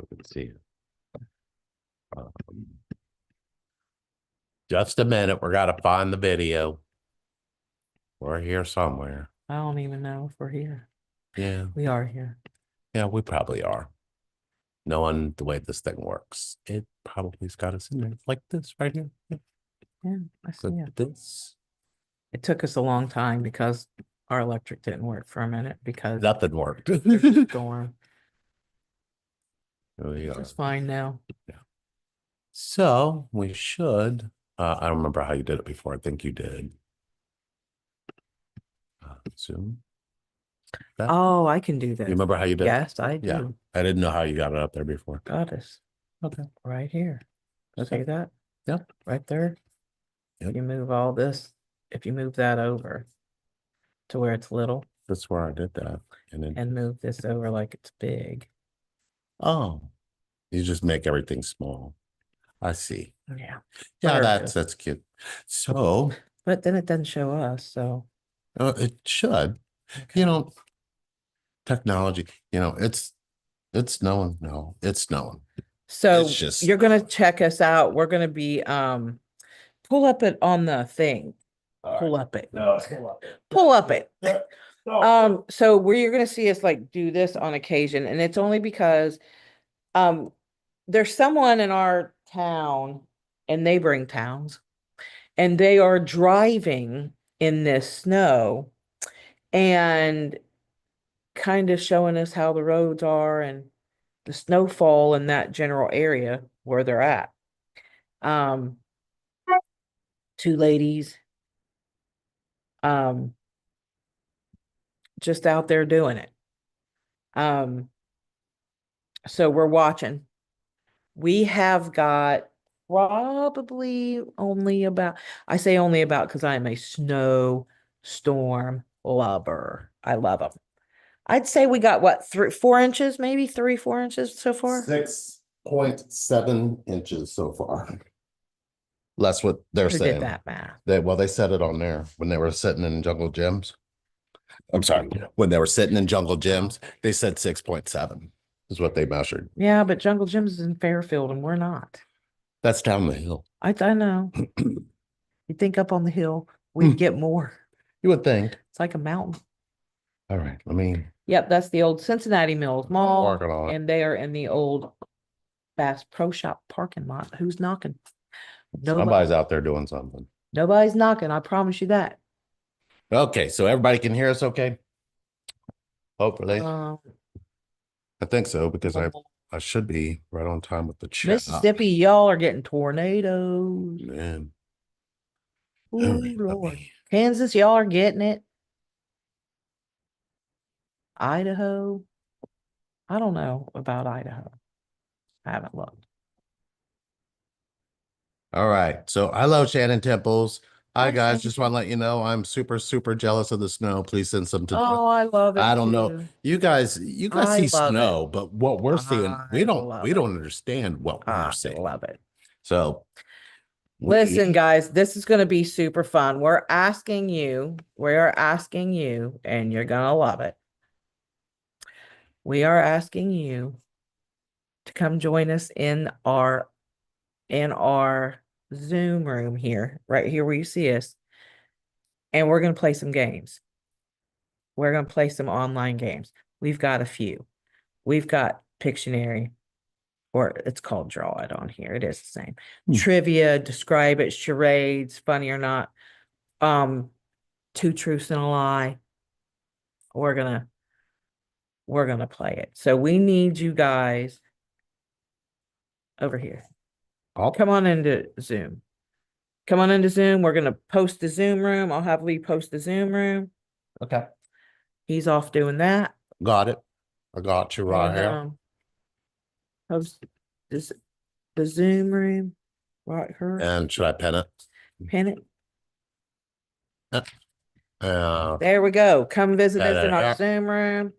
we can see it. Just a minute. We're gotta find the video. We're here somewhere. I don't even know if we're here. Yeah. We are here. Yeah, we probably are. Knowing the way this thing works, it probably's got us in there like this right here. Yeah, I see it. This. It took us a long time because our electric didn't work for a minute because Nothing worked. storm. It's fine now. Yeah. So we should. I don't remember how you did it before. I think you did. Zoom. Oh, I can do this. You remember how you did it? Yes, I do. Yeah. I didn't know how you got it up there before. Goddess. Okay. Right here. Okay. See that? Yep. Right there. Yep. You move all this. If you move that over to where it's little. That's where I did that. And move this over like it's big. Oh. You just make everything small. I see. Yeah. Yeah, that's cute. So. But then it doesn't show us, so. It should. Okay. Technology, it's known. No, it's known. So it's just, you're gonna check us out. We're gonna be pull up it on the thing. Pull up it. No, pull up it. So where you're gonna see us like do this on occasion, and it's only because there's someone in our town and neighboring towns, and they are driving in this snow and kind of showing us how the roads are and the snowfall in that general area where they're at. Two ladies just out there doing it. So we're watching. We have got probably only about, I say only about because I am a snowstorm lover. I love them. I'd say we got what, 4 inches, maybe 4 inches so far? 6.7 inches so far. That's what they're Who saying. did that math? They said it on there when they were sitting in jungle gyms. I'm sorry, when they were sitting in jungle gyms, they said 6.7 is what they measured. Yeah, but jungle gyms is in Fairfield and we're not. That's down the hill. I know. You think up on the hill, we'd get more. You would think. It's like a mountain. All right, let me. Yep, that's the old Cincinnati Mills Mall. Working on it. And they are in the old Bass Pro Shop parking lot. Who's knocking? Somebody's out there doing something. Nobody's knocking, I promise you that. Okay, so everybody can hear us okay? Hopefully. I think so, because I should be right on time with the chat. Mississippi, y'all are getting tornadoes. Man. Ooh, Lord. Kansas, y'all are getting it. Idaho. I don't know about Idaho. I haven't looked. All right. So I love Shannon Temples. Hi guys, just want to let you know I'm super, super jealous of the snow. Please send some to I love it. I don't know. You guys see snow, but what we're seeing, we don't understand what we're seeing. I love it. So listen, guys, this is going to be super fun. We're asking you, and you're going to love it. We are asking you to come join us in our Zoom room here, right here where you see us. And we're going to play some games. We're going to play some online games. We've got a few. We've got Pictionary, or it's called Draw It on here. It is the same. Trivia, Describe It, Charades, Funny or Not, Two Truths and a Lie. We're gonna play it. So we need you guys over here. Come on into Zoom. Come on into Zoom. We're gonna post the Zoom room. I'll have Lee post the Zoom room. Okay. He's off doing that. Got it. I got you right here. Post this the Zoom room right here. And should I pin it? Pin it. There we go. Come visit us in our Zoom room.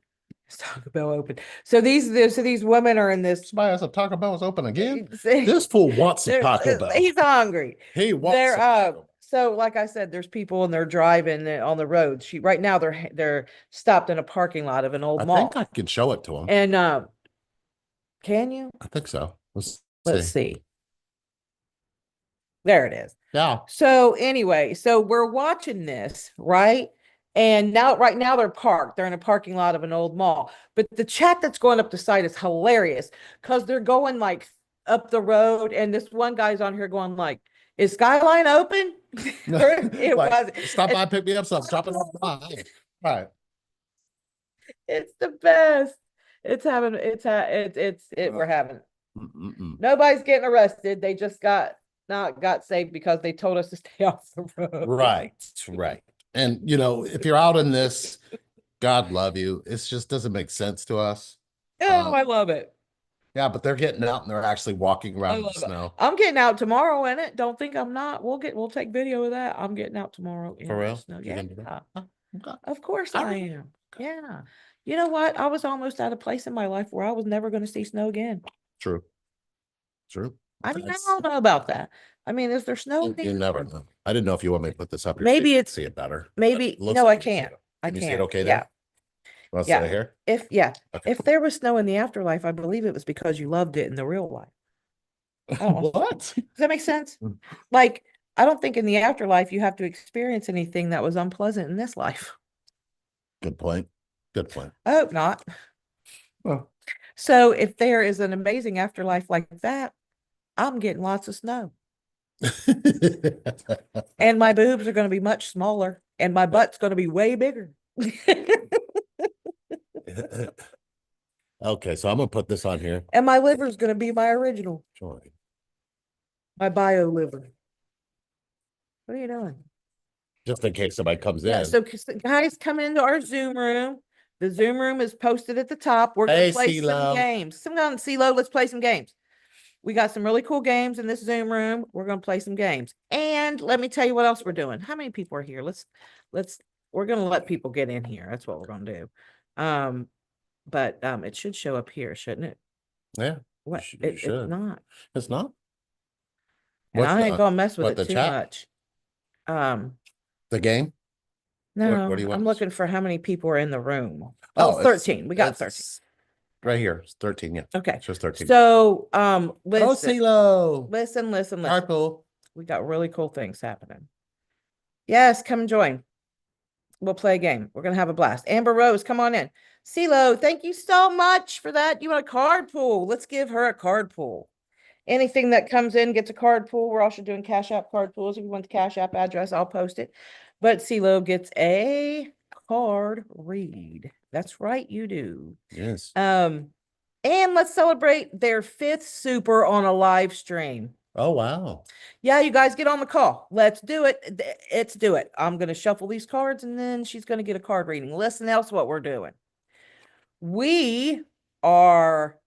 Taco Bell open. So these women are in this. Somebody else, Taco Bell is open again. This fool wants a Taco Bell. He's hungry. He wants. So like I said, there's people and they're driving on the road. Right now they're stopped in a parking lot of an old mall. I think I can show it to them. And Can you? I think so. Let's See. There it is. Yeah. So anyway, so we're watching this, right? And right now they're parked. They're in a parking lot of an old mall. But the chat that's going up the site is hilarious because they're going like up the road, and this one guy's on here going like, "Is Skyline open?" It Like, was. stop by, pick me up, some, drop it off. Right. It's the best. It's having. We're having. Mm-mm-mm. Nobody's getting arrested. They just got saved because they told us to stay off the road. Right. Right. And you know, if you're out in this, God love you. It just doesn't make sense to us. Oh, I love it. Yeah, but they're getting out and they're actually walking I around in the love it. snow. I'm getting out tomorrow in it. Don't think I'm not. We'll take video of that. I'm getting out tomorrow in For real? the snow. You're Yeah. gonna do that? Oh, okay. Of course All I right. am. Yeah. You know what? I was almost at a place in my life where I was never going to see snow again. True. True. I mean, I don't know about that. I mean, is there snow? You never know. I didn't know if you want me to put this up here. Maybe it's see it better. maybe Looks no, I like you can't. see it. I Can you can't. see it okay Yeah. there? Want to Yeah. stay here? Okay. If there was snow in the afterlife, I believe it was because you loved it in the real life. What? Does that make sense? Like, I don't think in the afterlife you have to experience anything that was unpleasant in this life. Good point. Good point. I hope not. Oh. So if there is an amazing afterlife like that, I'm getting lots of snow. And my boobs are going to be much smaller, and my butt's going to be way bigger. Okay, so I'm gonna put this on here. And my liver is going to be my original, Join. my bio liver. What are you doing? Just in case somebody comes Yeah, in. so guys, come into our Zoom room. The Zoom room is posted at the top. We're going to play some games. Come on, CeeLo, let's play some games. We got some really cool games in this Zoom room. We're going to play some games. And let me tell you what else we're doing. How many people are here? We're going to let people get in here. That's what we're going to do. But it should show up here, shouldn't it? Yeah. What? Should. It's not. It's not? And I ain't going to mess with it too chat? much. The game? No, what do you want? I'm looking for how many people are in the room. Oh, 13. We got 13. Right here. It's 13, yeah. Okay. It's just 13. So, listen. Oh, CeeLo. Listen. Cool. We got really cool things happening. Yes, come join. We'll play a game. We're going to have a blast. Amber Rose, come on in. CeeLo, thank you so much for that. You want a card pool? Let's give her a card pool. Anything that comes in gets a card pool. We're also doing Cash App card pools. If you want the Cash App address, I'll post it. But CeeLo gets a card read. That's right, you do. Yes. And let's celebrate their 5th super on a live stream. Oh, wow. Yeah, you guys get on the call. Let's do it. Let's do it. I'm going to shuffle these cards and then she's going to get a card reading. Listen else what we're doing. We are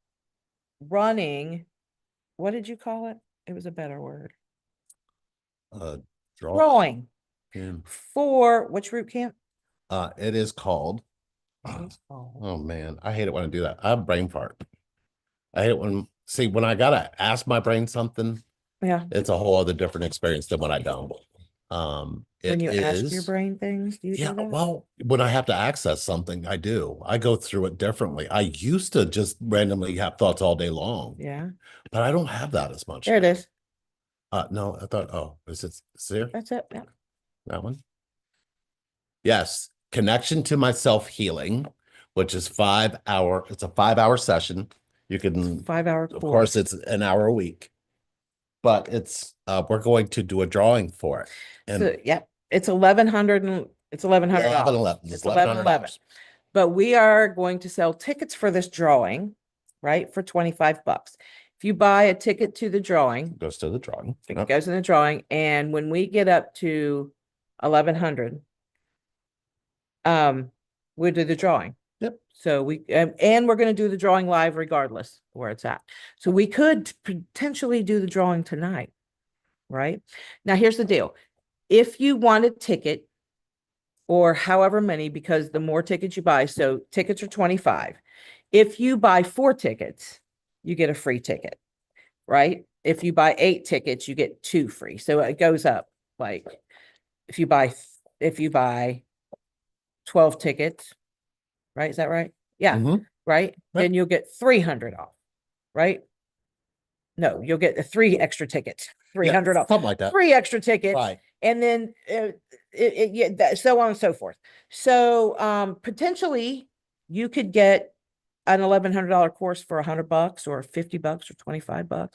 running, what did you call it? It was a better word. Drawing. For which root camp? It is called. Oh man, I hate it when I do that. I have brain fart. I hate it when I gotta ask my brain something. Yeah, it's a whole other different experience than when I don't. When you ask your brain things, do you do that? Well, when I have to access something, I do. I go through it differently. I used to just randomly have thoughts all day long. Yeah, but I don't have that as much. There it is. No, I thought, is it here? That's it. Yeah. That one. Yes. Connection to my self-healing, which is 5 hour. It's a 5 hour session. You can 5 hour. Of course, it's an hour a week, but it's we're going to do a drawing for it. And so, yeah, it's 1,100 and it's 1,100. Yeah, 11. It's 11. But we are going to sell tickets for this drawing, right? For $25. If you buy a ticket to the drawing, It goes to the drawing. it goes in the drawing. And when we get up to 1,100, we'll do the drawing. Yep. So and we're going to do the drawing live regardless where it's at. So we could potentially do the drawing tonight, right? Now, here's the deal. If you want a ticket or however many, because the more tickets you buy, so tickets are 25. If you buy 4 tickets, you get a free ticket, right? If you buy 8 tickets, you get 2 free. So it goes up. Like if you buy 12 tickets, right? Is that right? Yeah. Mhm. Right. Then you'll get 300 off. right? No, you'll get 3 extra tickets, 300 off, something like that. 3 extra tickets. Right. And then so on and so forth. So potentially you could get an $1,100 course for $100 or $50 or $25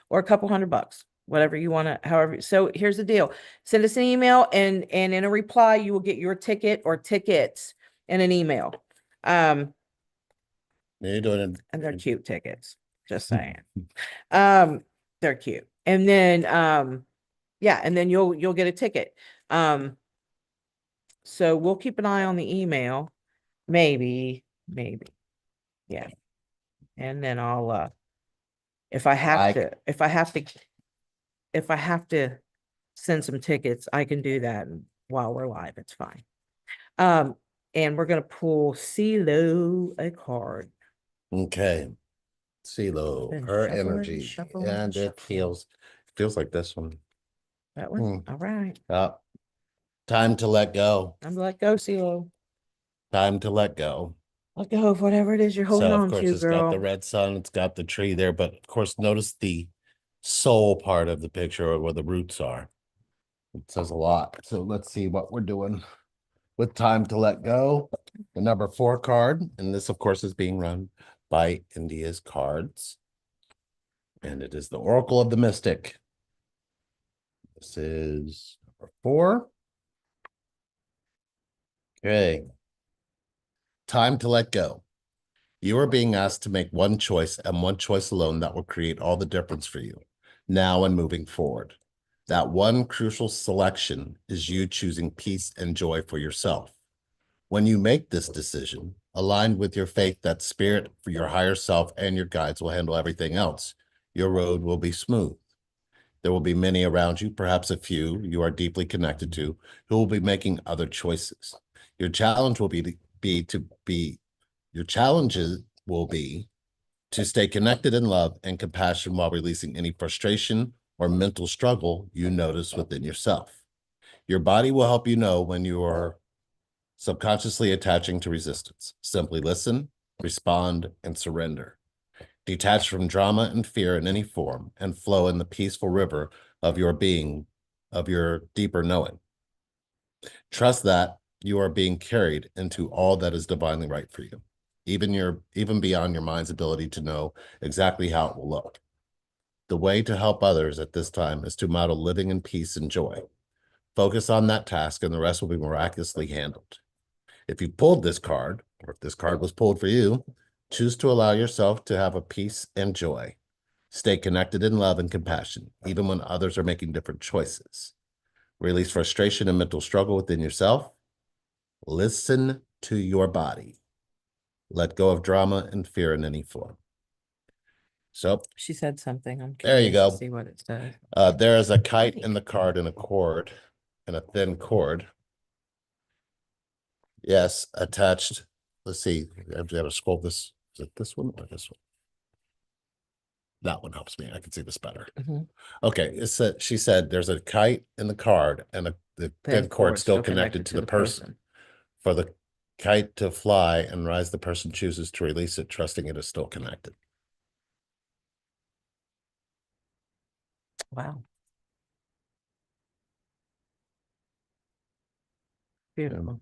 or a couple $100, whatever you want to, however. So here's the deal. Send us an email and in a reply, you will get your ticket or tickets in an email. You're doing it. And they're cute tickets, just saying. They're cute. And then yeah, and then you'll get a ticket. So we'll keep an eye on the email. Maybe. Yeah. And then I'll if I have to send some tickets, I can do that while we're live. It's fine. And we're gonna pull CeeLo a card. Okay. CeeLo, Then her shuffle and energy. shuffle And and it shuffle. feels like this one. That one? All right. Time to let go. I'm let go, CeeLo. Time to let go. Let go of whatever it is you're holding So of on course to, it's got the girl. red sun, it's got the tree there, but of course notice the soul part of the picture or where the roots are. It says a lot. So let's see what we're doing with time to let go. The number 4 card, and this of course is being run by India's Cards. And it is the Oracle of the Mystic. This is number 4. Okay. Time to let go. You are being asked to make one choice and one choice alone that will create all the difference for you now and moving forward. That one crucial selection is you choosing peace and joy for yourself. When you make this decision, aligned with your faith that spirit for your higher self and your guides will handle everything else, your road will be smooth. There will be many around you, perhaps a few you are deeply connected to, who will be making other choices. Your challenge will your challenges will be to stay connected in love and compassion while releasing any frustration or mental struggle you notice within yourself. Your body will help you know when you are subconsciously attaching to resistance. Simply listen, respond, and surrender. Detach from drama and fear in any form and flow in the peaceful river of your being, of your deeper knowing. Trust that you are being carried into all that is divinely right for you, even beyond your mind's ability to know exactly how it will look. The way to help others at this time is to model living in peace and joy. Focus on that task and the rest will be miraculously handled. If you pulled this card, or if this card was pulled for you, choose to allow yourself to have a peace and joy. Stay connected in love and compassion, even when others are making different choices. Release frustration and mental struggle within yourself. Listen to your body. Let go of drama and fear in any form. So She said something. I'm there you curious to go. see what it says. There is a kite in the card and a cord, and a thin cord. Yes, attached. Let's see. I've got to scroll this. Is it this one or this one? That one helps me. I can see this better. Mhm. Okay, she said there's a kite in the card and the thin cord still connected to the person. For the kite to fly and rise, the person chooses to release it, trusting it is still connected. Wow. Beautiful.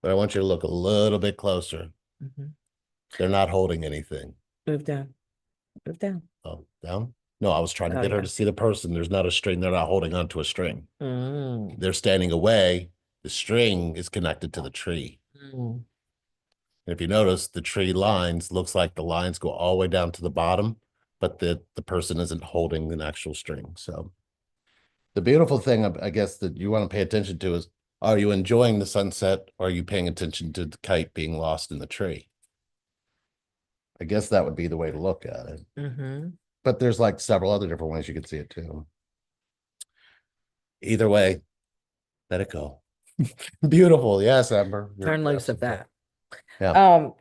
But I want you to look a little bit closer. Mhm. They're not holding anything. Move down. Move down. Oh, down? No, I was trying to Oh, get her yeah. to see the person. There's not a string. They're not holding onto a string. Mm. They're standing away. The string is connected to the tree. Mm. And if you notice, the tree lines looks like the lines go all the way down to the bottom, but the person isn't holding an actual string. So the beautiful thing, I guess, that you want to pay attention to is, are you enjoying the sunset or are you paying attention to the kite being lost in the tree? I guess that would be the way to look at it. Mm-hmm. But there's like several other different ways you could see it too. Either way, let it go. Beautiful. Yes, Amber. Turn loose of that. Yeah.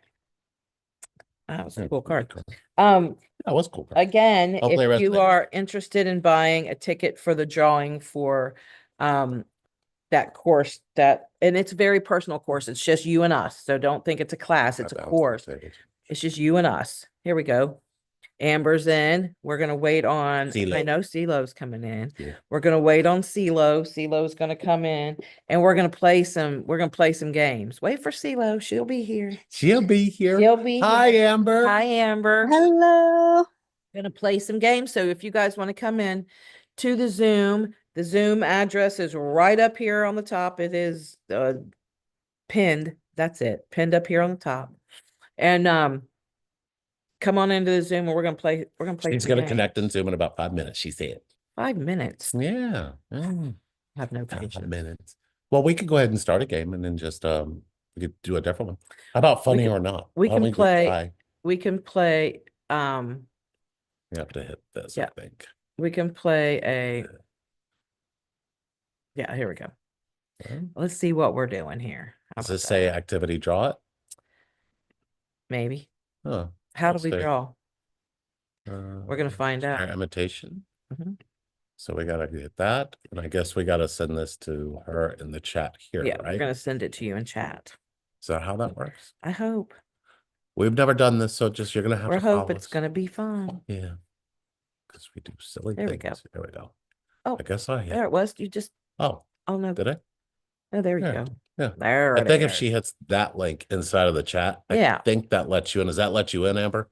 That was a cool card. That was cool. Again, Hopefully if you resonates. are interested in buying a ticket for the drawing for that course, and it's a very personal course, it's just you and us. So don't think it's a class, it's a course. It's just you and us. Here we go. Amber's in. We're gonna wait on, I CeeLo. know CeeLo's coming in. Yeah. We're gonna wait on CeeLo. CeeLo's gonna come in and we're gonna play some games. Wait for CeeLo. She'll be here. She'll be here. She'll be Hi, here. Amber. Hi, Amber. Hello. Gonna play some games. So if you guys want to come in to the Zoom address is right up here on the top. It is pinned. That's it. Pinned up here on the top. And come on into the Zoom and we're gonna play. She's some gonna games. connect in Zoom in about 5 minutes, she said. 5 minutes. Yeah. I have no 5 patience. minutes. Well, we could go ahead and start a game and then just we could do a different one. How about funny or not? We Why don't can just play. try? We can play. You have to hit this, Yeah. I think. We can play a. Yeah, here we go. Let's see what we're doing here. How Does about this say that? activity draw it? Maybe. Oh, How do let's we see. draw? We're gonna find out. Imitation. Mhm. So we gotta get that, and I guess we gotta send this to her in the chat here, Yeah, we're right? gonna send it to you in chat. Is that how that works? I hope. We've never done this, so just you're gonna have We to hope follow it's us. gonna be fun. Yeah, because we do silly There we things. go. There we go. Oh, I guess I hit. there it was. You just. Oh, Oh no. did I? Oh, there you Yeah. go. Yeah. There I it think if is. she hits that link inside of the chat, I Yeah. think that lets you in. Does that let you in, Amber?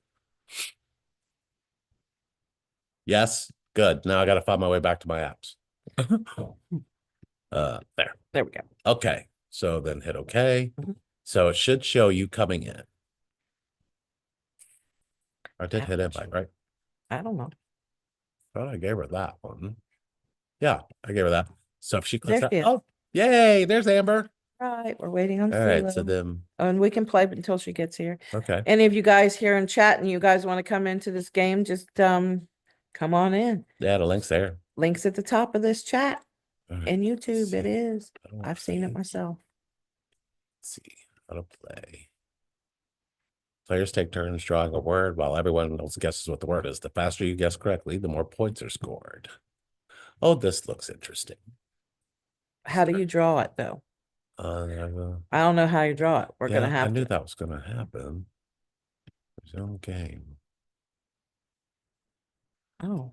Yes. Good. Now I got to find my way back to my apps. There. There we go. Okay. So then hit OK. Mhm. So it should show you coming in. I did hit Ouch. invite, right? I don't know. Thought I gave her that one. Yeah, I gave her that. So if she clicks There that, she is. oh, yay, there's Amber. Right, we're waiting on All right, so CeeLo. then, And we can play until she gets here. okay. Any of you guys here in chat and you guys want to come into this game, just come on in. Yeah, the link's there. Links at the top of this chat. All right, And YouTube, see. it is. I don't I've seen it see. myself. Let's see how to play. Players take turns drawing a word while everyone else guesses what the word is. The faster you guess correctly, the more points are scored. Oh, this looks interesting. How do you draw it though? I don't know how you draw it. We're gonna have I knew to. that was gonna happen. There's no game. Oh,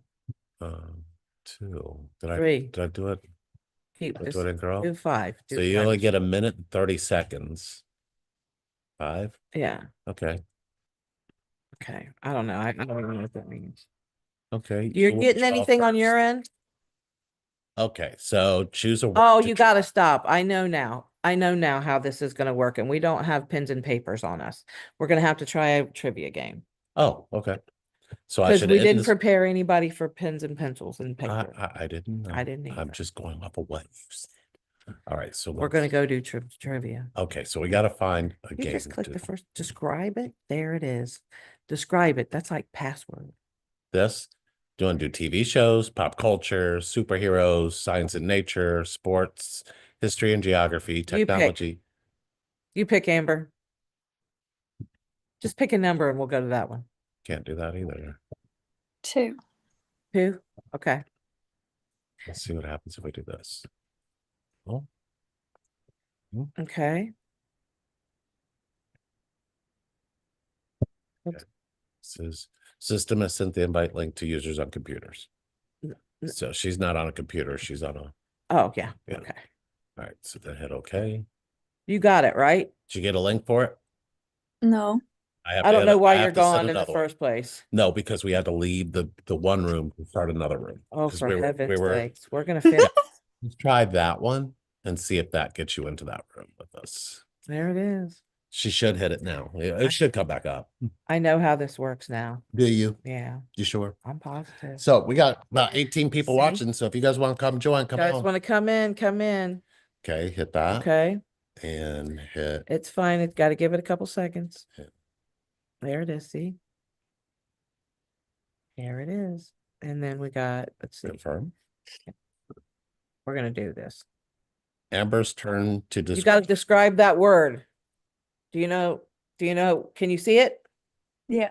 2. Three. Did I do it? keep Did I this. do it in girl? Do 5. So you only get a minute and 30 seconds. 5? Yeah. Okay. Okay. I don't know. I don't even know what that means. Okay. You're so we'll getting draw anything on first. your end? Okay. So choose a word. Oh, to you got to stop. I know now. I know now how this is going to work. And we don't have pens and papers on us. We're going to have to try a trivia game. Oh, okay. So I Because should we end didn't this. prepare anybody for pens and pencils and paper. I didn't know. I didn't I'm either. just going off of what you said. All right. So We're going to go do trivia. Okay. So we got to find a You game. just click to the first, describe it. There it is. Describe it. That's like password. this. Do you want to do TV shows, pop culture, superheroes, science and nature, sports, history and geography, technology? You pick, Amber. Just pick a number and we'll go to that one. Can't do that either. 2. 2? Okay. Let's see what happens if we do this. Oh, Okay. this is system has sent the invite link to users on computers. So she's not on a computer. She's on a. Oh, yeah. Yeah. Okay. All right. So then hit OK. You got it, right? Did you get a link for it? No. I don't know why you're gone in the first place. No, because we had to leave the one room to start another room. Oh, 'Cause for heaven's were sakes. We're going to fit. Let's try that one and see if that gets you into that room with us. There it is. She should hit it now. It should come back up. I know how this works now. Do you? Yeah, You sure? I'm positive. So we got about 18 people See? watching. So if you guys want to come join, come Guys on. want to come in, come in. Okay, hit that. Okay. And hit. It's fine. It's got to give it a couple seconds. Yeah. There it is. See? There it is. And then we got, let's see. Confirm. We're going to do this. Amber's turn to You got to describe. describe that word. Do you know, can you see it? Yeah.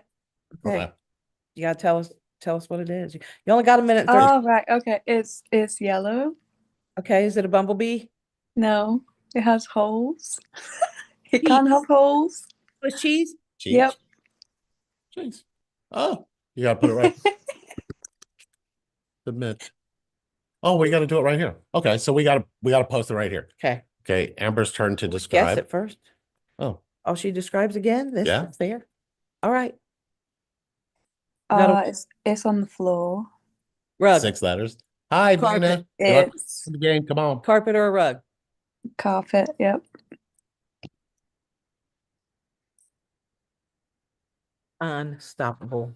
Okay. You got to tell us what it is. You only got a minute and 30. Oh, right. Okay. It's yellow. Okay. Is it a bumblebee? No. It has holes. It can't have holes. Swiss cheese? Cheese. Yep. Cheese. Oh, You gotta put it right. Submit. Oh, we gotta do it right here. Okay, so we gotta post it right here. Okay. Okay, Amber's turn to Guess describe. it first. Oh, Oh, she describes again? This Yeah. is fair. All right. That'll- It's on the floor. Rug. 6 letters. Hi, Carpet. Dana. You want to It's play the game? Come on. Carpet or a rug? carpet. Yep. Unstoppable.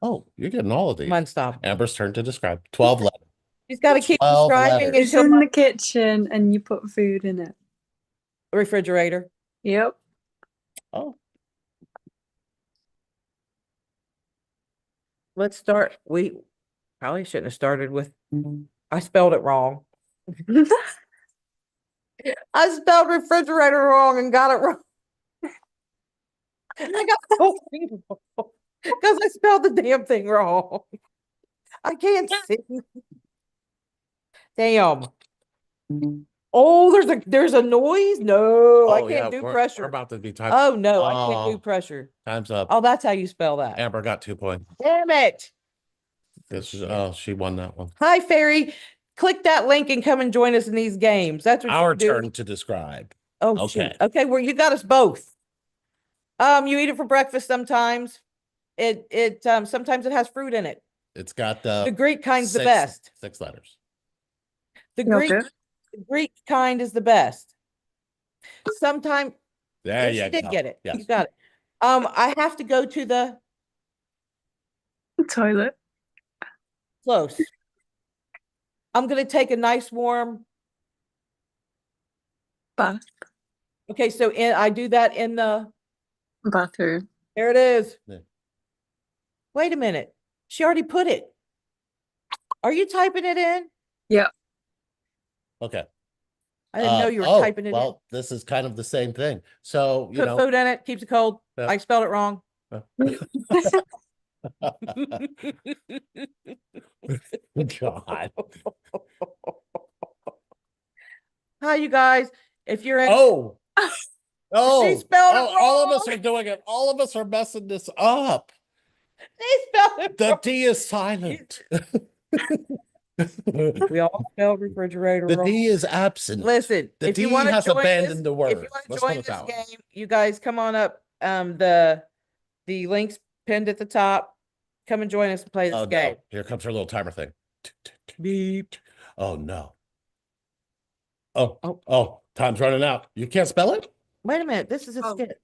Oh, you're getting all of these. Unstoppable. Amber's turn to describe. 12 letters. She's got to keep 12 describing letters. It's until in my the kitchen, and you put food in it. refrigerator. Yep. Oh, Let's start. We probably shouldn't have started with, I spelled it wrong. I spelled refrigerator wrong and got it wrong. I got the whole thing wrong because I spelled the damn thing wrong. I can't see. Damn. Oh, there's a noise? No, I can't do we're pressure. about to be time. Oh no, I can't Oh. do pressure. Time's up. Oh, that's how you spell that. Amber got 2 points. Damn it. She won that one. Hi, Fairy. Click that link and come and join us in these games. That's what Our you do. turn to describe. Oh, shoot. Okay. Okay, well, you got us both. You eat it for breakfast sometimes. Sometimes it has fruit in it. It's got The Greek kind's the 6 best. 6 letters. The Yogurt. Greek kind is the best. Sometimes There you you did go. get it. Yes. You got it. I have to go to the Toilet. close. I'm gonna take a nice warm. Bath. Okay, so I do that in the. Bathroom. There it is. Yeah. Wait a minute. She already put it. Are you typing it in? Yep. Okay. I didn't know you were Oh, typing it well, this is kind of the same thing. So, in. you Put know, food in it, keeps it cold. Yeah. I spelled it wrong. God. Hi, you guys. If you're in, Oh. Oh, She spelled it all of us wrong. are doing it. All of us are messing this up. they spelled it The wrong. D is silent. We all spelled refrigerator The wrong. D is absent. Listen, The if you D want to has join abandoned this, the if word. you want to Let's join put it this that way. game, you guys come on up. The links pinned at the top. Come and join us and play this Oh, game. no. Here comes her little timer thing. Beep. Oh, no. Oh, Oh. oh, time's running out. You can't spell it? Wait a minute. This is a Oh. skit.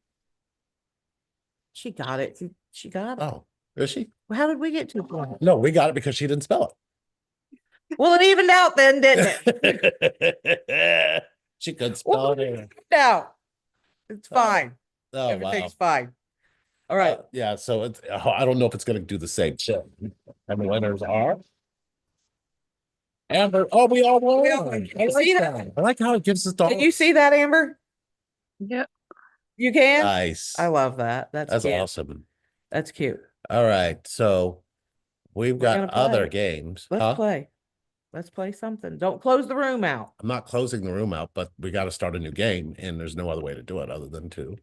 She got it. She got it. Oh, is she? Well, how did we get 2 points? No, we got it because she didn't spell Well, it evened out then, didn't it? it. She could spell it. Evened out. It's fine. Oh, wow. Everything's fine. All right. Yeah, so it's, I don't know if it's going to do the same shit. And the winners are Amber. Oh, we all won. We all won. I like that. I like how it gives us the. Can you see that, Amber? Yep. You can? Nice. I love that. That's cute. awesome. That's cute. All right, so we've gonna got other play. games. Let's Huh? play. Let's play something. Don't close the room out. I'm not closing the room out, but we got to start a new game, and there's no other way to do it other than to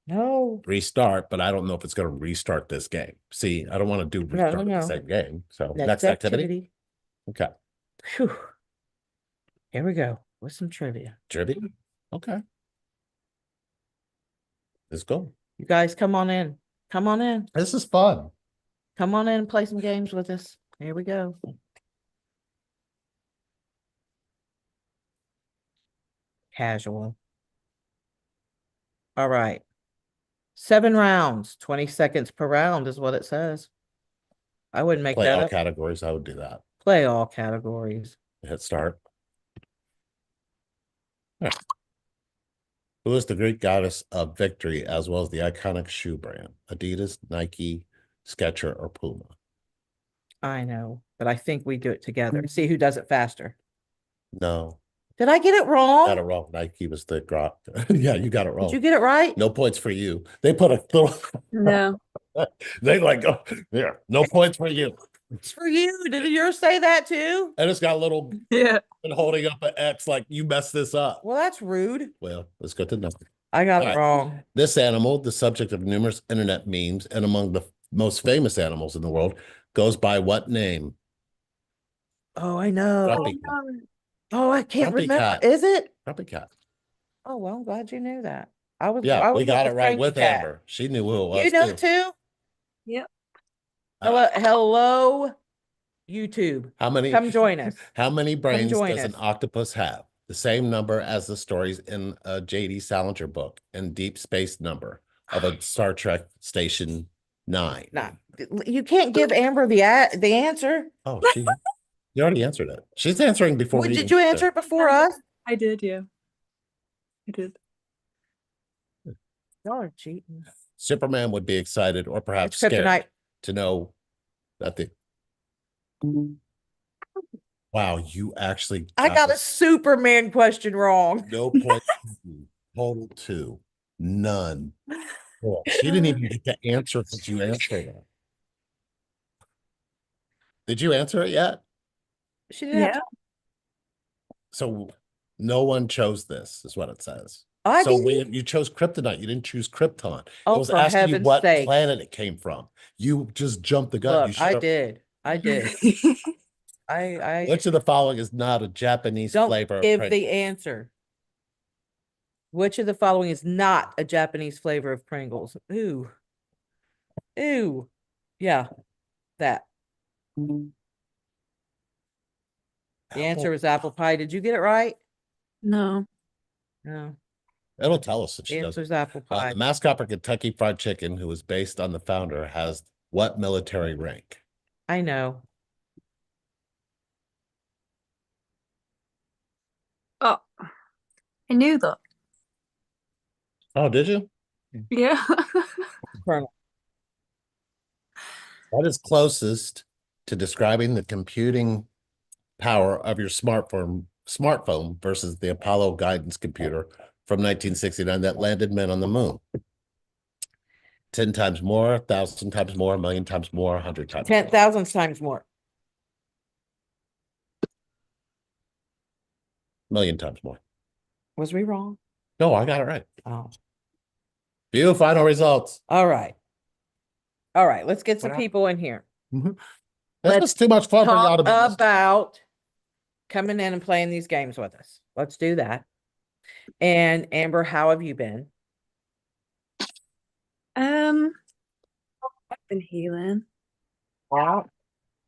No. restart. But I don't know if it's going to restart this game. See, I don't want to do No, restart no. the same game. So next activity. Okay. Phew. Here we go with some trivia. Trivia. Okay. Let's go. You guys come on in. Come on in. This is fun. Come on in and play some games with us. Here we go. Casual. All right. 7 rounds, 20 seconds per round is what it says. I wouldn't make Play that all up. categories. I would do that. Play all categories. Hit start. Yeah. Who is the Greek goddess of victory, as well as the iconic shoe brand? Adidas, Nike, Skechers, or Puma? I know, but I think we do it together. See who does it faster. No, Did I get it wrong? got it wrong. Nike was the grok. Yeah, you got it wrong. Did you get it right? No points for you. They put a little. No. They like, oh, yeah, no points for you. It's for you. Did yours say that too? And it's got a little Yeah. been holding up an X like you messed this up. Well, that's rude. Well, it's good to know. I got All it right. wrong. This animal, the subject of numerous internet memes and among the most famous animals in the world, goes by what name? Oh, I know. Grumpy cat. Oh, I can't Grumpy remember. cat. Is it? Grumpy cat. Oh, well, I'm glad you knew that. I Yeah, we went got it right Frankie with Cat. Amber. She knew who it You was know too. too? Yep. Hello, YouTube. How many? Come join us. How many brains join does an us. octopus have? The same number as the stories in a J.D. Salinger book and Deep Space Number of a Star Trek Station 9. Nah, you can't give Amber the answer. Oh, you already answered it. She's answering before we Did even you get answer there. it before us? I did, yeah. I did. Y'all are cheating. Superman would be excited or perhaps It's scared kryptonite. to know that the wow, you actually I got a this. Superman question wrong. No point. Total 2. None. Cool. She didn't even get to answer because you answered it. Did you answer it yet? She didn't have Yeah. to. So no one chose this, is what it says. I So didn't. you chose kryptonite. You didn't choose Krypton. It Oh, was for asking you heaven's what sakes. planet it came from. You just jumped the gun. You Look, should I have. did. I did. I Which of the following is not a Japanese don't flavor of give Pringles? the answer. Which of the following is not a Japanese flavor of Pringles? Ooh. Ooh. Yeah, that. The answer was apple pie. Did you get it right? No. No. It'll tell us if The she answer doesn't. is apple pie. The mascot for Kentucky Fried Chicken, who is based on the founder, has what military rank? I know. Oh, I knew that. Oh, did you? Yeah. Colonel. What is closest to describing the computing power of your smartphone versus the Apollo guidance computer from 1969 that landed men on the moon? 10 times more, 1,000 times more, 1,000,000 times more, 100 times more. 10,000 times more. 1,000,000 times more. Was we wrong? No, I got it right. Oh, View final results. all right. All right, let's get some people in here. This Let's was too much fun for y'all Talk to be. about coming in and playing these games with us. Let's do that. And Amber, how have you been? I've been healing. Wow.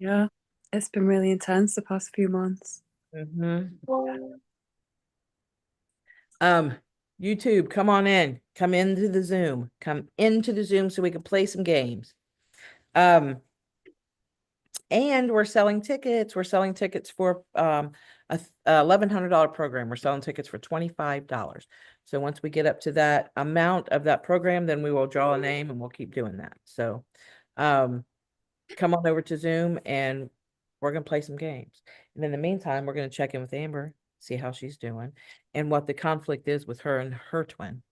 Yeah. It's been really intense the past few months. YouTube, come on in. Come into the Zoom. Come into the Zoom so we can play some games. And we're selling tickets. We're selling tickets for a $1,100 program. We're selling tickets for $25. So once we get up to that amount of that program, then we will draw a name and we'll keep doing that. So come on over to Zoom and we're going to play some games. And in the meantime, we're going to check in with Amber, see how she's doing and what the conflict is with her and her twin.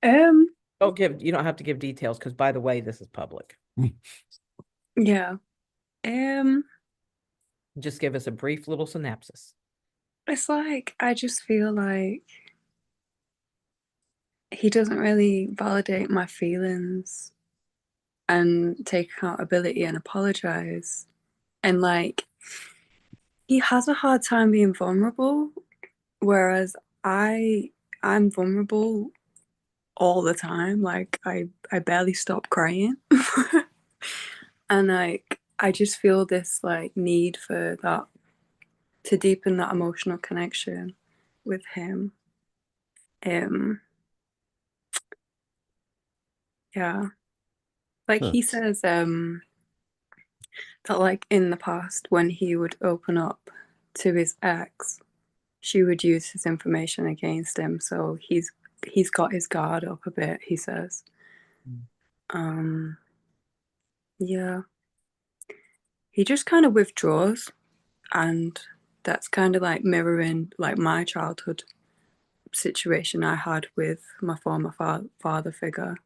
You don't have to give details because, by the way, this is public. Yeah. Just give us a brief little synopsis. It's like I just feel like he doesn't really validate my feelings and take accountability and apologize. And like he has a hard time being vulnerable, whereas I'm vulnerable all the time. Like I barely stop crying. And like I just feel this like need for that, to deepen that emotional connection with him. Yeah. Like he says that like in the past when he would open up to his ex, she would use his information against him. So he's got his guard up a bit, he says. Yeah. He just kind of withdraws, and that's kind of like mirroring like my childhood situation I had with my former father figure.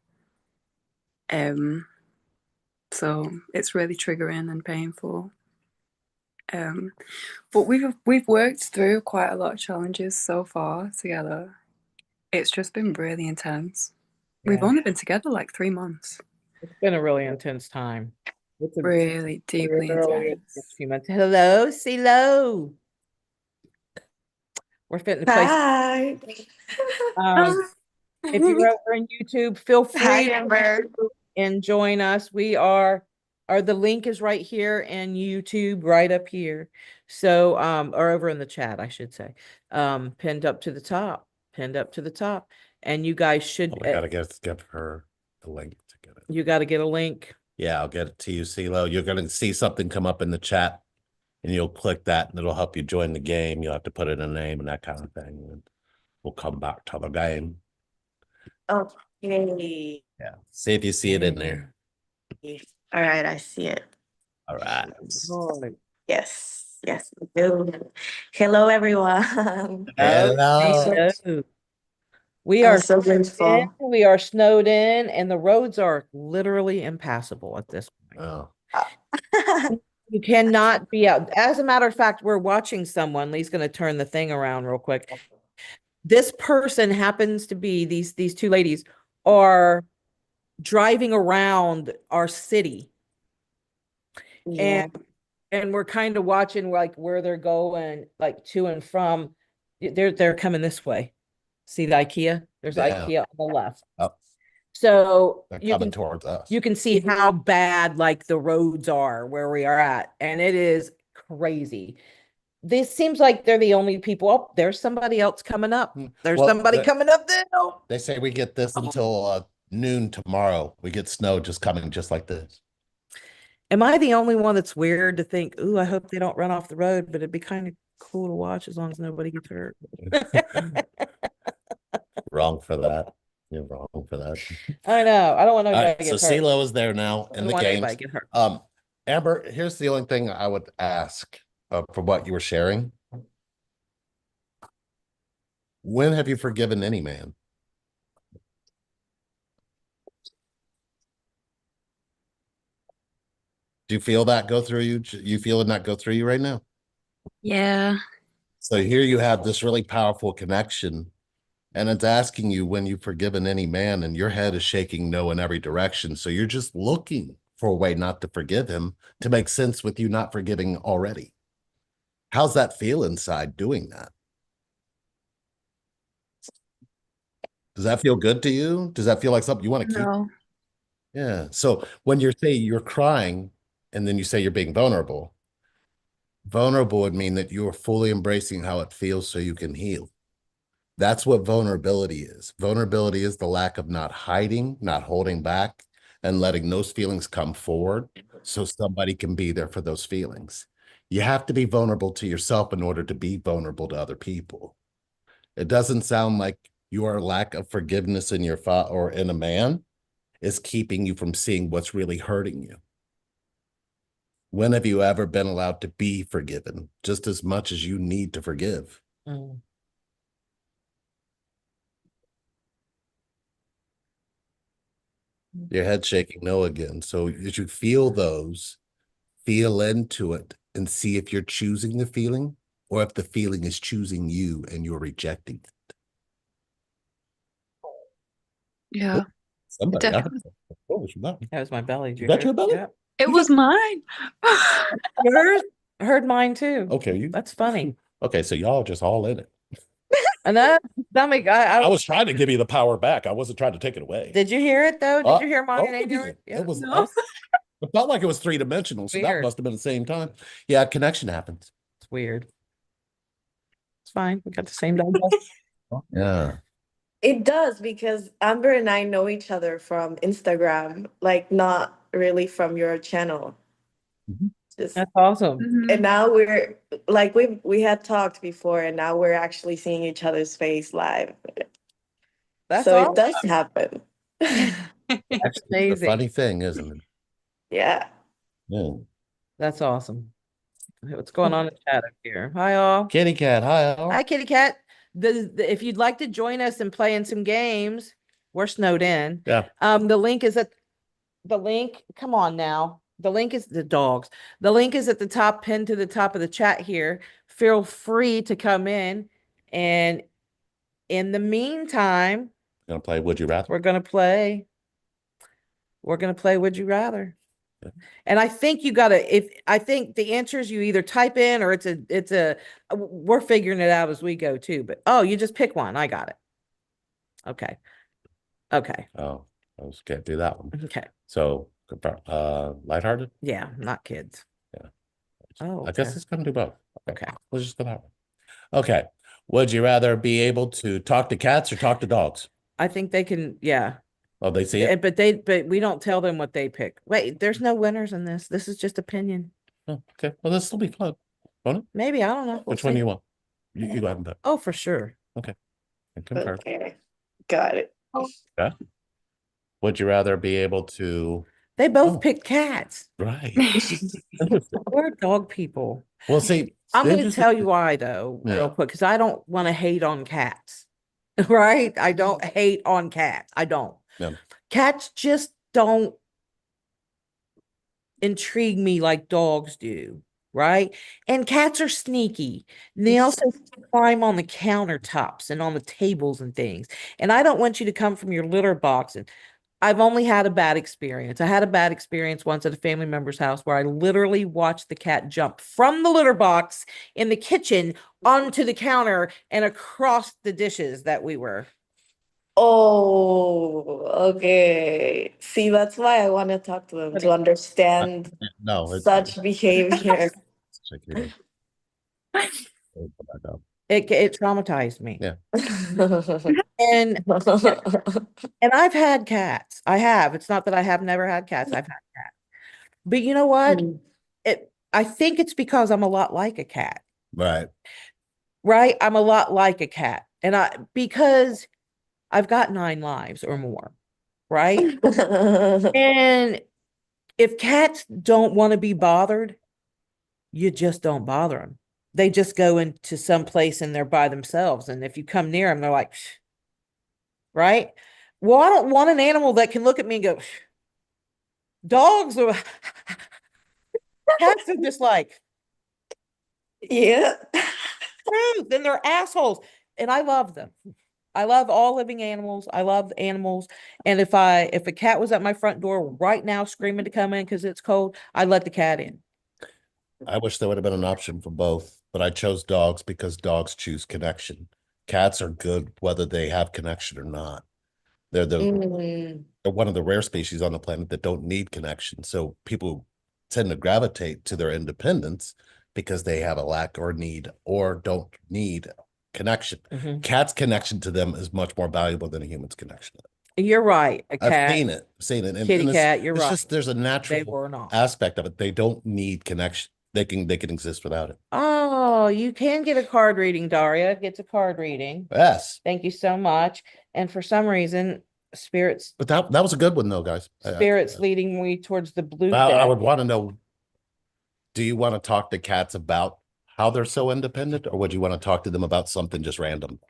So it's really triggering and painful. But we've worked through quite a lot of challenges so far together. It's just been really intense. We've Yeah. only been together like 3 months. It's been a really intense time. It's a Really deeply really intense. intense few months. Hello, CeeLo. We're fitting to place. Hi. If you're over in YouTube, feel Hi, free Amber. and join us. We are the link is right here in YouTube, right up here. So or over in the chat, I should say. Pinned up to the top, pinned up to the top. And you guys should We gotta give her the link to get it. you got to get a link. Yeah, I'll get it to you, CeeLo. You're gonna see something come up in the chat, and you'll click that, and it'll help you join the game. You'll have to put in a name and that kind of thing, and we'll come back to the game. Okay. Yeah, see if you see it in there. All right, I see it. All right. Yes, yes, we do. Hello, everyone. Hello. Hello. We I'm are so grateful. we are snowed in, and the roads are literally impassable at this point. Oh, You cannot be out. As a matter of fact, we're watching someone. Lee's going to turn the thing around real quick. This person happens to be these two ladies are driving around our city, Yeah. and we're kind of watching like where they're going, like to and from. They're coming this way. See the IKEA? There's Yeah. IKEA on the left. Oh, So they're you coming can towards us. you can see how bad like the roads are where we are at, and it is crazy. This seems like they're the only people. Oh, there's somebody else coming up. There's Well, somebody coming up there. They say we get this until noon tomorrow. We get snow just coming just like this. Am I the only one that's weird to think, ooh, I hope they don't run off the road, but it'd be kind of cool to watch as long as nobody gets hurt. Wrong for that. You're wrong for that. I know. I don't want All nobody right, to so get hurt. CeeLo is there now I in don't the want anybody games. to get hurt. Amber, here's the only thing I would ask for what you were sharing. When have you forgiven any man? Do you feel that go through you? You feeling that go through you right now? Yeah. So here you have this really powerful connection, and it's asking you when you've forgiven any man, and your head is shaking no in every direction. So you're just looking for a way not to forgive him to make sense with you not forgiving already. How's that feel inside doing that? Does that feel good to you? Does that feel like something you want to keep? No. Yeah. So when you're saying you're crying and then you say you're being vulnerable, vulnerable would mean that you are fully embracing how it feels so you can heal. That's what vulnerability is. Vulnerability is the lack of not hiding, not holding back, and letting those feelings come forward so somebody can be there for those feelings. You have to be vulnerable to yourself in order to be vulnerable to other people. It doesn't sound like your lack of forgiveness in your or in a man is keeping you from seeing what's really hurting you. When have you ever been allowed to be forgiven just as much as you need to forgive? Mm. Your head shaking no again. So as you feel those, feel into it and see if you're choosing the feeling or if the feeling is choosing you and you're rejecting it. Yeah. Somebody, Definitely. what was that? That was my belly. Did you Is that hear your belly? Yeah. It was mine. Yours? I heard mine too. Okay, That's funny. Okay, so y'all just all in it. And that stomach, I was trying to give you the power back. I wasn't trying to take it away. did you hear it though? Did you hear mine? Oh, And yours? it was. No. It felt like it was three-dimensional, so that Weird. must have been the same time. Yeah, connection happens. It's weird. It's fine. We got the same digestion. Yeah. It does because Amber and I know each other from Instagram, like not really from your channel. Mhm. Just That's awesome. Mhm. and now we're like we had talked before, and now we're actually seeing each other's face live. That's So awesome. it does happen. Actually, it's a amazing. funny thing, isn't it? Yeah. Yeah. That's awesome. What's going on in the chat up here? Hi all. Kitty cat, hi. Al. Hi, Kitty Cat. If you'd like to join us and play in some games, we're snowed in. Yeah. The link is at the link. Come on now. The link is the dogs. The link is at the top, pinned to the top of the chat here. Feel free to come in. And in the meantime, Gonna play Would You Rather? We're gonna play Would You Rather. Yeah. And I think I think the answers you either type in or we're figuring it out as we go too, but you just pick one. I got it. Okay. Oh, I just can't do that one. Okay. So, lighthearted? Yeah, not kids. Yeah. Oh, I guess okay. it's gonna do both. Okay. Let's just go that way. Okay. Would you rather be able to talk to cats or talk to dogs? I think they can, yeah. Oh, they see it? But we don't tell them what they pick. Wait, there's no winners in this. This is just opinion. Oh, okay. Well, this will be fun. Won't it? Maybe, I don't know. We'll Which one do see. you want? You go ahead and pick. Oh, for sure. Okay. And concur. Okay. Got it. Yeah. Would you rather be able to? They both Oh. picked cats. Right. We're dog people. Well, see, I'm going to interesting- tell you why, though, Yeah. real quick, because I don't want to hate on cats. Right? I don't hate on cats. I don't. Yeah. Cats just don't intrigue me like dogs do. Right? And cats are sneaky. They also climb on the countertops and on the tables and things. And I don't want you to come from your litter box. And I've only had a bad experience. I had a bad experience once at a family member's house where I literally watched the cat jump from the litter box in the kitchen onto the counter and across the dishes that we were. Oh, okay. See, that's why I want to talk to him to understand No, it's such behavior. check here. It traumatized me. Yeah. And I've had cats. I have. It's not that I have never had cats. I've had cats. But you know what? I think it's because I'm a lot like a cat. Right. Right? I'm a lot like a cat. And because I've got 9 lives or more. Right? And if cats don't want to be bothered, you just don't bother them. They just go into some place and they're by themselves. And if you come near them, they're like, shh. Right? Well, I don't want an animal that can look at me and go, shh. Dogs are cats are just like, Yeah. truth, and they're assholes. And I love them. I love all living animals. I love animals. And if a cat was at my front door right now screaming to come in because it's cold, I'd let the cat in. I wish there would have been an option for both, but I chose dogs because dogs choose connection. Cats are good whether they have connection or not. They're Mm. they're one of the rare species on the planet that don't need connection. So people tend to gravitate to their independence because they have a lack or need or don't need connection. Mhm. Cat's connection to them is much more valuable than a human's connection. You're right. A I've cat, seen it. And kitty it's- cat, you're it's right. just there's a They natural were not. aspect of it. They don't need connection. They can exist without it. Oh, you can get a card reading, Daria gets a card reading. Yes. Thank you so much. And for some reason, spirits But that was a good one though, guys. leading me towards the blue I deck. would want to know, do you want to talk to cats about how they're so independent, or would you want to talk to them about something just random?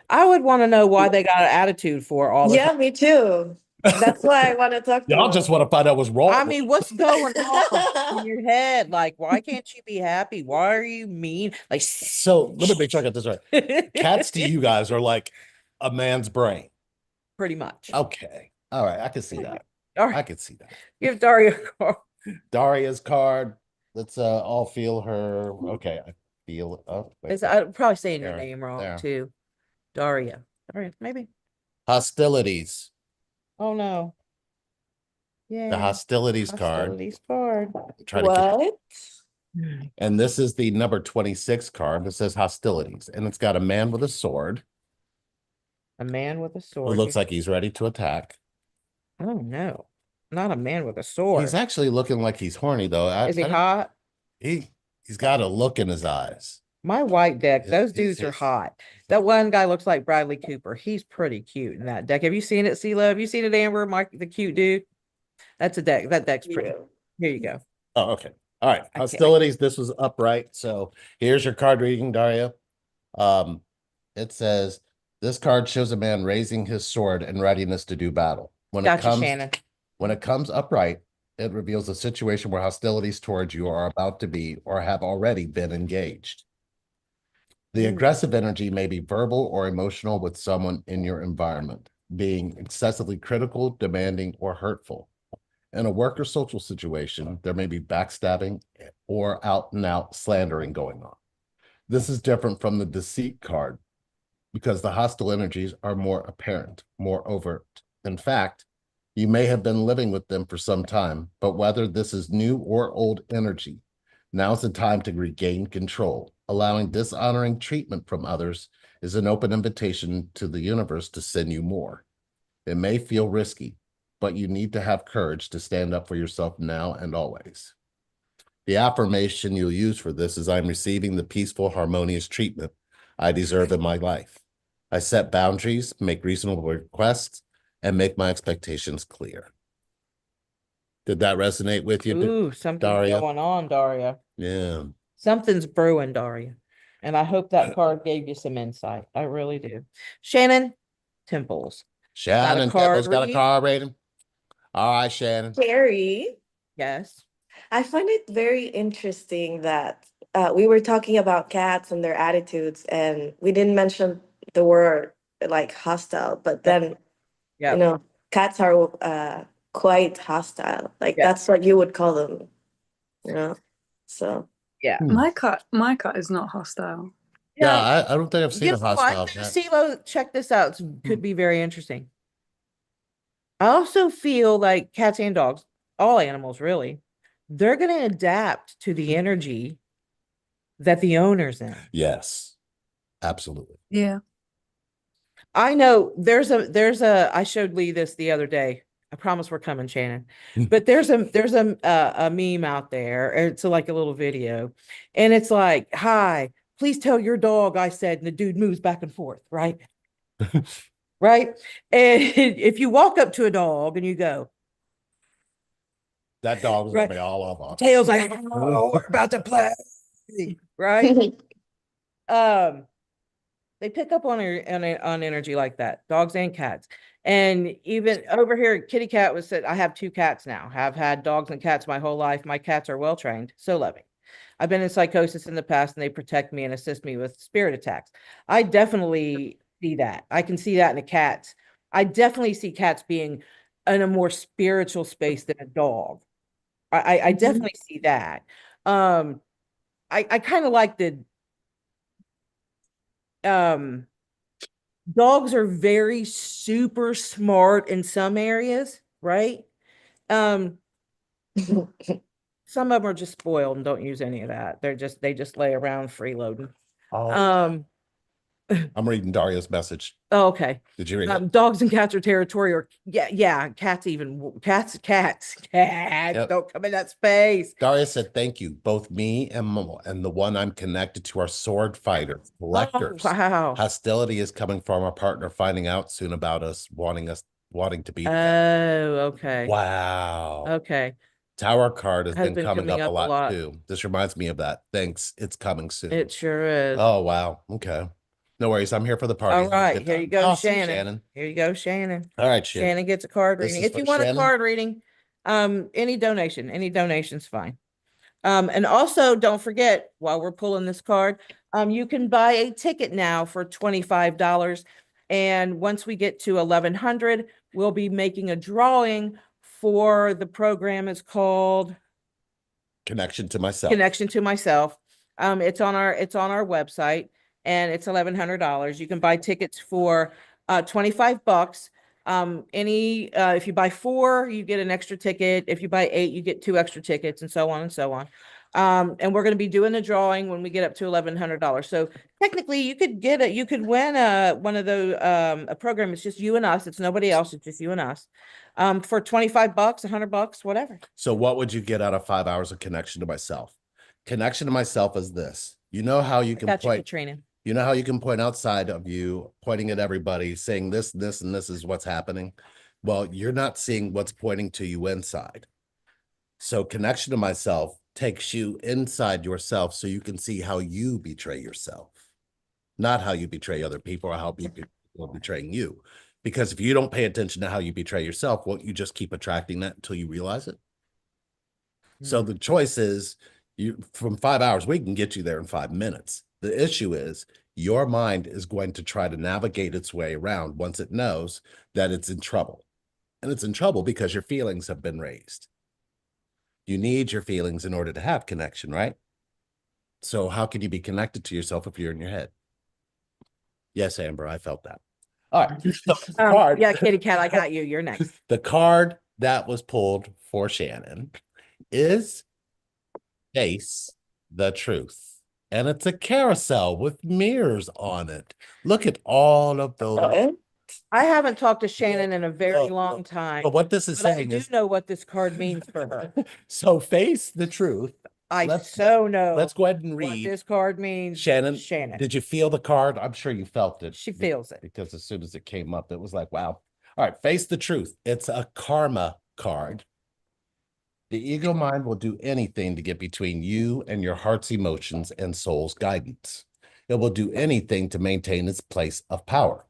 I would want to know why they got an attitude for all the Yeah, time. me too. That's why I want to talk to Y'all him. just want to find out what's wrong. I mean, what's going on in your head? Like, why can't you be happy? Why are you mean? Like, So let me make sure I got this right. Cats to you guys are like a man's brain. pretty much. Okay. All right. I can see that. All I right, can see that. give Daria a card. Daria's card. Let's all feel her. Okay. I feel I'm probably saying your There, name wrong there. too. Daria, maybe. hostilities. Oh no. Yeah. The hostilities card. Hostilities card. Try to get, What? and this is the number 26 card that says hostilities, and it's got a man with a sword. A man with a It sword. looks like he's ready to attack. Oh no, not a man with a sword. He's actually looking like he's horny though. Is he I don't- hot? He's got a look in his eyes. My white deck, Yes, those yes, dudes are yes. hot. That one guy looks like Bradley Cooper. He's pretty cute in that deck. Have you seen it, CeeLo? Have you seen it, Amber? Mike, the cute dude. That's a deck. That deck's pretty. Yeah. Here you go. Oh, okay. All right. can't- Hostilities. This was upright. So here's your card reading, Daria. It says this card shows a man raising his sword in readiness to do battle. Gotcha, Shannon. When it comes upright, it reveals a situation where hostilities towards you are about to be or have already been engaged. The aggressive energy may be verbal or emotional with someone in your environment, being excessively critical, demanding, or hurtful. In a work or social situation, there may be backstabbing or out and out slandering going on. This is different from the deceit card because the hostile energies are more apparent, more overt. In fact, you may have been living with them for some time, but whether this is new or old energy, now's the time to regain control. Allowing dishonoring treatment from others is an open invitation to the universe to send you more. It may feel risky, but you need to have courage to stand up for yourself now and always. The affirmation you'll use for this is I'm receiving the peaceful, harmonious treatment I deserve in my life. I set boundaries, make reasonable requests, and make my expectations clear. Did that resonate with you, Ooh, something's Daria? going on, Daria. Yeah. Something's brewing, Daria. And I hope that card gave you some insight. I really do. Shannon, Temples. Shannon card Temple's got a read? card rating. All right, Shannon. Carrie, Yes. I find it very interesting that we were talking about cats and their attitudes, and we didn't mention the word like hostile, but then, Yeah. cats are quite hostile. Like Yeah. that's what you would call them, you know? So, Yeah. My cat is not hostile. Yeah, I don't think I've seen a hostile cat. CeeLo, check this out. Could be very interesting. I also feel like cats and dogs, all animals really, they're going to adapt to the energy that the owner's in. Yes, absolutely. Yeah. I know I showed Lee this the other day. I promise we're coming, Shannon. But there's a meme out there. It's like a little video, and it's like, "Hi, please tell your dog I said," and the dude moves back and forth, right? Right. And if you walk up to a dog and you go, That dog's right, gonna be all of us. tail's like, "Oh, we're about to play," right? They pick up on energy like that, dogs and cats. And even over here, Kitty Cat was said, I have 2 cats now. Have had dogs and cats my whole life. My cats are well trained, so loving. I've been in psychosis in the past, and they protect me and assist me with spirit attacks. I definitely see that. I can see that in the cats. I definitely see cats being in a more spiritual space than a dog. I definitely see that. I kind of like the dogs are very super smart in some areas, right? Some of them are just spoiled and don't use any of that. They just lay around freeloading. Oh, I'm reading Daria's message. Oh, okay. Did you read it? Dogs and cats are territory, or cats Yep. don't come in that space. Daria said, thank you. Both me and the one I'm connected to are sword fighters, collectors. Oh, wow. Hostility is coming from our partner finding out soon about us wanting to be together. Oh, okay. Wow. Okay. Tower card has Has been been coming coming up a up a lot lot. too. This reminds me of that. Thanks. It's coming soon. It sure is. Oh, wow. Okay. No worries. I'm here for the party. All right, here you go, Awesome, Shannon. Here you go, Shannon. All right, Shannon. Shannon gets a card This reading. is If you for want a Shannon? card reading, any donation's fine. And also don't forget, while we're pulling this card, you can buy a ticket now for $25. And once we get to 1,100, we'll be making a drawing for the program. It's called Connection to myself. Connection to Myself. It's on our website, and it's $1,100. You can buy tickets for $25. If you buy 4, you get an extra ticket. If you buy 8, you get 2 extra tickets, and so on and so on. And we're going to be doing the drawing when we get up to $1,100. So technically, you could win one of those a program. It's just you and us. It's nobody else. It's just you and us. For $25, $100, whatever. So what would you get out of 5 hours of connection to myself? Connection to myself is this. You know how you can point, Katrina. you know how you can point outside of you, pointing at everybody, saying this, and this is what's happening. Well, you're not seeing what's pointing to you inside. So connection to myself takes you inside yourself so you can see how you betray yourself, not how you betray other people or how people are betraying you. Because if you don't pay attention to how you betray yourself, won't you just keep attracting that until you realize it? So the choice is, from 5 hours, we can get you there in 5 minutes. The issue is Your mind is going to try to navigate its way around once it knows that it's in trouble. And it's in trouble because your feelings have been raised. You need your feelings in order to have connection, right? So how can you be connected to yourself if you're in your head? Yes, Amber, I felt that. All right. The card, Yeah, kitty cat, I got you. You're next. the card that was pulled for Shannon is Face the Truth. And it's a carousel with mirrors on it. Look at all of those. What? I haven't talked to Shannon in a very Look, long look. time, But what this is but I saying do is, know what this card means for her. so face the truth. I Let's- so know Let's go ahead and what read. this card means. Shannon, Shannon. did you feel the card? I'm sure you felt it. She feels it. Because as soon as it came up, it was like, wow. All right, face the truth. It's a karma card. The ego mind will do anything to get between you and your heart's emotions and soul's guidance. It will do anything to maintain its place of power.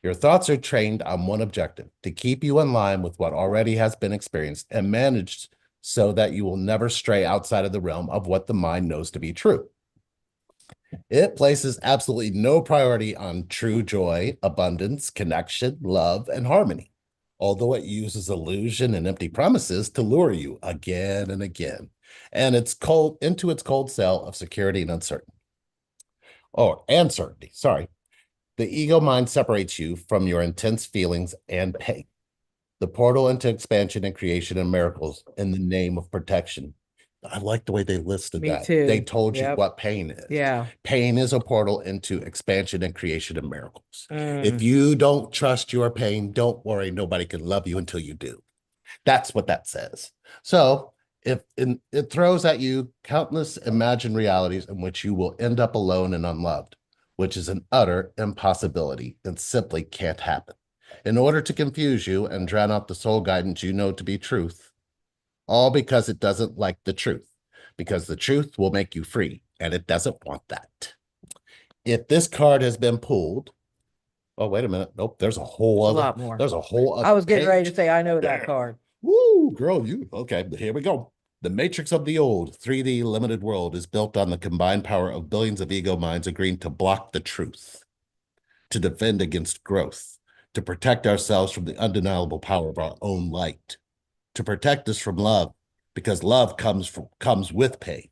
Your thoughts are trained on one objective, to keep you in line with what already has been experienced and managed so that you will never stray outside of the realm of what the mind knows to be true. It places absolutely no priority on true joy, abundance, connection, love, and harmony, although it uses illusion and empty promises to lure you again and again, and it's cold into its cold cell of security and uncertainty. Oh, and certainty, sorry. The ego mind separates you from your intense feelings and pain. The portal into expansion and creation and miracles in the name of protection. I like the way they listed Me that. too. They told you Yep. what pain is. Yeah. Pain is a portal into expansion and creation and miracles. If Mm. you don't trust your pain, don't worry. Nobody can love you until you do. That's what that says. So it throws at you countless imagined realities in which you will end up alone and unloved, which is an utter impossibility and simply can't happen. In order to confuse you and drown out the soul guidance you know to be truth, all because it doesn't like the truth, because the truth will make you free, and it doesn't want that. If this card has been pulled, oh, wait a minute. Nope, there's a whole A other, lot more. there's a whole other I was getting ready to page. say, I know There. that card. Woo, girl, you, okay, here we go. The matrix of the old 3D limited world is built on the combined power of billions of ego minds agreeing to block the truth, to defend against growth, to protect ourselves from the undeniable power of our own light, to protect us from love, because love comes with pain.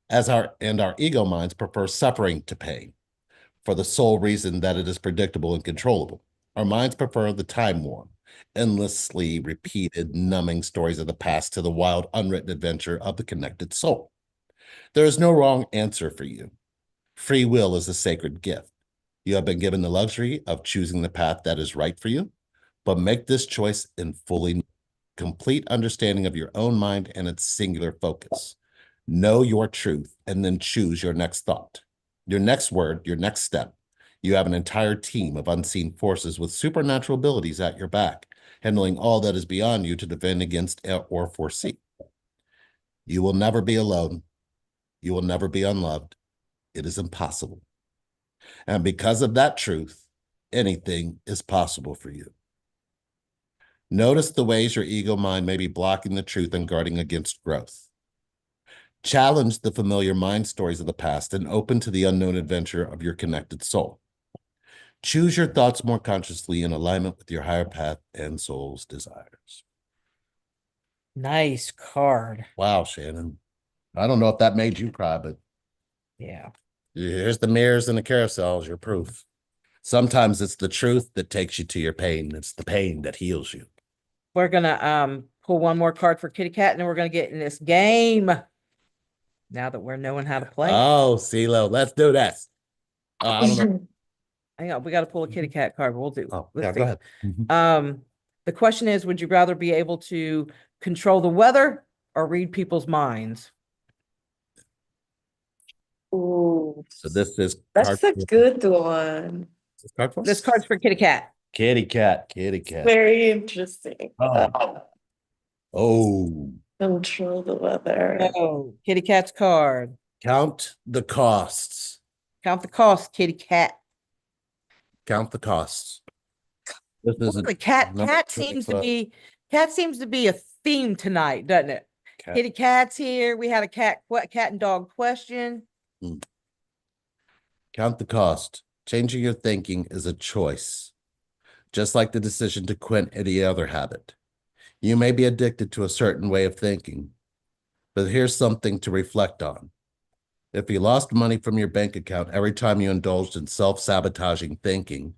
Our ego minds prefer suffering to pain for the sole reason that it is predictable and controllable. Our minds prefer the time warm, endlessly repeated, numbing stories of the past to the wild, unwritten adventure of the connected soul. There is no wrong answer for you. Free will is a sacred gift. You have been given the luxury of choosing the path that is right for you, but make this choice in fully complete understanding of your own mind and its singular focus. Know your truth and then choose your next thought, your next word, your next step. You have an entire team of unseen forces with supernatural abilities at your back, handling all that is beyond you to defend against or foresee. You will never be alone. You will never be unloved. It is impossible. And because of that truth, anything is possible for you. Notice the ways your ego mind may be blocking the truth and guarding against growth. Challenge the familiar mind stories of the past and open to the unknown adventure of your connected soul. Choose your thoughts more consciously in alignment with your higher path and soul's desires. Nice card. Wow, Shannon. I don't know if that made you cry, but Yeah. here's the mirrors and the carousels, your proof. Sometimes it's the truth that takes you to your pain. It's the pain that heals you. We're gonna pull one more card for Kitty Cat, and then we're gonna get in this game. Now that we're knowing how to play. Oh, CeeLo, let's do this. I don't know. Hang on, we got to pull a Kitty Cat card. We'll do. Oh, let's yeah, see. go ahead. The question is, would you rather be able to control the weather or read people's minds? Ooh, So this is that's a card good one. This card's for Kitty Cat. Kitty cat, kitty cat. Very interesting. Oh. Oh, Control the weather. Oh, Kitty Cat's card. count the costs. Count the cost, Kitty Cat. Count the costs. This is The cat seems to be a theme tonight, doesn't it? Cat. Kitty Cat's here. We had a cat and dog question. Count the cost. Changing your thinking is a choice, just like the decision to quit any other habit. You may be addicted to a certain way of thinking, but here's something to reflect on. If you lost money from your bank account every time you indulged in self-sabotaging thinking,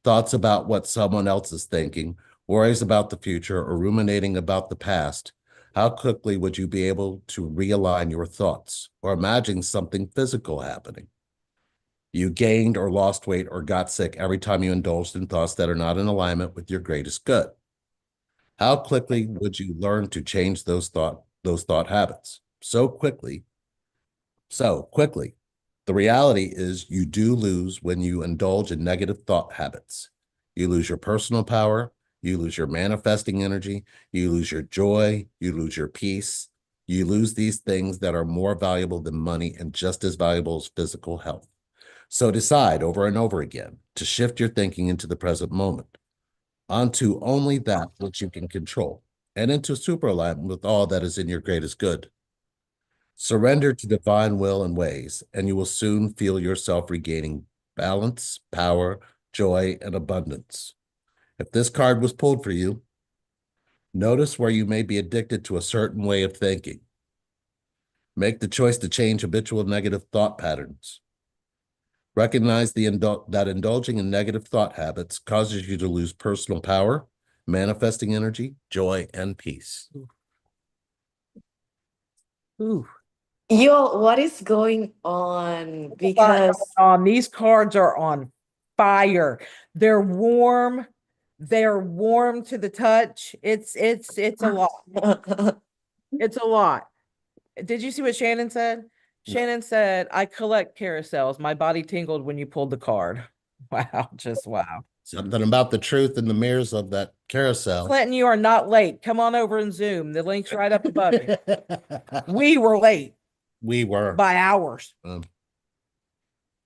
thoughts about what someone else is thinking, worries about the future, or ruminating about the past, how quickly would you be able to realign your thoughts or imagine something physical happening? You gained or lost weight or got sick every time you indulged in thoughts that are not in alignment with your greatest good. How quickly would you learn to change those thought habits? So quickly. The reality is you do lose when you indulge in negative thought habits. You lose your personal power, you lose your manifesting energy, you lose your joy, you lose your peace. You lose these things that are more valuable than money and just as valuable as physical health. So decide over and over again to shift your thinking into the present moment, onto only that which you can control, and into super alignment with all that is in your greatest good. Surrender to divine will and ways, and you will soon feel yourself regaining balance, power, joy, and abundance. If this card was pulled for you, notice where you may be addicted to a certain way of thinking. Make the choice to change habitual negative thought patterns. Recognize that indulging in negative thought habits causes you to lose personal power, manifesting energy, joy, and peace. Ooh. Yo, what is going on? Because These cards are on fire. They're warm. They're warm to the touch. It's a lot. It's a lot. Did you see what Shannon said? Shannon said, I collect carousels. My body tingled when you pulled the card. Wow, just wow. Something about the truth in the mirrors of that carousel. Clinton, you are not late. Come on over and Zoom. The link's right up above you. We were late We were. by hours.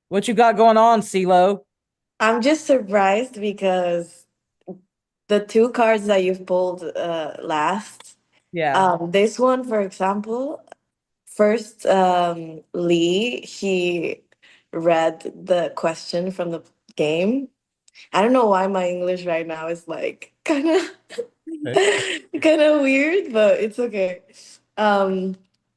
What you got going on, CeeLo? I'm just surprised because the two cards that you've pulled last, Yeah. this one, for example, first, Lee, he read the question from the game. I don't know why my English right now is like kind of kind of weird, but it's okay.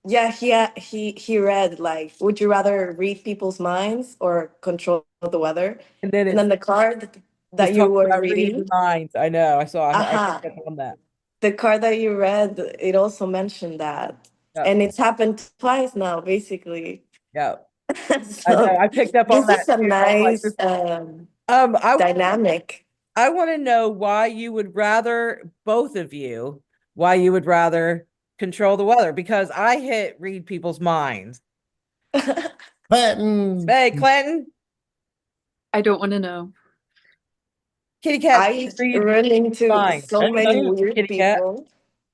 Yeah, he read like, would you rather read people's minds or control the weather? And then And then the card that he's you talking were about reading, reading minds. I know. I saw. I uh-huh, picked up on that. the card that you read, it also mentioned that, Yeah. and it's happened twice now, basically. Yeah. I know. So I picked up on this that is a too. I was like, nice dynamic. I want to know why you would rather, both of you, why you would rather control the weather, because I hit read people's minds. Clinton. Hey, Clinton, I don't want to know. Kitty Cat, I read run into minds. so many Kitty weird Cat, people.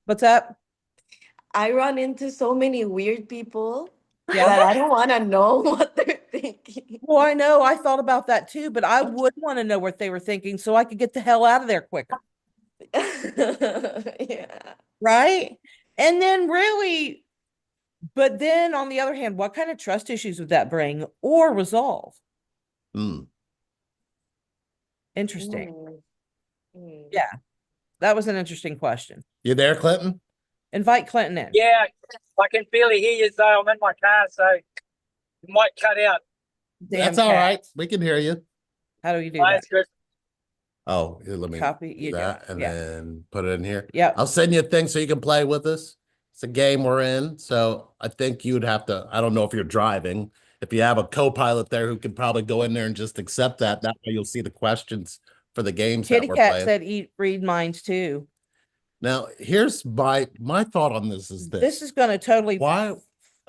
what's up? I run into so many weird people Yeah. that I don't want to know what they're thinking. Well, I know. I thought about that too, but I would want to know what they were thinking so I could get the hell out of there quicker. Yeah. Right? And then really, but then on the other hand, what kind of trust issues would that bring or resolve? Interesting. Yeah, that was an interesting question. You there, Clinton? Invite Clinton in. Yeah, I can barely hear you though. I'm in my car, so it might cut out. Damn That's all cat. right. We can hear you. How do you do Oh, that? that's good. Oh, here, let me Copy. do You do that it. and Yeah. then put it in here. Yeah. I'll send you a thing so you can play with us. It's a game we're in. So I think you'd have to, I don't know if you're driving. If you have a co-pilot there who can probably go in there and just accept that way you'll see the questions for the games Kitty that we're Cat playing. said read minds too. Now, here's my thought on this is this. This is going to totally Why?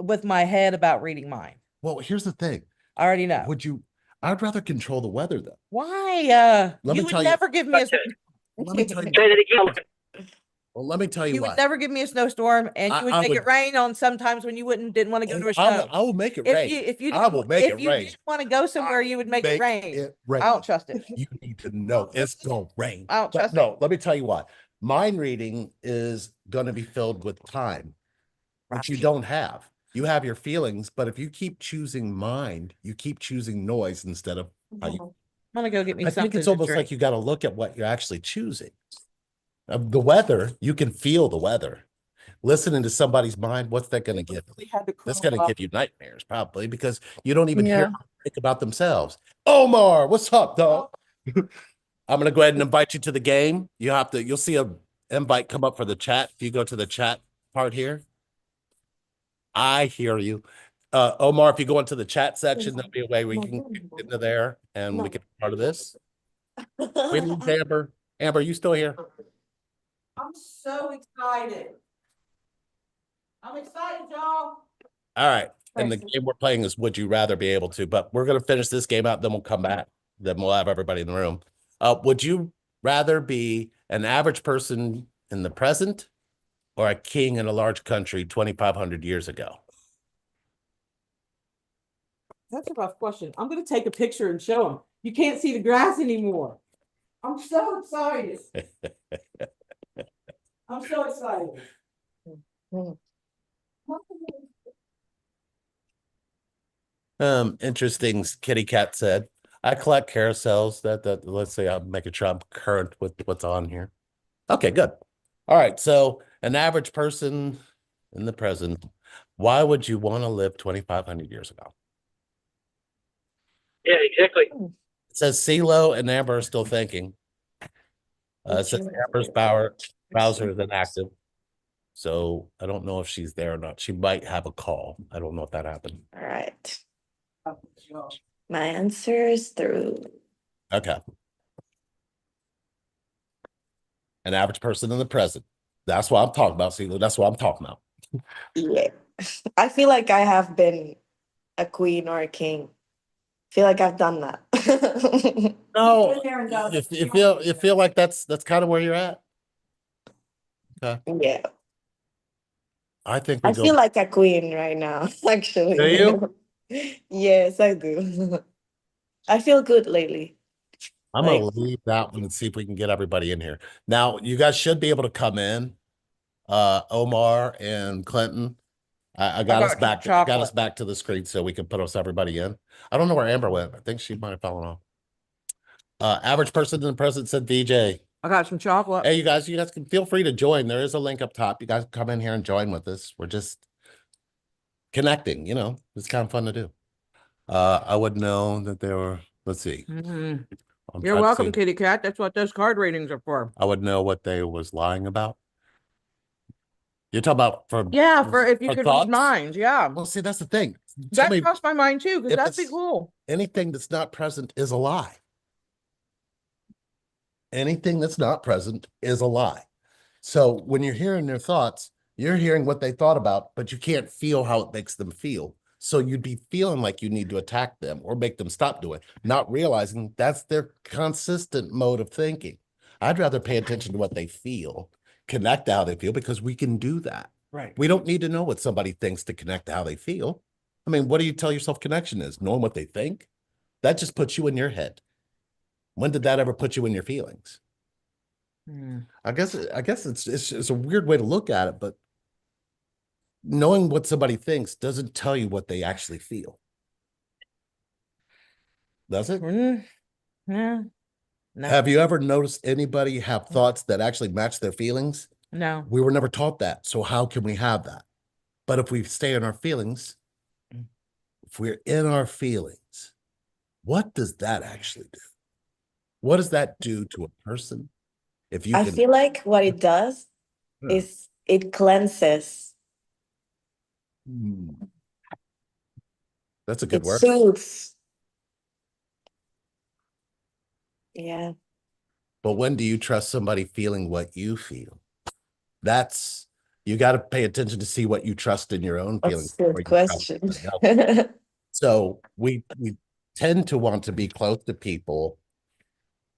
with my head about reading mind. Well, here's the thing. I already know. I'd rather control the weather though. Why? Let You me would tell you- never give me a Let me tell you. Say that again. Well, let me tell you you why. would never give me a snowstorm, and you would I make would- it rain on sometimes when you didn't want to go to a show. I will make it If rain. you I will make it rain. didn't want to go somewhere, you would make it rain. I don't trust it. You need to know it's gonna rain. I don't trust No, let me tell you why. Mind reading is gonna be filled with time, which you don't have. You have your feelings, but if you keep choosing mind, you keep choosing noise instead of how you. I'm gonna go get me I something think it's to almost drink. like you got to look at what you're actually choosing. The weather, you can feel the weather. Listening to somebody's mind, what's that going to give? That's going to give you nightmares, probably, because you don't even hear Yeah. them think about themselves. Omar, what's up, dog? I'm going to go ahead and invite you to the game. You'll see a invite come up for the chat. If you go to the chat part here, I hear you. Omar, if you go into the chat section, there'll be a way we can get into there and we can be part of this. We lose Amber. Amber, you still here? I'm so excited. I'm excited, y'all. All right. And the game we're playing is Would You Rather Be Able To, but we're going to finish this game out, then we'll come back. Then we'll have everybody in the room. Would you rather be an average person in the present or a king in a large country 2,500 years ago? That's a rough question. I'm gonna take a picture and show them. You can't see the grass anymore. I'm so excited. I'm so excited. Interesting. Kitty Cat said, I collect carousels that let's say I'm making sure I'm current with what's on here. Okay, good. All right. So an average person in the present, why would you want to live 2,500 years ago? Yeah, exactly. It says CeeLo and Amber are still thinking. It says Amber's browser is inactive. So I don't know if she's there or not. She might have a call. I don't know if that happened. All right. My answer is through. Okay. An average person in the present. That's what I'm talking about, CeeLo. That's what I'm talking about. Yeah. I feel like I have been a queen or a king. Feel like I've done that. No, you feel like that's kind of where you're at. Okay. Yeah. I think we I go. feel like a queen right now, actually. Do you? Yes, I do. I feel good lately. I'm gonna leave that one and see if we can get everybody in here. Now, you guys should be able to come in. Omar and Clinton. I got us back. Got us back to the screen so we can put everybody in. I don't know where Amber went. I think she might have fallen off. Average person in the present said DJ. I got some chocolate. Hey, you guys can feel free to join. There is a link up top. You guys can come in here and join with us. We're just connecting, it's kind of fun to do. I would know that they were, let's see. Mhm. I'm You're trying to welcome, see. kitty cat. That's what those card readings are for. I would know what they was lying about. You're talking about for if you could thoughts? read minds, yeah. Well, see, that's the thing. That crossed my mind too, because if that'd be it's- cool. Anything that's not present is a lie. Anything that's not present is a lie. So when you're hearing their thoughts, you're hearing what they thought about, but you can't feel how it makes them feel. So you'd be feeling like you need to attack them or make them stop doing it, not realizing that's their consistent mode of thinking. I'd rather pay attention to what they feel, connect to how they feel, because we can do that. Right. We don't need to know what somebody thinks to connect to how they feel. I mean, what do you tell yourself connection is? Knowing what they think? That just puts you in your head. When did that ever put you in your feelings? I guess it's a weird way to look at it, but knowing what somebody thinks doesn't tell you what they actually feel. Does it? Yeah. No. Have you ever noticed anybody have thoughts that actually match their feelings? No. We were never taught that. So how can we have that? But if we stay in our feelings, if we're in our feelings, what does that actually do? What does that do to a person? If you I can, feel like what it does Yeah. is it cleanses, That's a good it word. soothes. Yeah. But when do you trust somebody feeling what you feel? You got to pay attention to see what you trust in your own feelings. That's a before good you trust question. somebody else. So we tend to want to be close to people,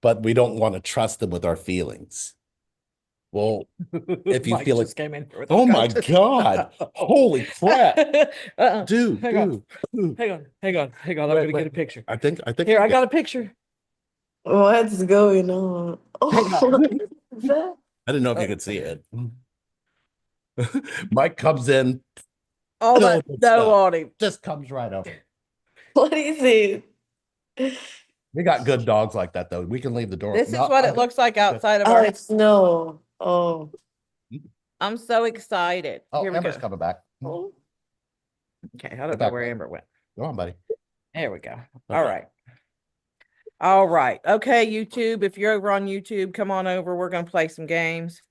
but we don't want to trust them with our feelings. Well, if you Mike feel just it, came in here with oh a my gun. God, holy crap, dude, Hang on. dude. Hang on. I'm Wait, gonna get wait. a picture. I think Here, I got a picture. What's going on? Oh, what is that? I didn't know if you could see it. Mike comes in, All that Good snow stuff. on him. Just comes right over. What is it? We got good dogs like that, though. We can leave the door. This is No, what I'm it good. looks like outside of Oh, our. it's snow. Oh, I'm so excited. Oh, Here we Amber's go. coming back. Okay, I Get don't know back, where bud. Amber went. Go on, buddy. There we go. Okay. All right. All right. Okay, YouTube. If you're over on YouTube, come on over. We're gonna play some games.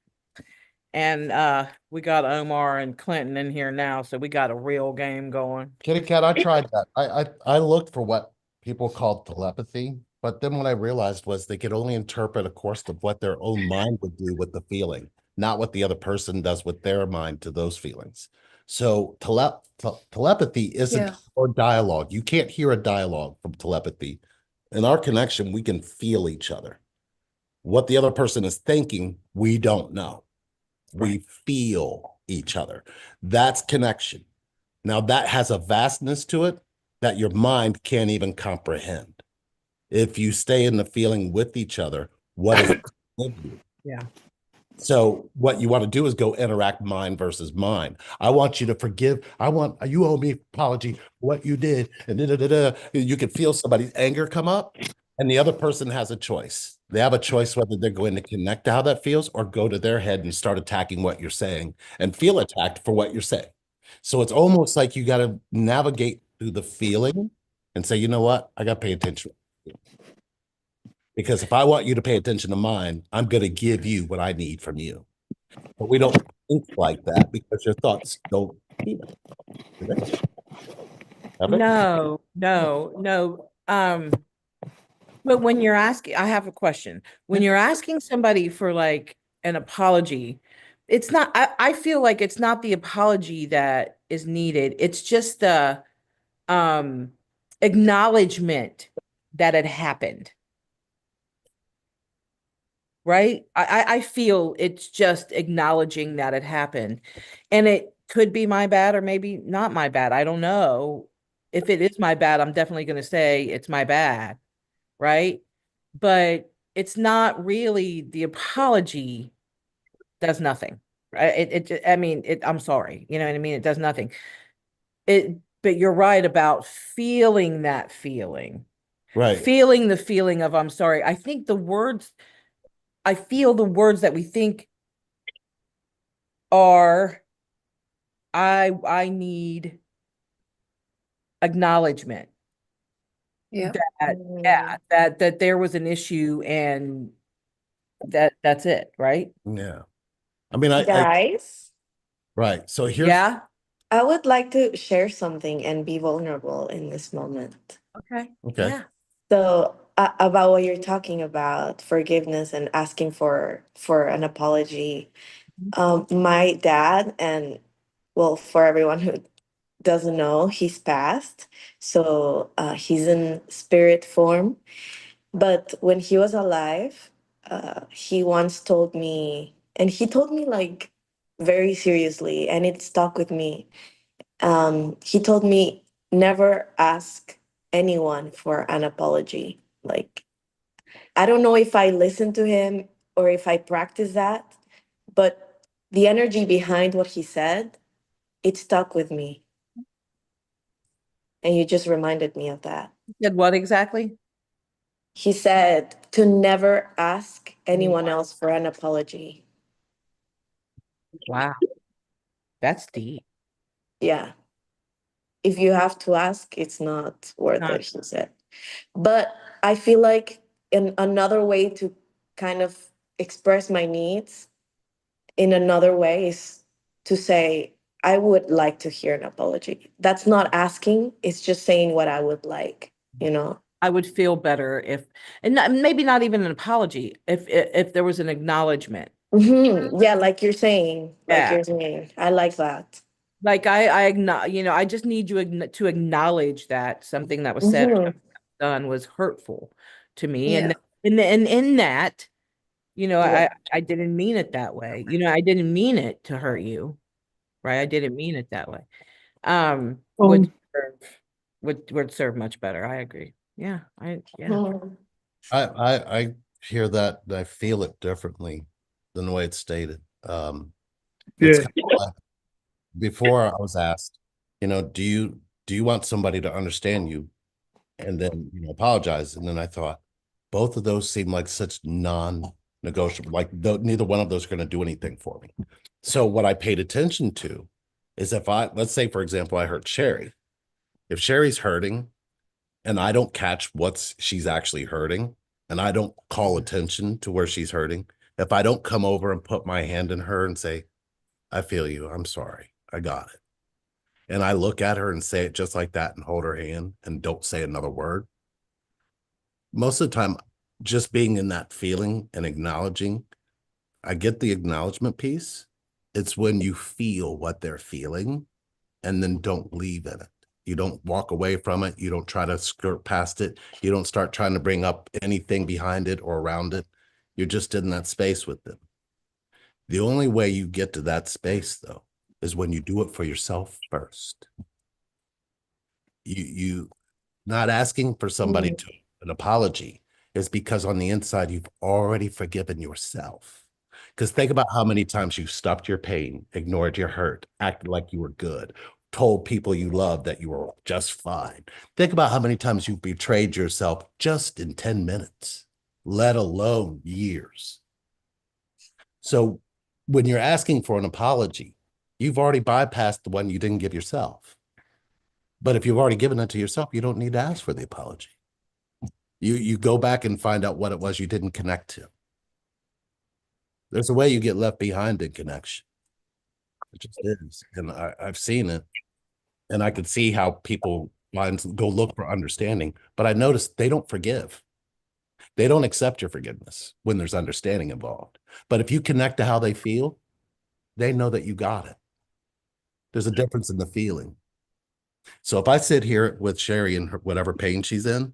And we got Omar and Clinton in here now, so we got a real game going. Kitty cat, I tried that. I looked for what people called telepathy, but then what I realized was they could only interpret a course of what their own mind would do with the feeling, not what the other person does with their mind to those feelings. So telepathy isn't Yeah. or dialogue. You can't hear a dialogue from telepathy. In our connection, we can feel each other. What the other person is thinking, we don't know. We feel each other. That's connection. Now that has a vastness to it that your mind can't even comprehend. If you stay in the feeling with each other, what is you? Yeah. So what you want to do is go interact mind versus mind. I want you to forgive. You owe me apology for what you did. And you can feel somebody's anger come up, and the other person has a choice. They have a choice whether they're going to connect to how that feels or go to their head and start attacking what you're saying and feel attacked for what you're saying. So it's almost like you got to navigate through the feeling and say, you know what? I got to pay attention. Because if I want you to pay attention to mine, I'm going to give you what I need from you. But we don't think like that because your thoughts don't feel it. Do they? Have they? No. But when you're asking, I have a question. When you're asking somebody for like an apology, it's not, I feel like it's not the apology that is needed. It's just the acknowledgement that it happened. Right? I feel it's just acknowledging that it happened. And it could be my bad or maybe not my bad. I don't know. If it is my bad, I'm definitely going to say it's my bad. Right? But it's not really the apology does nothing. Right? I mean, I'm sorry. You know what I mean? It does nothing. But you're right about feeling that feeling. Right. Feeling the feeling of I'm sorry. I feel the words that we think are I need acknowledgement Yeah. that there was an issue and that's it, right? Yeah. I mean, guys, right. So here's, Yeah. I would like to share something and be vulnerable in this moment. Okay. okay. Yeah. So about what you're talking about, forgiveness and asking for an apology. My dad, and well, for everyone who doesn't know, he's passed. So he's in spirit form. But when he was alive, he once told me, and he told me like very seriously, and it stuck with me. He told me never ask anyone for an apology. Like, I don't know if I listened to him or if I practice that, but the energy behind what he said, it stuck with me. And you just reminded me of that. Said what exactly? He said to never ask anyone else for an apology. Wow. That's deep. Yeah. If you have to ask, it's not worth Not- it, he said. But I feel like another way to kind of express my needs in another way is to say, I would like to hear an apology. That's not asking, it's just saying what I would like, you know? I would feel better if, and maybe not even an apology, if there was an acknowledgement. Yeah, like you're saying, Yeah. I like that. Like I just need you to acknowledge that something that was said or done was hurtful to me. Yeah. And in that, Yeah. I didn't mean it that way. I didn't mean it to hurt you. Right. I didn't mean it that way. Would serve much better. I agree. Yeah. I hear that and I feel it differently than the way it's stated. It's kind of like before I was asked, do you want somebody to understand you and then, apologize? And then I thought, both of those seem like such non-negotiable, like neither one of those are going to do anything for me. So what I paid attention to is let's say, for example, I hurt Sherry. If Sherry's hurting and I don't catch she's actually hurting, and I don't call attention to where she's hurting, if I don't come over and put my hand in her and say, I feel you, I'm sorry, I got it. And I look at her and say it just like that and hold her hand and don't say another word. Most of the time, just being in that feeling and acknowledging, I get the acknowledgement piece. It's when you feel what they're feeling and then don't leave in it. You don't walk away from it. You don't try to skirt past it. You don't start trying to bring up anything behind it or around it. You're just in that space with them. The only way you get to that space, though, is when you do it for yourself first. You not asking for somebody to an apology is because on the inside, you've already forgiven yourself. Because think about how many times you stopped your pain, ignored your hurt, acted like you were good, told people you loved that you were just fine. Think about how many times you've betrayed yourself just in 10 minutes, let alone years. So when you're asking for an apology, you've already bypassed the one you didn't give yourself. But if you've already given it to yourself, you don't need to ask for the apology. You go back and find out what it was you didn't connect to. There's a way you get left behind in connection. It just is. And I've seen it. And I could see how people go look for understanding. But I noticed they don't forgive. They don't accept your forgiveness when there's understanding involved. But if you connect to how they feel, they know that you got it. There's a difference in the feeling. So if I sit here with Sherry and whatever pain she's in,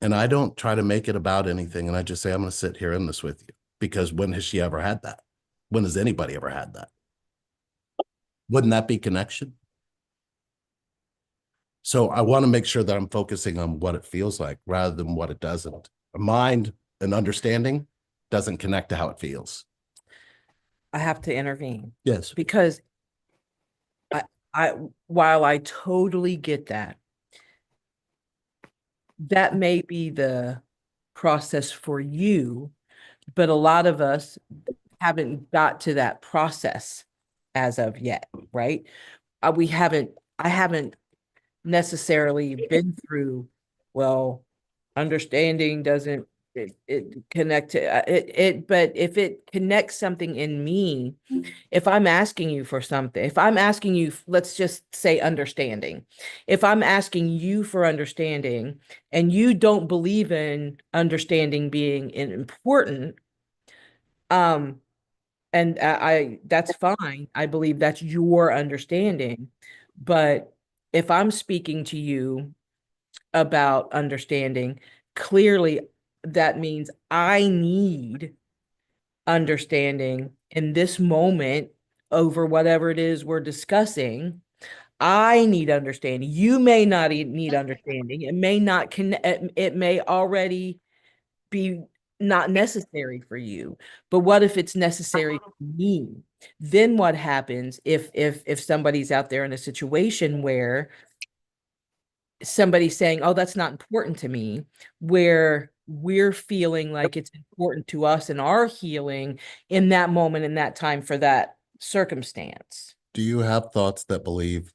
and I don't try to make it about anything, and I just say, I'm going to sit here in this with you, because when has she ever had that? When has anybody ever had that? Wouldn't that be connection? So I want to make sure that I'm focusing on what it feels like rather than what it doesn't. A mind and understanding doesn't connect to how it feels. I have to intervene Yes. because while I totally get that, that may be the process for you, but a lot of us haven't got to that process as of yet, right? I haven't necessarily been through, well, understanding doesn't it connect to but if it connects something in me, if I'm asking you for something, if I'm asking you, let's just say understanding, if I'm asking you for understanding and you don't believe in understanding being important, and that's fine. I believe that's your understanding. But if I'm speaking to you about understanding, clearly that means I need understanding in this moment over whatever it is we're discussing. I need understanding. You may not need understanding. It may not it may already be not necessary for you. But what if it's necessary for me? Then what happens if somebody's out there in a situation where somebody's saying, oh, that's not important to me, where we're feeling like it's important to us and our healing in that moment, in that time, for that circumstance. Do you have thoughts that believe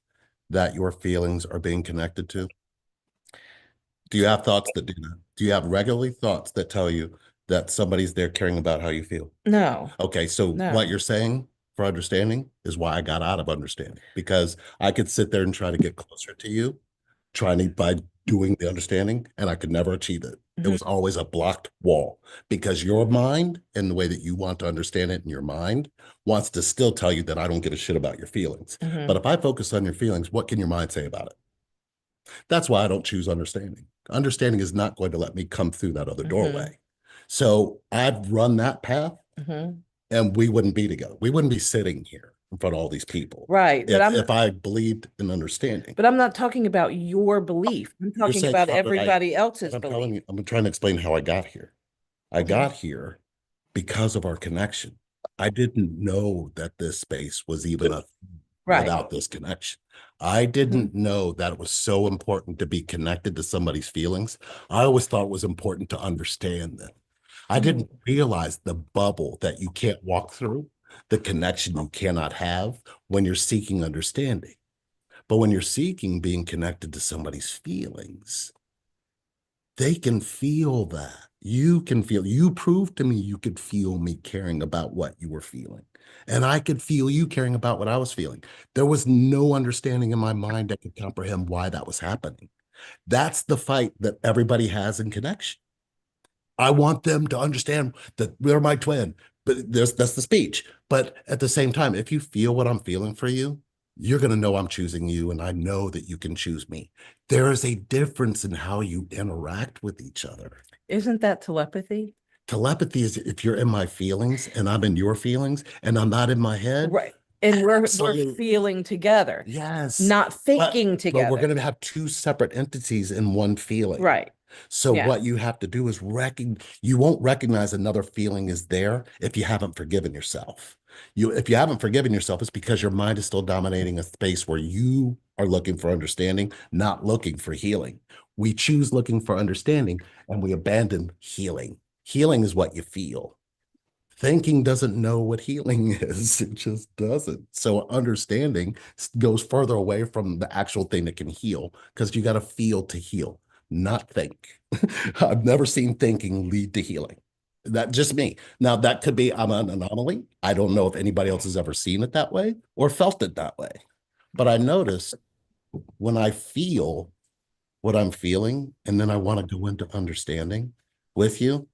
that your feelings are being connected to? Do you have thoughts that do that? Do you have regularly thoughts that tell you that somebody's there caring about how you feel? No. Okay, so No. what you're saying for understanding is why I got out of understanding, because I could sit there and try to get closer to you, by doing the understanding, and I could never achieve it. It was always a blocked wall, because your mind and the way that you want to understand it in your mind wants to still tell you that I don't give a shit about your feelings. But if I focus on your feelings, what can your mind say about it? That's why I don't choose understanding. Understanding is not going to let me come through that other doorway. So I've run that path, and we wouldn't be together. We wouldn't be sitting here in front of all these people. Right. But if I believed in understanding. But I'm not talking about your belief. I'm talking about everybody else's belief. I'm trying to explain how I got here. I got here because of our connection. I didn't know that this space was even a Right. without this connection. I didn't know that it was so important to be connected to somebody's feelings. I always thought it was important to understand them. I didn't realize the bubble that you can't walk through, the connection you cannot have when you're seeking understanding. But when you're seeking being connected to somebody's feelings, they can feel that. You can feel, you proved to me you could feel me caring about what you were feeling. And I could feel you caring about what I was feeling. There was no understanding in my mind that could comprehend why that was happening. That's the fight that everybody has in connection. I want them to understand that they're my twin, but that's the speech. But at the same time, if you feel what I'm feeling for you, you're going to know I'm choosing you, and I know that you can choose me. There is a difference in how you interact with each other. Isn't that telepathy? Telepathy is if you're in my feelings and I'm in your feelings and I'm not in my head. Right. And we're Absolutely. feeling together, Yes. not thinking But together. we're going to have two separate entities in one feeling. Right. So Yeah. what you have to do is you won't recognize another feeling is there if you haven't forgiven yourself. If you haven't forgiven yourself, it's because your mind is still dominating a space where you are looking for understanding, not looking for healing. We choose looking for understanding and we abandon healing. Healing is what you feel. Thinking doesn't know what healing is. It just doesn't. So understanding goes further away from the actual thing that can heal because you got to feel to heal, not think. I've never seen thinking lead to healing. That just me. Now that could be I'm an anomaly. I don't know if anybody else has ever seen it that way or felt it that way. But I noticed when I feel what I'm feeling and then I want to go into understanding with you,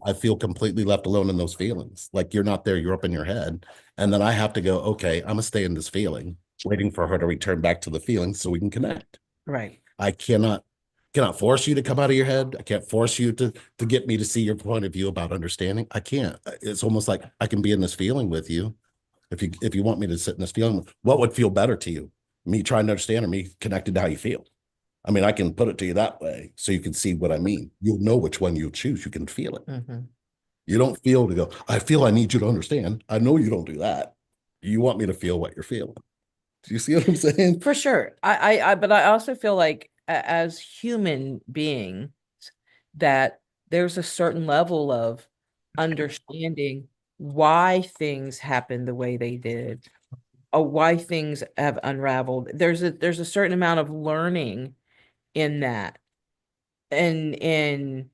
I feel completely left alone in those feelings. Like you're not there, you're up in your head. And then I have to go, okay, I'm gonna stay in this feeling, waiting for her to return back to the feeling so we can connect. Right. I cannot force you to come out of your head. I can't force you to get me to see your point of view about understanding. I can't. It's almost like I can be in this feeling with you. If you want me to sit in this feeling, what would feel better to you? Me trying to understand or me connected to how you feel? I mean, I can put it to you that way so you can see what I mean. You'll know which one you choose. You can feel it. Mm-hmm. You don't feel to go, I feel I need you to understand. I know you don't do that. You want me to feel what you're feeling. Do you see what I'm saying? For sure. But I also feel like as human beings that there's a certain level of understanding why things happen the way they did, or why things have unraveled. There's a certain amount of learning in that, and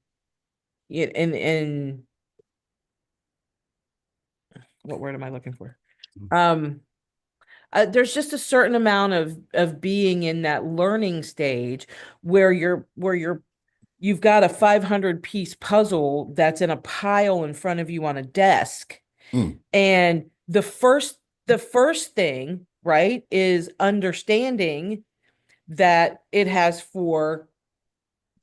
what word am I looking for? There's just a certain amount of being in that learning stage where you've got a 500-piece puzzle that's in a pile in front of you on a desk. And the first thing, right, is understanding that it has 4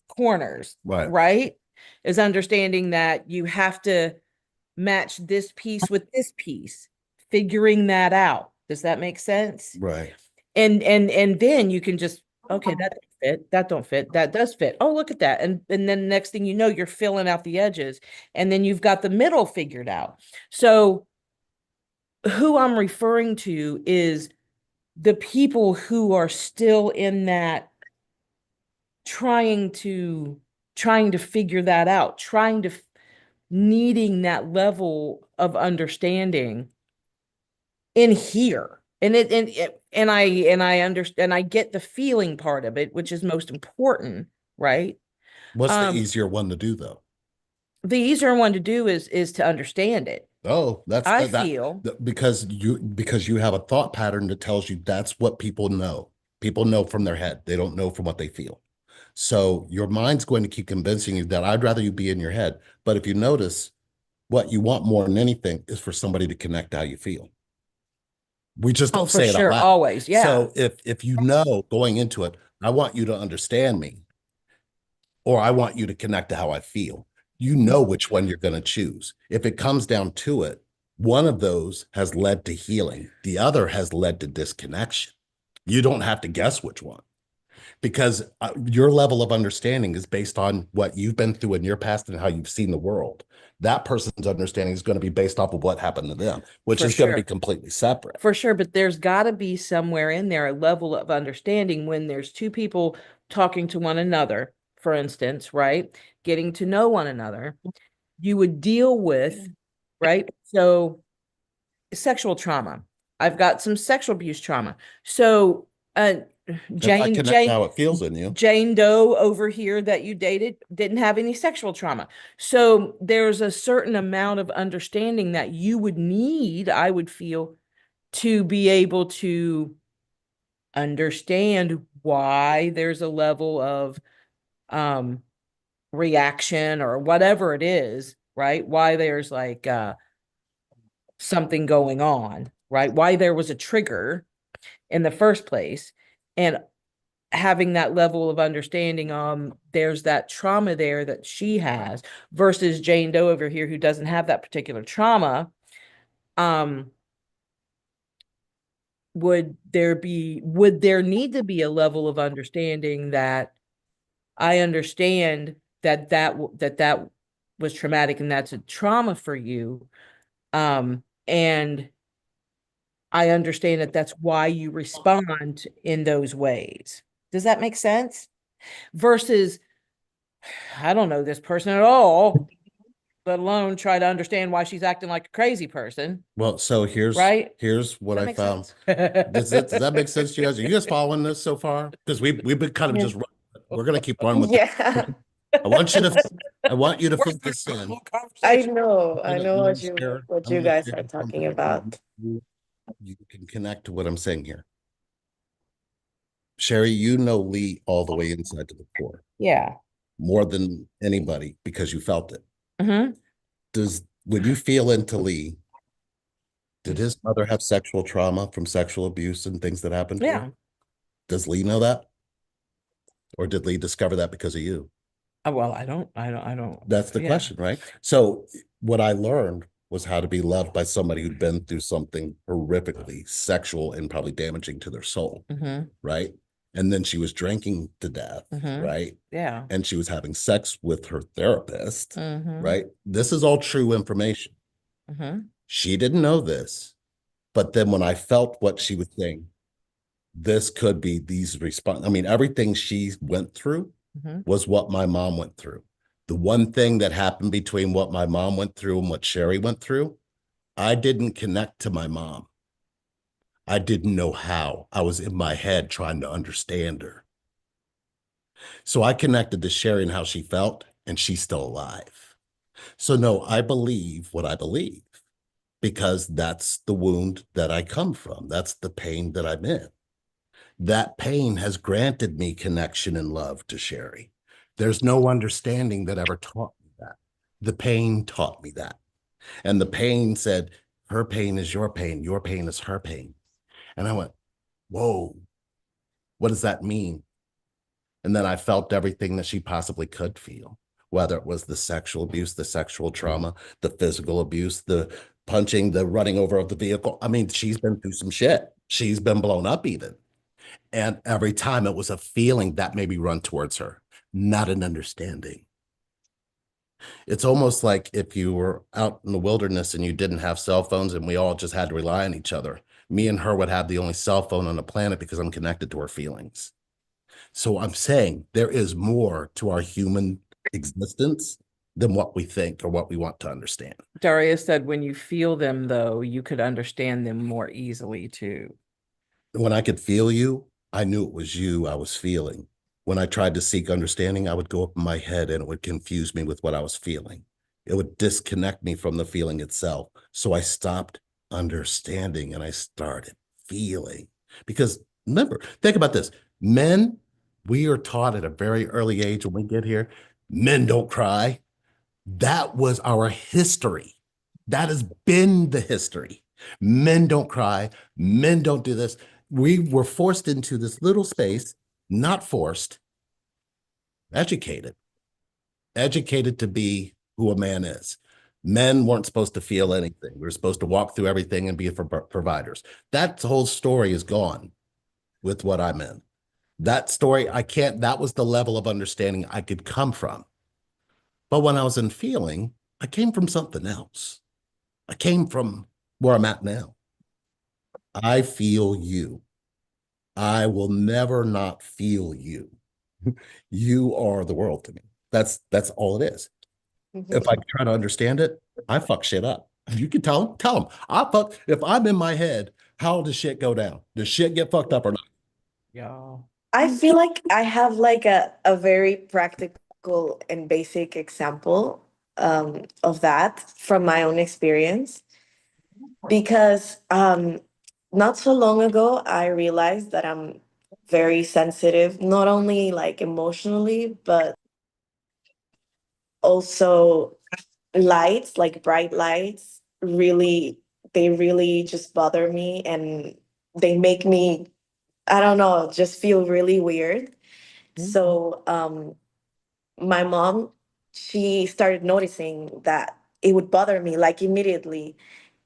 corners, right? Is understanding that you have to match this piece with this piece, figuring that out. Does that make sense? Right. And then you can just, okay, that don't fit, that don't fit, that does fit. Oh, look at that. And then next thing you know, you're filling out the edges, and then you've got the middle figured out. So who I'm referring to is the people who are still in that trying to figure that out, needing that level of understanding in here. And I understand, I get the feeling part of it, which is most important, right? What's the easier one to do though? The easier one to do is to understand it. Oh, I feel because you have a thought pattern that tells you that's what people know. People know from their head. They don't know from what they feel. So your mind's going to keep convincing you that I'd rather you be in your head. But if you notice, what you want more than anything is for somebody to connect to how you feel. We just don't say it out loud. Always, yeah. So if you know going into it, I want you to understand me, or I want you to connect to how I feel, you know which one you're going to choose. If it comes down to it, one of those has led to healing. The other has led to disconnection. You don't have to guess which one. because your level of understanding is based on what you've been through in your past and how you've seen the world. That person's understanding is going to be based off of what happened to them, which For is going to sure. be completely separate. For sure, but there's got to be somewhere in there a level of understanding when there's two people talking to one another, for instance, right? Getting to know one another. You would deal with, right? So, sexual trauma. I've got some sexual abuse trauma. So, Jane, how it feels in you. Jane Doe over here that you dated didn't have any sexual trauma. So there's a certain amount of understanding that you would need, I would feel, to be able to understand why there's a level of reaction or whatever it is, right? Why there's like something going on, right? Why there was a trigger in the first place. And having that level of understanding, there's that trauma there that she has versus Jane Doe over here who doesn't have that particular trauma. Would there need to be a level of understanding that I understand that was traumatic and that's a trauma for you, and I understand that that's why you respond in those ways. Does that make sense? Versus, I don't know this person at all, let alone try to understand why she's acting like a crazy person. Well, so here's what I found. Does that make sense to you guys? Are you guys following this so far? Because we've been kind of just we're gonna keep running with it. Yeah, I want you to focus in. I know what share- you I'm gonna guys share are talking something about. You can connect to what I'm saying here. Sherry, you know Lee all the way inside to the core. Yeah. More than anybody because you felt it. Mm-hmm. When you feel into Lee, did his mother have sexual trauma from sexual abuse and things that happened to her? Does Lee know that? Or did Lee discover that because of you? Well, I don't. That's the question, right? So what I learned was how to be loved by somebody who'd been through something horrifically sexual and probably damaging to their soul, right? And then she was drinking to death, right? Yeah. And she was having sex with her therapist, right? This is all true information. She didn't know this, but then when I felt what she was saying, this could be these response. I mean, everything she went through was what my mom went through. The one thing that happened between what my mom went through and what Sherry went through, I didn't connect to my mom. I didn't know how. I was in my head trying to understand her. So I connected to Sherry and how she felt, and she's still alive. So no, I believe what I believe because that's the wound that I come from. That's the pain that I'm in. That pain has granted me connection and love to Sherry. There's no understanding that ever taught me that. The pain taught me that. And the pain said, her pain is your pain is her pain. And I went, whoa, what does that mean? And then I felt everything that she possibly could feel, whether it was the sexual abuse, the sexual trauma, the physical abuse, the punching, the running over of the vehicle. I mean, she's been through some shit. She's been blown up even. And every time it was a feeling that made me run towards her, not an understanding. It's almost like if you were out in the wilderness and you didn't have cell phones and we all just had to rely on each other. Me and her would have the only cell phone on the planet because I'm connected to her feelings. So I'm saying there is more to our human existence than what we think or what we want to understand. Daria said when you feel them, though, you could understand them more easily, too. When I could feel you, I knew it was you I was feeling. When I tried to seek understanding, I would go up in my head and it would confuse me with what I was feeling. It would disconnect me from the feeling itself. So I stopped understanding and I started feeling. Because remember, think about this. Men, we are taught at a very early age when we get here, men don't cry. That was our history. That has been the history. Men don't cry. Men don't do this. We were forced into this little space, not forced, educated to be who a man is. Men weren't supposed to feel anything. We were supposed to walk through everything and be for providers. That whole story is gone with what I'm in. That story, that was the level of understanding I could come from. But when I was in feeling, I came from something else. I came from where I'm at now. I feel you. I will never not feel you. You are the world to me. That's all it is. If I try to understand it, I fuck shit up. You can tell them. If I'm in my head, how does shit go down? Does shit get fucked up or not? Yeah. I feel like I have like a very practical and basic example of that from my own experience. Because not so long ago, I realized that I'm very sensitive, not only like emotionally, but also lights, like bright lights, they really just bother me and they make me, I don't know, just feel really weird. So my mom, she started noticing that it would bother me like immediately.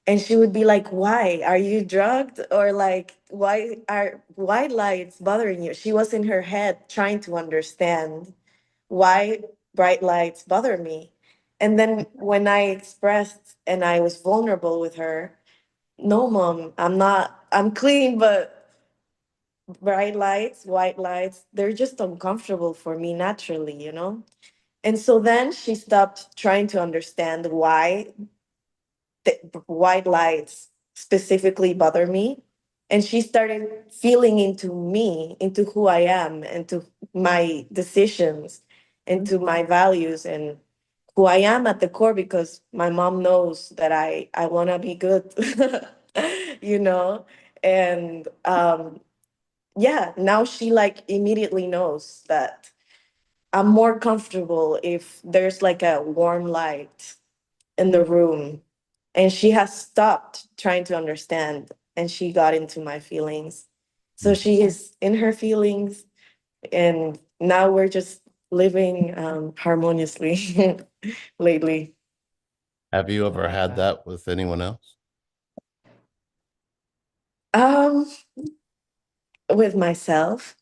And she would be like, "Why? Are you drugged? Or like, why are white lights bothering you?" She was in her head trying to understand why bright lights bother me. And then when I expressed and I was vulnerable with her, "No, mom, I'm clean, but bright lights, white lights, they're just uncomfortable for me naturally, you know?" And so then she stopped trying to understand why the white lights specifically bother me. And she started feeling into me, into who I am, into my decisions, into my values, and who I am at the core, because my mom knows that I want to be good, you know? And yeah, now she like immediately knows that I'm more comfortable if there's like a warm light in the room, and she has stopped trying to understand and she got into my feelings. So she is in her feelings, and now we're just living harmoniously lately. Have you ever Love had that. that with anyone else? um with myself.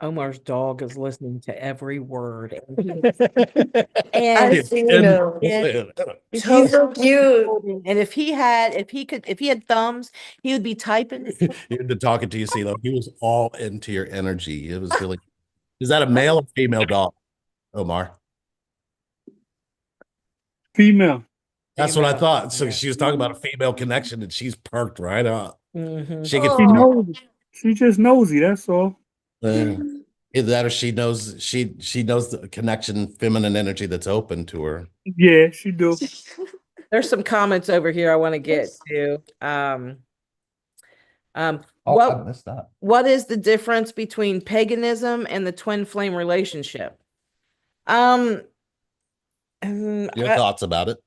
Omar's dog is listening to every word. I And see, you know. He's so cute. and if he had thumbs, he would be typing. You've been talking to you, CeeLo. He was all into your energy. It was really. Is that a male or female dog, Omar? Female. That's what I Female. thought. So Yeah. she was talking about a female connection, and she's perked right up. Mhm. She could She feel Oh, knows. She just nosy. That's all. either that, or she knows the connection, feminine energy that's open to her. Yeah, she do. There's some comments over here I want to get to. Oh, I What missed that. what is the difference between paganism and the twin flame relationship? Um, Your I- thoughts about it?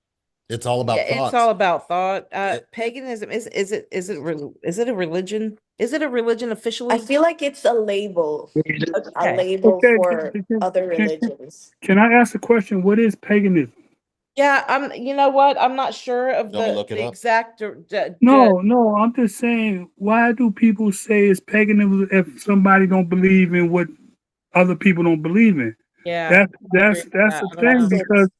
It's all about it's thoughts. all about thought. It- Paganism is it a religion? Is it a religion I officially? feel like it's a Okay. label Okay. for other Can, religions. can I ask a question? What is paganism? Yeah, you know what? I'm not sure of You want me to look it the up? exact No. I'm just saying. Why do people say it's paganism if somebody don't believe in what other people don't believe in? yeah. That's I agree that's with that's that. the I don't thing know. That's because it.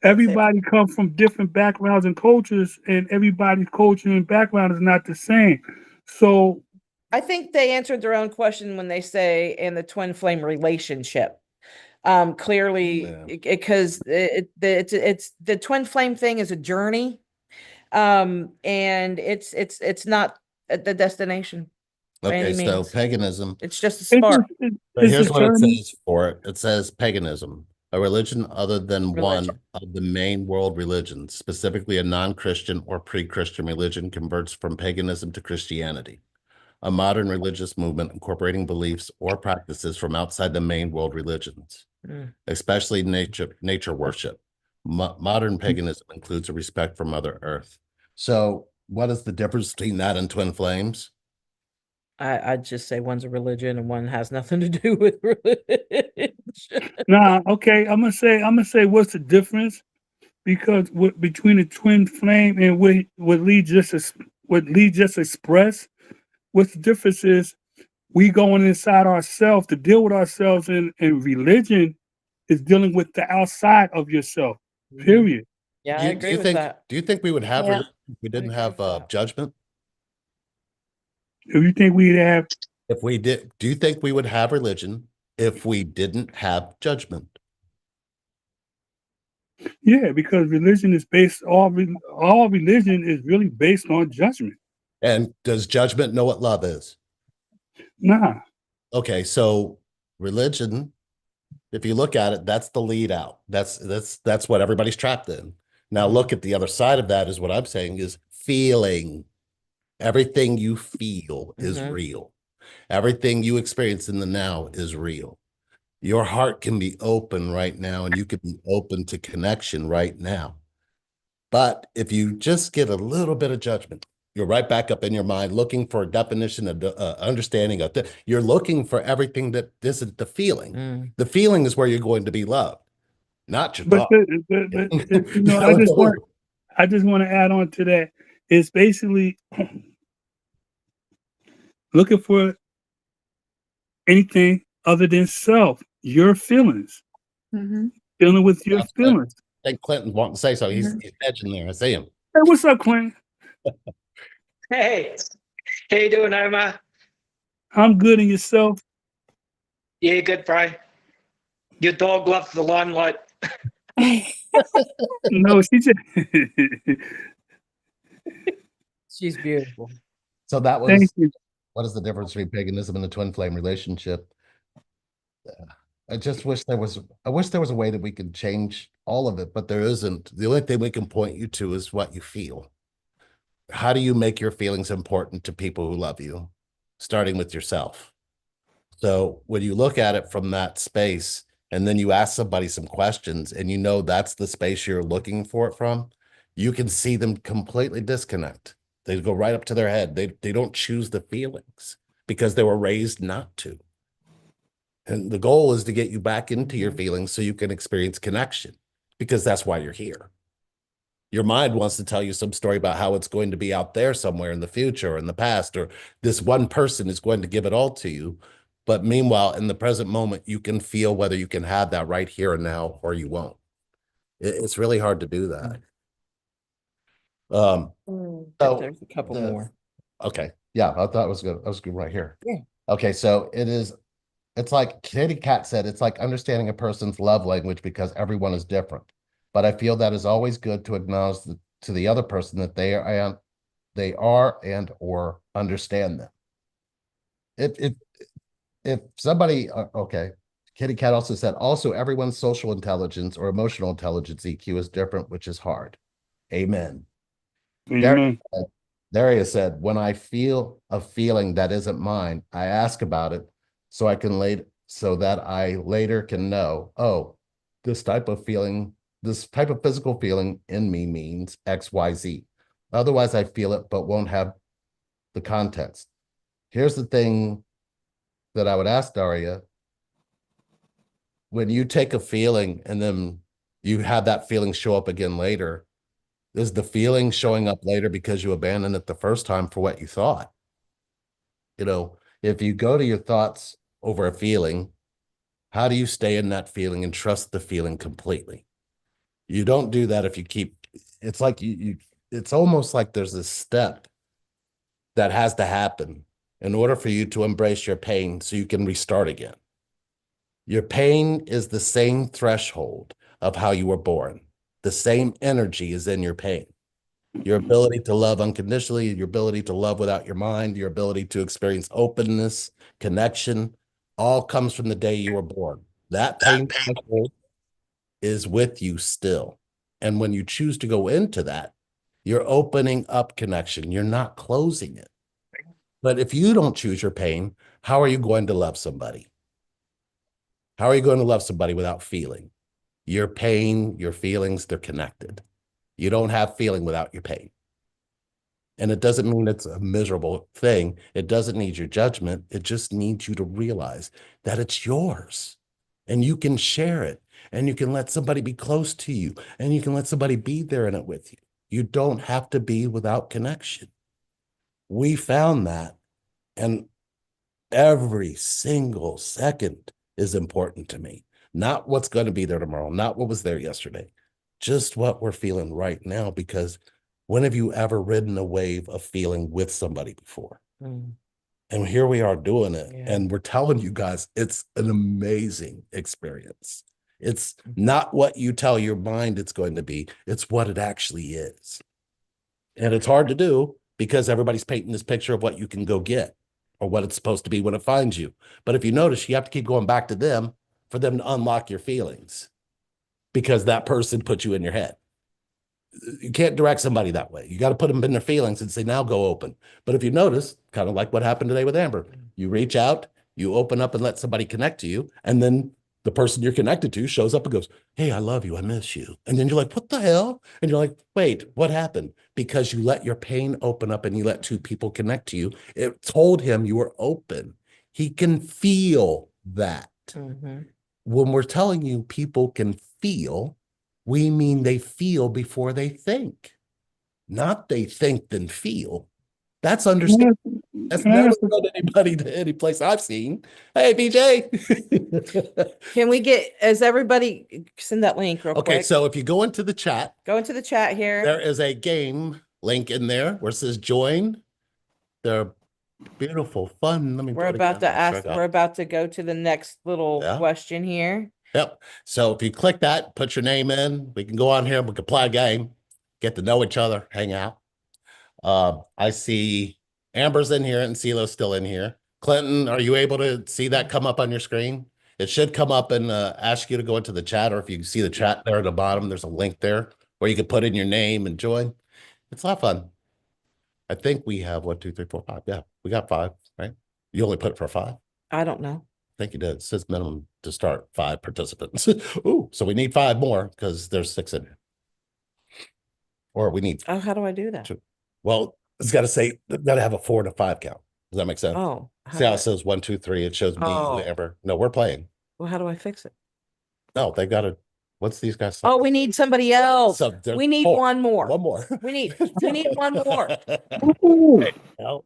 That's it. everybody comes from different backgrounds and cultures, and everybody's culture and background is not the same. So I think they answered their own question when they say in the twin flame relationship. Clearly, Yeah. because it's the twin flame thing is a journey, and it's not the destination by Okay, any so means. paganism. It's just a it's spark. So it's a here's what it journey. says for it. It says paganism, a religion other than one Religion. of the main world religions, specifically a non-Christian or pre-Christian religion, converts from paganism to Christianity, a modern religious movement incorporating beliefs or practices from outside the main world religions, Mm. especially nature worship. Modern paganism includes a respect for Mother Earth. So what is the difference between that and twin flames? I'd just say one's a religion and one has nothing to do with religion. Nah, okay. I'm gonna say what's the difference because between the twin flame and what Lee just what Lee just expressed. What's the difference is we going inside ourselves to deal with ourselves, and religion is dealing with the outside of yourself. Period. Yeah, I agree with that. Do you think we would have Yeah. religion if we didn't agree have with that. judgment? If you think we'd have, If we did, do you think we would have religion if we didn't have judgment? yeah, because religion is based all religion is really based on judgment. And does judgment know what love is? Nah, Okay, so religion, if you look at it, that's the lead out. That's what everybody's trapped in. Now look at the other side of that is what I'm saying is feeling. Everything you feel is Mhm. real. Everything you experience in the now is real. Your heart can be open right now, and you can be open to connection right now. But if you just get a little bit of judgment, you're right back up in your mind looking for a definition, of understanding of you're looking for everything that isn't the feeling. Mm. The feeling is where you're going to be loved, not your but thought. you know, I just want to add on to that. It's basically looking for anything other than self, your feelings, Mm-hmm. dealing with your feelings. I think Clinton's wanting to say so. He's edging there. I see him. Hey, what's up, Clint? Hey, how you doing, Omar? I'm good, and yourself? Yeah, good, bro. Your dog loves the limelight. No, she just. She's beautiful. So that Thank was you. what is the difference between paganism and the twin flame relationship? I just wish there was a way that we could change all of it, but there isn't. The only thing we can point you to is what you feel. How do you make your feelings important to people who love you? Starting with yourself. So when you look at it from that space, and then you ask somebody some questions, and you know that's the space you're looking for it from, you can see them completely disconnect. They go right up to their head. They don't choose the feelings because they were raised not to. And the goal is to get you back into your feelings so you can experience connection, because that's why you're here. Your mind wants to tell you some story about how it's going to be out there somewhere in the future or in the past, or this one person is going to give it all to you. But meanwhile, in the present moment, you can feel whether you can have that right here and now, or you won't. It's really hard to do that. So There's a couple the- more. Okay. Yeah, I thought it was good. I was good right here. Yeah. Okay, so it's like Katie Cat said, it's like understanding a person's love language because everyone is different. But I feel that is always good to acknowledge to the other person that they are and or understand them. If somebody okay, Kitty Cat also said also everyone's social intelligence or emotional intelligence EQ is different, which is hard. Amen. Amen. Daria said, when I feel a feeling that isn't mine, I ask about it so that I later can know, oh, this type of physical feeling in me means XYZ. Otherwise, I feel it, but won't have the context. Here's the thing that I would ask Daria. When you take a feeling and then you have that feeling show up again later, is the feeling showing up later because you abandoned it the first time for what you thought? You know, if you go to your thoughts over a feeling, how do you stay in that feeling and trust the feeling completely? You don't do that if you keep, it's like it's almost like there's this step that has to happen in order for you to embrace your pain so you can restart again. Your pain is the same threshold of how you were born. The same energy is in your pain. Your ability to love unconditionally, your ability to love without your mind, your ability to experience openness, connection, all comes from the day you were born. That pain is with you still. And when you choose to go into that, you're opening up connection. You're not closing it. But if you don't choose your pain, how are you going to love somebody? How are you going to love somebody without feeling? Your pain, your feelings, they're connected. You don't have feeling without your pain. And it doesn't mean it's a miserable thing. It doesn't need your judgment. It just needs you to realize that it's yours and you can share it and you can let somebody be close to you and you can let somebody be there in it with you. You don't have to be without connection. We found that, and every single second is important to me. Not what's going to be there tomorrow, not what was there yesterday, just what we're feeling right now. Because when have you ever ridden a wave of feeling with somebody before? Mm. And here we are doing it. Yeah. And we're telling you guys, it's an amazing experience. It's not what you tell your mind it's going to be, it's what it actually is. And it's hard to do because everybody's painting this picture of what you can go get or what it's supposed to be when it finds you. But if you notice, you have to keep going back to them for them to unlock your feelings because that person put you in your head. You can't direct somebody that way. You got to put them in their feelings and say, now go open. But if you notice, kind of like what happened today with Amber, you reach out, you open up and let somebody connect to you. And then the person you're connected to shows up and goes, hey, I love you. I miss you. And then you're like, what the hell? And you're like, wait, what happened? Because you let your pain open up and you let two people connect to you. It told him you were open. He can feel that. Mhm. When we're telling you people can feel, we mean they feel before they think, not they think then feel. That's understandable. That's Can I never ask a- led anybody to any place I've seen. Hey, BJ. Can we get, as everybody, send that link real Okay, quick. so if you go into the chat, Go into the chat here. there is a game link in there where it says join. They're beautiful, fun. Let me We're put it about again. to Make sure I ask, got we're it. about to go to the next little Yeah. question here. Yep. So if you click that, put your name in, we can go on here, we can play a game, get to know each other, hang out. I see Amber's in here and CeeLo's still in here. Clinton, are you able to see that come up on your screen? It should come up and ask you to go into the chat, or if you see the chat there at the bottom, there's a link there where you can put in your name and join. It's a lot of fun. I think we have 1, 2, 3, 4, 5. Yeah, we got 5, right? You only put it for 5. I don't know. I think you did. It says minimum to start 5 participants. Ooh, so we need 5 more because there's 6 in here. Or we need Oh, how do I do that? 2. Well, it's got to say, got to have a 4 to 5 count. Does that make sense? Oh, See how do it says 1, 2, 3? It shows me, Oh. Amber. No, we're playing. well, how do I fix it? No, they got to. What's these guys? Oh, we need somebody else. So there's We need 4. one more. One more. We need one more. Ooh, Well,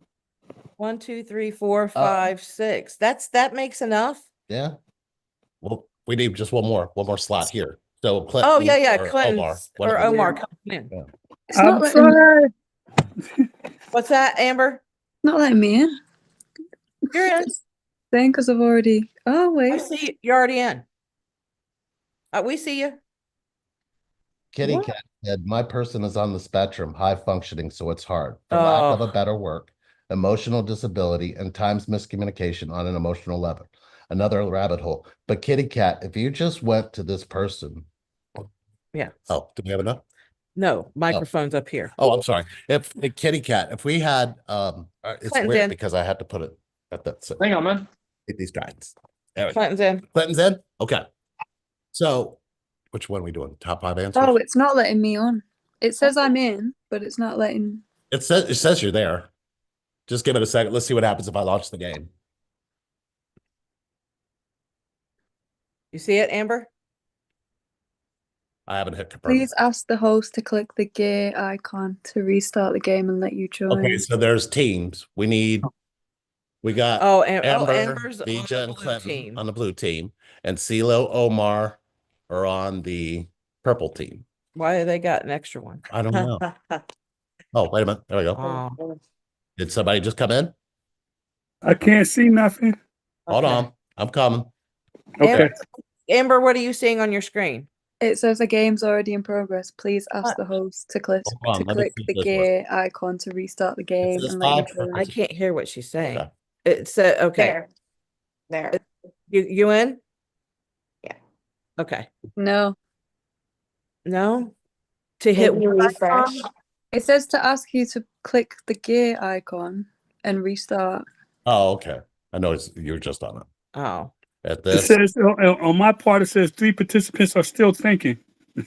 1, 2, 3, 4, 5, 6. That makes enough. yeah. Well, we need just one more slot here. So Oh, Clinton yeah. or Clinton Omar. or Whatever. Omar come in. Yeah. It's not I'm letting me, sorry. What's that, Amber? not letting me in. You're in. Then because I've already. Oh I wait. see you. You're already in. We see you. Kitty What? Cat said, my person is on the spectrum, high functioning, so it's hard. For lack of a better word, emotional disability and times miscommunication on an emotional level. Another rabbit hole. But Kitty Cat, if you just went to this person. Yeah. Oh, do we have enough? No, microphone's up here. Oh, I'm sorry. If the Kitty Cat, if we had it's Clinton's weird in. because I had to put it at that. Hang on, man. Hit these guys. There we go. Clinton's in. Clinton's in? Okay. So which one are we doing? Top 5 answers? Oh, it's not letting me on. It says I'm in, but it's not letting. It says you're there. Just give it a second. Let's see what happens if I launch the game. You see it, Amber? I haven't hit confirm. Please ask the host to click the gear icon to restart the game and let you join. Okay, so there's teams. We got Oh, Amber, Amber's on Bija, the and blue Clinton team. on the blue team, and CeeLo, Omar are on the purple team. Why they got an extra one? I don't know. Oh, wait a minute. There we go. Oh, Did somebody just come in? I can't see nothing. Hold okay. on. I'm coming. Okay. Amber, what are you seeing on your screen? It says the game's already in progress. Please ask the host to click Hold on, let me see if the this gear icon to restart the game says and let you 5 join. I can't hear what she's saying. Okay. It said, okay. There. You in? Yeah. Okay. No, No? To hit Maybe what refresh. icon? it says to ask you to click the gear icon and restart. Oh, okay. I know you're just on it. Oh. At It this. says on my part, it says 3 participants are still thinking.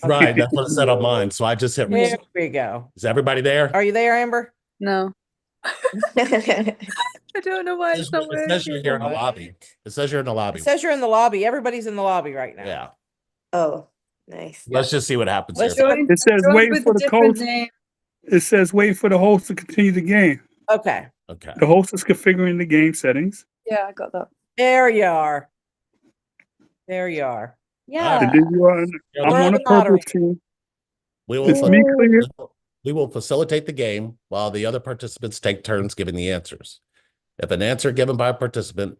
Right. That's what it said on mine. So I just hit There reset. we go. Is everybody there? Are you there, Amber? No, I don't know why it's not It says you're working. here in the lobby. It says you're in the lobby. It says you're in the lobby. Everybody's in the lobby right now. Yeah. Oh, nice. Let's just see what happens Let's here. Join, It says join waiting with for a the different coach. name. It says waiting for the host to continue the game. Okay, Okay. The host is configuring the game settings. Yeah, I got that. there you are. There you are. Yeah. And then you are, Yeah, I'm We're on the a purple moderator. team. We will, Is me clear? we will facilitate the game while the other participants take turns giving the answers. If an answer given by a participant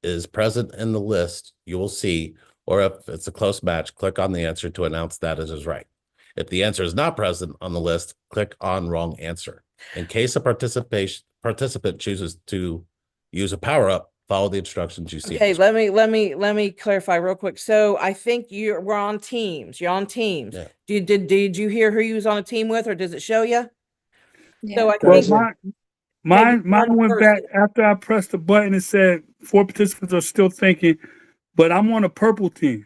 is present in the list, you will see, or if it's a close match, click on the answer to announce that it is right. If the answer is not present on the list, click on wrong answer. In case a participant chooses to use a power-up, follow the instructions you see. Okay, let me clarify real quick. So I think we're on teams. You're on teams. Yeah. Did you hear who you was on a team with, or does it show you? Yeah. So I Well, think mine one went back person. after I pressed the button and said 4 participants are still thinking, but I'm on a purple team.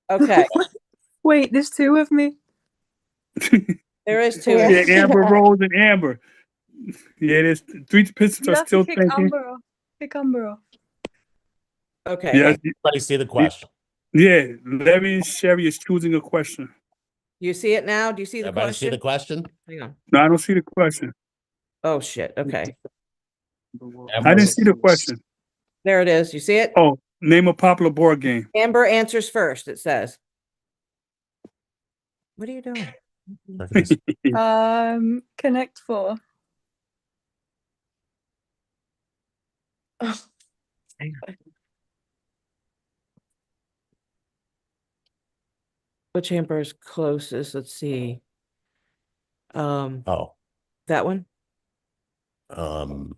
Okay, Wait, there's 2 of me. there is 2 of Yeah, you. Amber, Rose, and Amber. Yeah, there's 3 participants You are have still to kick thinking. Amber off. Kick Amber off. Okay, Yeah, Everybody see the question? yeah. Larry and Sherry is choosing a question. you see it now? Do you see the Everybody see question? the question? Hang on. No, I don't see the question. Oh shit. Okay, I didn't see the question. there it is. You see it? Oh, name a popular board game. Amber answers first. It says. What are you doing? Connect 4. Which Amber is closest? Let's see. Oh, That one. oh,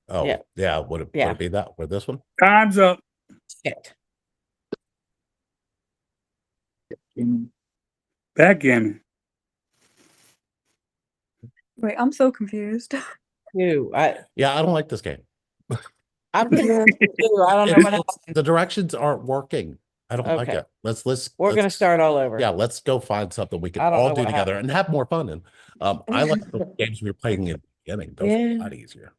Yeah. yeah. Would Yeah. it be that with this one? Time's up. Shit. Backgammon. Wait, I'm so confused. You. Yeah, I don't like this game. I'm confused too. I don't know what happened. The directions aren't working. I don't like Okay. it. Let's We're gonna start all over. Yeah, let's go find something we can I don't all know do what together happened. and have more fun. And I like the games we were playing in the beginning. Those are a Yeah. lot easier.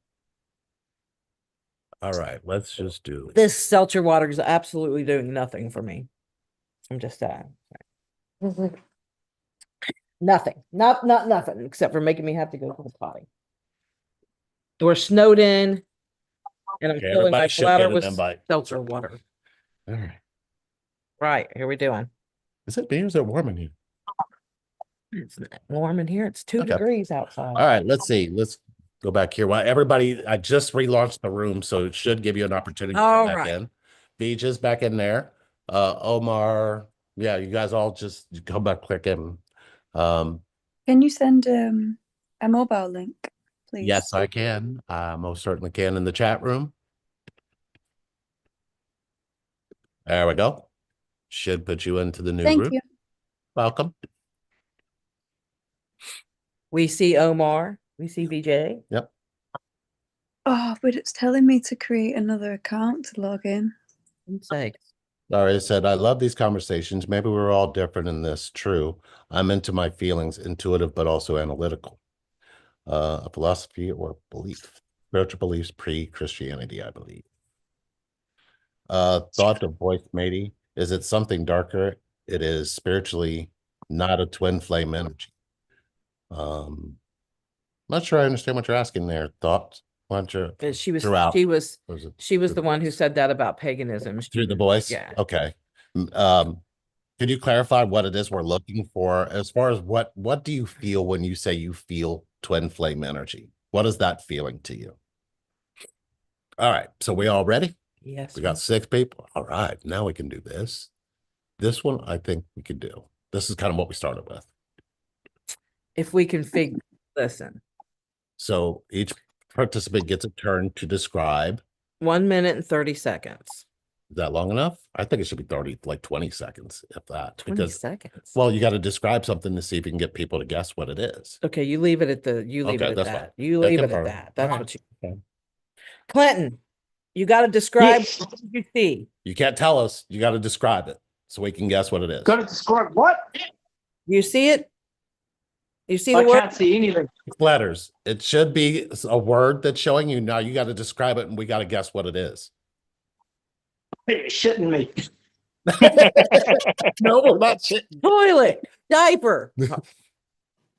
All right, let's just do This seltzer water is absolutely doing nothing for me. I'm just saying. Nothing. Not nothing except for making me have to go to the potty. We're snowed in, and I'm Okay, filling everybody my should bladder get an with invite. seltzer water. All right. Right, here we doing. Is it me or is it warm in here? It's not warm in here. It's 2 Okay. degrees outside. All right, let's see. Let's go back here. Well, everybody, I just relaunched the room, so it should give you an opportunity to All come back right. in. Beaches back in there. Omar, yeah, you guys all just come back, click in. Can you send a mobile link, please? Yes, I can. I most certainly can in the chat room. There we go. Should put you into the new Thank room. you. Welcome. We see Omar. We see VJ. Yep. Oh, but it's telling me to create another account to log in. Say. Daria said, I love these conversations. Maybe we're all different in this. True. I'm into my feelings, intuitive, but also analytical. A philosophy or belief. Spiritual beliefs pre-Christianity, I believe. Thought of voice matey. Is it something darker? It is spiritually not a twin flame energy. Not sure I understand what you're asking there. Thoughts? Why don't you She was throughout? she was Was it she was through the one who said that about paganism. through the voice? Yeah. Okay. Could you clarify what it is we're looking for as far as what do you feel when you say you feel twin flame energy? What is that feeling to you? All right. So we all ready? Yes. We got 6 people. All right. Now we can do this. This one I think we could do. This is kind of what we started with. If we can listen. So each participant gets a turn to describe. 1 minute and 30 seconds. Is that long enough? I think it should be 30, like 20 seconds, if that. 20 seconds. Well, you got to describe something to see if you can get people to guess what it is. Okay, you leave it at that. That's That. fine. You They leave it at confirm. that. That's All what you. Okay. Clinton, you got to describe what you see. You can't tell us. You got to describe it so we can guess what it is. Got to describe what? You see it? You see I the word? can't see anything. Letters. It should be a word that's showing you. Now you got to describe it and we got to guess what it is. You're shitting me. No, we're not shitting. Toilet, diaper.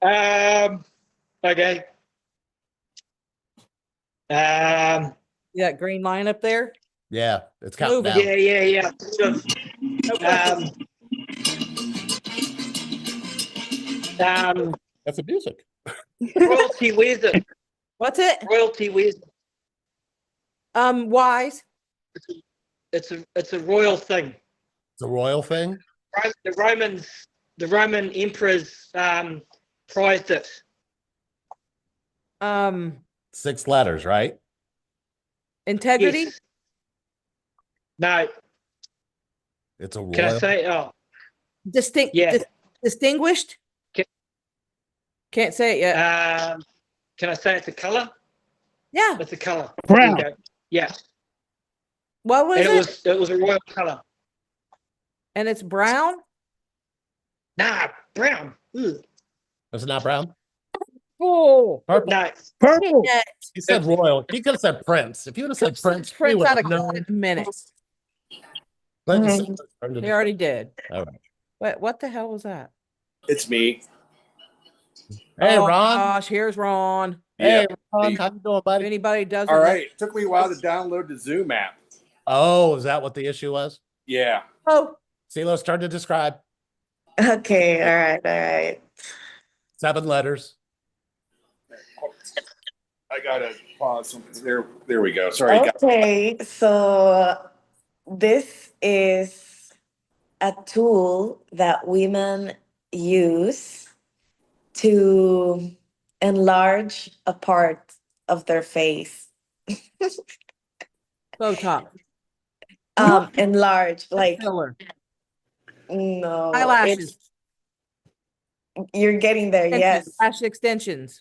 Okay. Um, You got green line up there? Yeah, it's counting Moving. down. yeah. Sort of, That's the music. royalty, where's it? What's it? Royalty, where's it? Wise. It's a royal thing. It's a royal thing. The Roman emperors prized it. 6 letters, right? Integrity. Yes. No, It's a can I royal. say? Oh, Distinct. yeah. Distinguished. Can't say it yet. Can I say it's a color? Yeah. It's a color. Brown. There you go. Yeah. What was And it? it was a royal color. And it's brown. Nah, brown. Ugh. It's not brown. Oh. Purple. No, Purple. Yeah. He said royal. He could have said Prince. If you would have said Prince, we Prince would out have of known. in a minute. Clinton said- He already did. All right. What the hell was that? It's me. Hey, Oh, Ron. gosh, here's Ron. Hey, Yeah. Ron. How you doing, If buddy? anybody doesn't All know- right. It took me a while to download the Zoom app. Oh, is that what the issue was? Yeah. Oh, CeeLo's turn to describe. Okay, all right. 7 letters. I gotta pause something. There we go. Sorry, guys. Okay, so this is a tool that women use to enlarge a part of their face. Botox. Enlarge, like Filler. no, Eyelashes. you're getting there, yes. Lash extensions.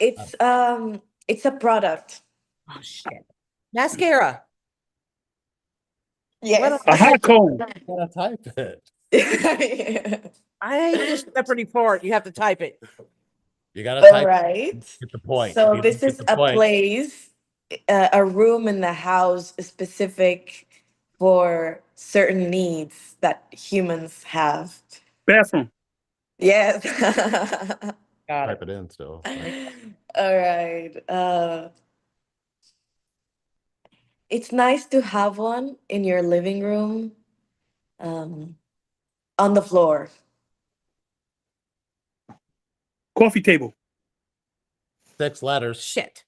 It's a product. Oh shit. Mascara. Yes. A hot comb. Gotta type it. I hate this Jeopardy part. You have to type it. You gotta All type. right. Get the point. So If you this don't is get the a point- place, a room in the house specific for certain needs that humans have. Bathroom. Yes. Got Type it. it in still. All right. It's nice to have one in your living room, on the floor. Coffee table. 6 letters. Shit.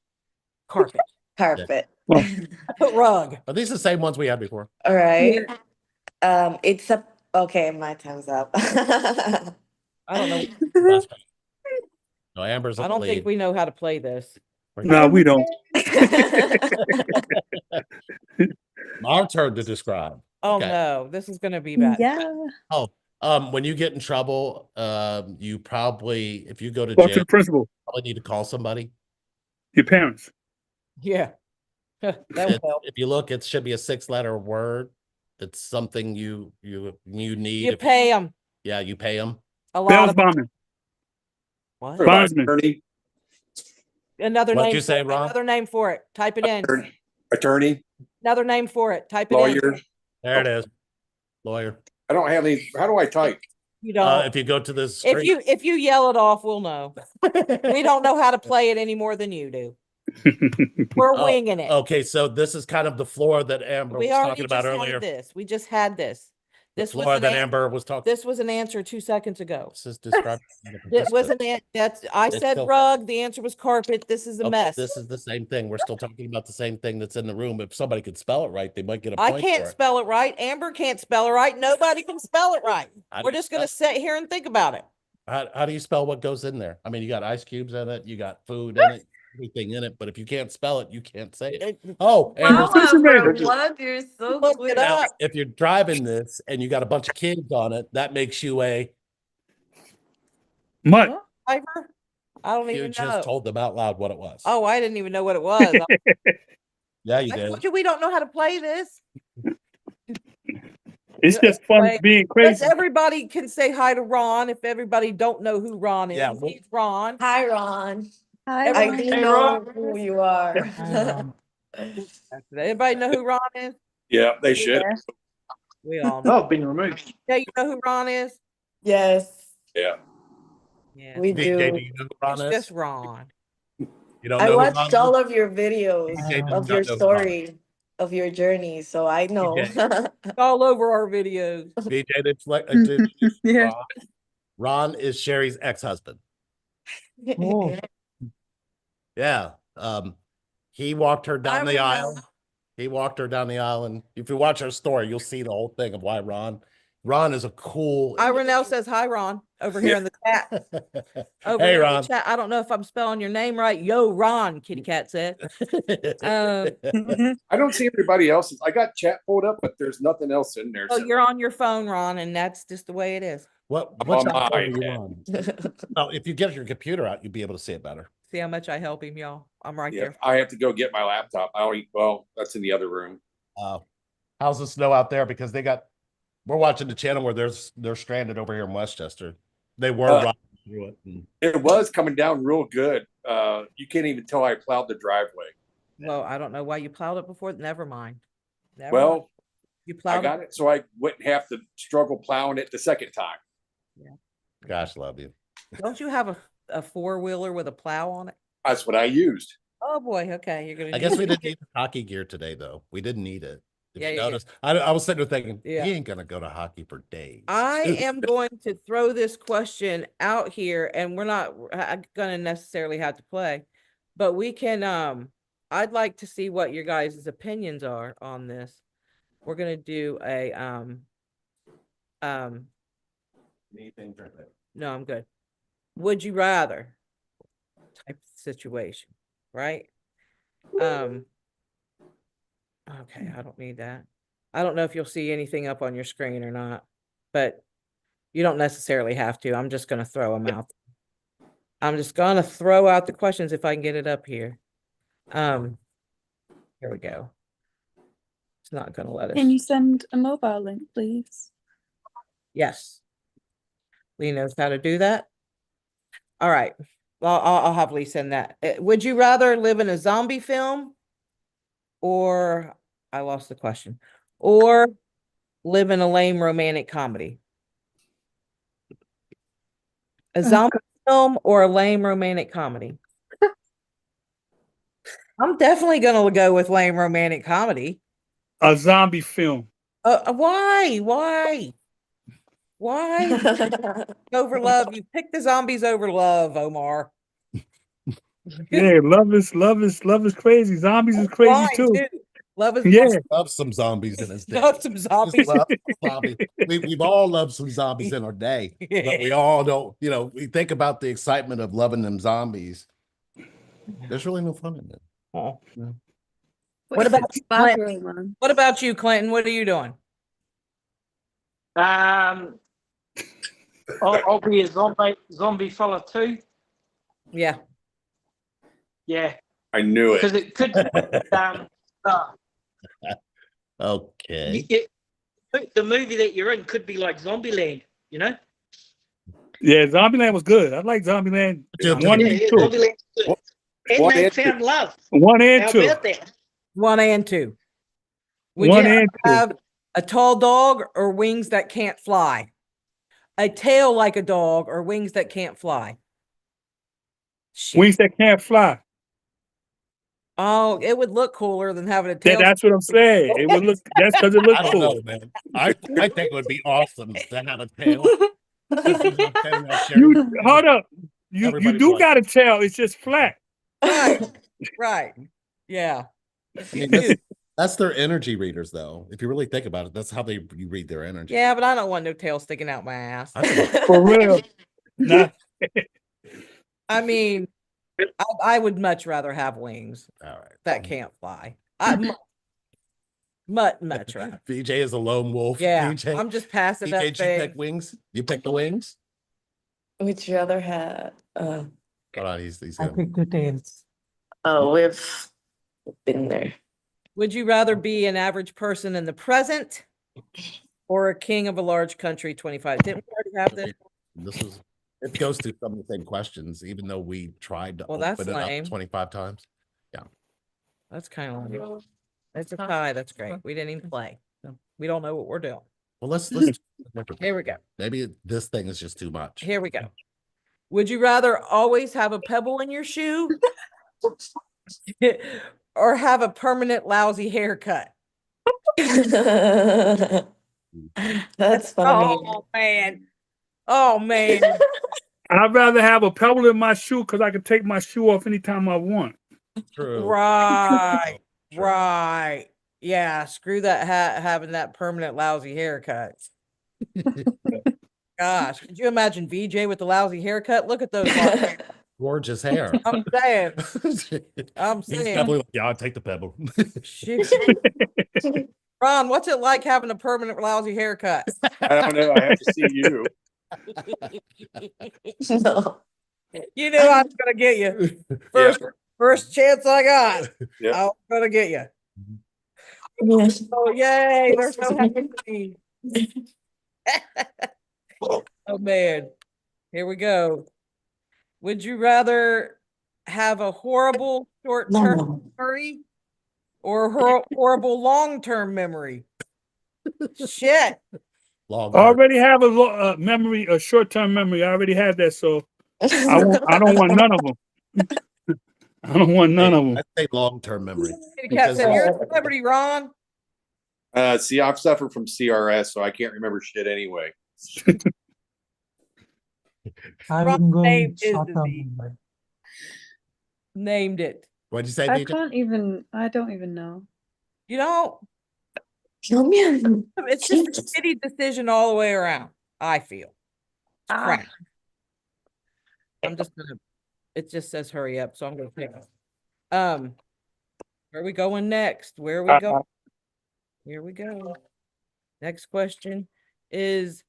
Carpet. Carpet. I put rug. Are these the same ones we had before? All right. It's a okay, my time's up. I don't know. That's right. No, Amber's I in don't the think lead. we know how to play this. No, we don't. Our turn to describe. Oh Okay. no, this is gonna be bad. When you get in trouble, you probably, if you go to Talk to jail, the principal. probably need to call somebody. Your parents. Yeah. That It- would help. If you look, it should be a 6-letter word. It's something you need. You If- pay them Yeah, you pay them. a lot Bail's of bombing. what? Bondsman. Attorney. Another What'd name. you say, for it. Ron? Another name for it. Type it in. Attorney. Another name for it. Type it Lawyer. in. There it is. Lawyer. I don't have any. How do I type? You don't. If you go to this If you yell it off, we'll know. We don't know how to play it any more than you do. We're Oh, winging it. Okay, so this is kind of the floor that Amber We was already talking about just earlier. had this. We just had this. The This was floor an that an- Amber was talking. This was an answer 2 seconds ago. This is described. It wasn't it. That's I It's said still- rug. The answer was carpet. This is a Okay, mess. This is the same thing. We're still talking about the same thing that's in the room. If somebody could spell it right, they might get a I point can't for it. spell it right. Amber can't spell it right. Nobody can spell it right. How do We're you just gonna spell- sit here and think about it. How do you spell what goes in there? I mean, you got ice cubes in it, you got food in it, everything in it, but if you can't spell it, you can't say it. Oh, Amber's refrigerator. what? You're so Look quick. it now, up. if you're driving this and you got a bunch of kids on it, that makes you a, Mud. Driver? I don't you even just know. told them out loud what it was. Oh, I didn't even know what it was. Yeah, you I did. told you we don't know how to play this. It's just fun Right. being Because crazy. everybody can say hi to Ron if everybody don't know who Ron is. Yeah, well- He's Ron. Hi, Ron. Hi, I Ron. do Hey, know Ron. who you are. Does anybody know who Ron is? Yeah, they should. Yeah. We all know. Oh, I've been removed. Yeah, you know who Ron is? Yes, Yeah. Yeah. we DJ, do do. you know who Ron It's is? just Ron. You You don't I know who watched Ron all is? of your videos BJ does of not your know who Ron is. story, of your journey, so I know. All over our videos. BJ, that's like Yeah. Ron is Sherry's ex-husband. Oh. Yeah. He walked her down I the remember. aisle. He walked her down the aisle, and if you watch our story, you'll see the whole thing of why Ron is a cool. Renell says hi, Ron, over here in the chat. Over Hey, there in the Ron. chat. I don't know if I'm spelling your name right. Yo, Ron, kitty cat said. I don't see everybody else's. I got chat pulled up, but there's nothing else in there. Well, so you're on your phone, Ron, and that's just the way it is. What I'm chat on phone are my you iPad. on? Oh, if you get your computer out, you'll be able to see it better. See how much I help him, y'all. I'm right Yeah, there. I have to go get my laptop. Well, that's in the other room. How's the snow out there? Because we're watching the channel where they're stranded over here in Westchester. They were riding through it. It was coming down real good. You can't even tell I plowed the driveway. Well, I don't know why you plowed it before. Never mind. Never mind. Well, You I plowed got it, so I wouldn't have to struggle plowing it the second time. Gosh, love you. Don't you have a four-wheeler with a plow on it? That's what I used. Oh boy, okay. You're gonna I need guess we didn't need hockey gear today, though. We didn't need it. If Yeah, you yeah, yeah. notice, I was sitting there thinking, Yeah. he ain't gonna go to hockey for days. I am going to throw this question out here, and we're not gonna necessarily have to play, but we can I'd like to see what your guys' opinions are on this. We're gonna do a no, I'm good. Would you rather type of situation, right? Okay, I don't need that. I don't know if you'll see anything up on your screen or not, but you don't necessarily have to. I'm just going to throw them out. I'm just going to throw out the questions if I can get it up here. Here we go. It's not going to let us. Can you send a mobile link, please? Yes. Lee knows how to do that. All right. Well, I'll have Lee send that. Would you rather live in a zombie film or I lost the question, or live in a lame romantic comedy? A zombie film or a lame romantic comedy? I'm definitely gonna go with lame romantic comedy. A zombie film. Why? Over love? You pick the zombies over love, Omar. Yeah, love is crazy. Zombies is crazy Fine, too. Love is Yeah. Love some zombies in his day. love some zombies. Love zombies. We've all loved some zombies in our day, but we all don't. We think about the excitement of loving them zombies. There's really no fun in it. Oh. No. What about you, Clinton? Romance? What about you, Clinton? What are you doing? I'll be a zombie fella too. Yeah. Yeah, I knew because it. it could. Okay. The movie that you're in could be like Zombieland, you know? Yeah, Zombieland was good. I like Zombieland Yeah, 1 and 2. Zombieland's good. And One they and found love. 1 and How 2. about that? 1 and 2. Would 1 you and 2. have a tall dog or wings that can't fly? A tail like a dog or wings that can't fly? Shit. Wings that can't fly. Oh, it would look cooler than having a tail. That's what I'm saying. It would look. That's because it looks I don't cool. know, man. I think it would be awesome to have a tail. You hold up. You Everybody's do like- got a tail. It's just flat. Right. Yeah. I mean, that's their energy readers, though. If you really think about it, that's how you read their energy. Yeah, but I don't want no tail sticking out my ass. For real. Nah. I mean, I would much rather have wings All right. that can't fly. Much rather. VJ is a lone wolf. Yeah, VJ, I'm just passing VJ, that did you thing. pick wings? You picked the wings? Would you rather have? Hold on, he's I gonna... picked the tails. Oh, we've been there. Would you rather be an average person in the present or a king of a large country 25? Didn't we already have this? It goes through some of the same questions, even though we tried to Well, that's open it lame. up 25 times. That's kind of lame. It's a tie. That's great. We didn't even play. We don't know what we're doing. Well, let's Here we go. maybe this thing is just too much. Here we go. Would you rather always have a pebble in your shoe or have a permanent lousy haircut? That's funny. Oh man. Oh man. I'd rather have a pebble in my shoe because I can take my shoe off anytime I want. True. Right. True. Right. Yeah, screw that having that permanent lousy haircut. Gosh, could you imagine VJ with the lousy haircut? Look at those lines. Gorgeous hair. I'm saying. I'm He's saying. definitely like, yeah, I'll take the pebble. Shoot. Ron, what's it like having a permanent lousy haircut? I don't know. I have to see you. No. You knew I was gonna get you. First chance I got. Yeah. I was gonna get you. Yes. Oh yay, they're so happy for me. Oh man. Here we go. Would you rather have a horrible short-term No. memory or horrible long-term memory? Shit. Long I term. already have a memory, a short-term memory. I already had that, so I don't want none of them. I don't want none of them. I'd say long-term memory. Because you're a celebrity, Ron. See, I've suffered from CRS, so I can't remember shit anyway. I Ron would go named with his short-term disease. memory. Named it. What'd you say, I DJ? don't even know. You know, Kill me. it's just a shitty decision all the way around, I feel. It's crap. I'm just gonna, it just says hurry up, so I'm gonna pick. Where are we going next? Where are we going? Here we go. Next question is,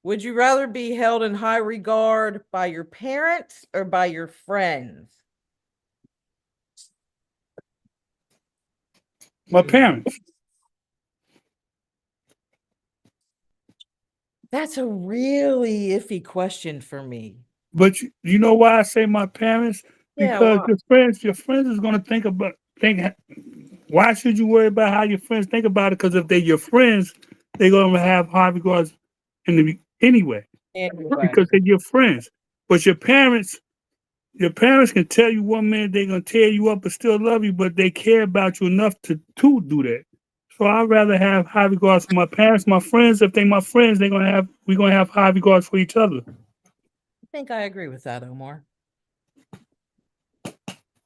would you rather be held in high regard by your parents or by your friends? My parents. That's a really iffy question for me. But you know why I say my parents? Yeah, Because why? your friends is gonna think. Why should you worry about how your friends think about it? Because if they're your friends, they're gonna have high regards anyway. Anyway, Because they're your friends. But your parents can tell you one minute they're gonna tear you up but still love you, but they care about you enough to do that. So I'd rather have high regards for my parents. My friends, if they my friends, we're gonna have high regards for each other. I think I agree with that, Omar.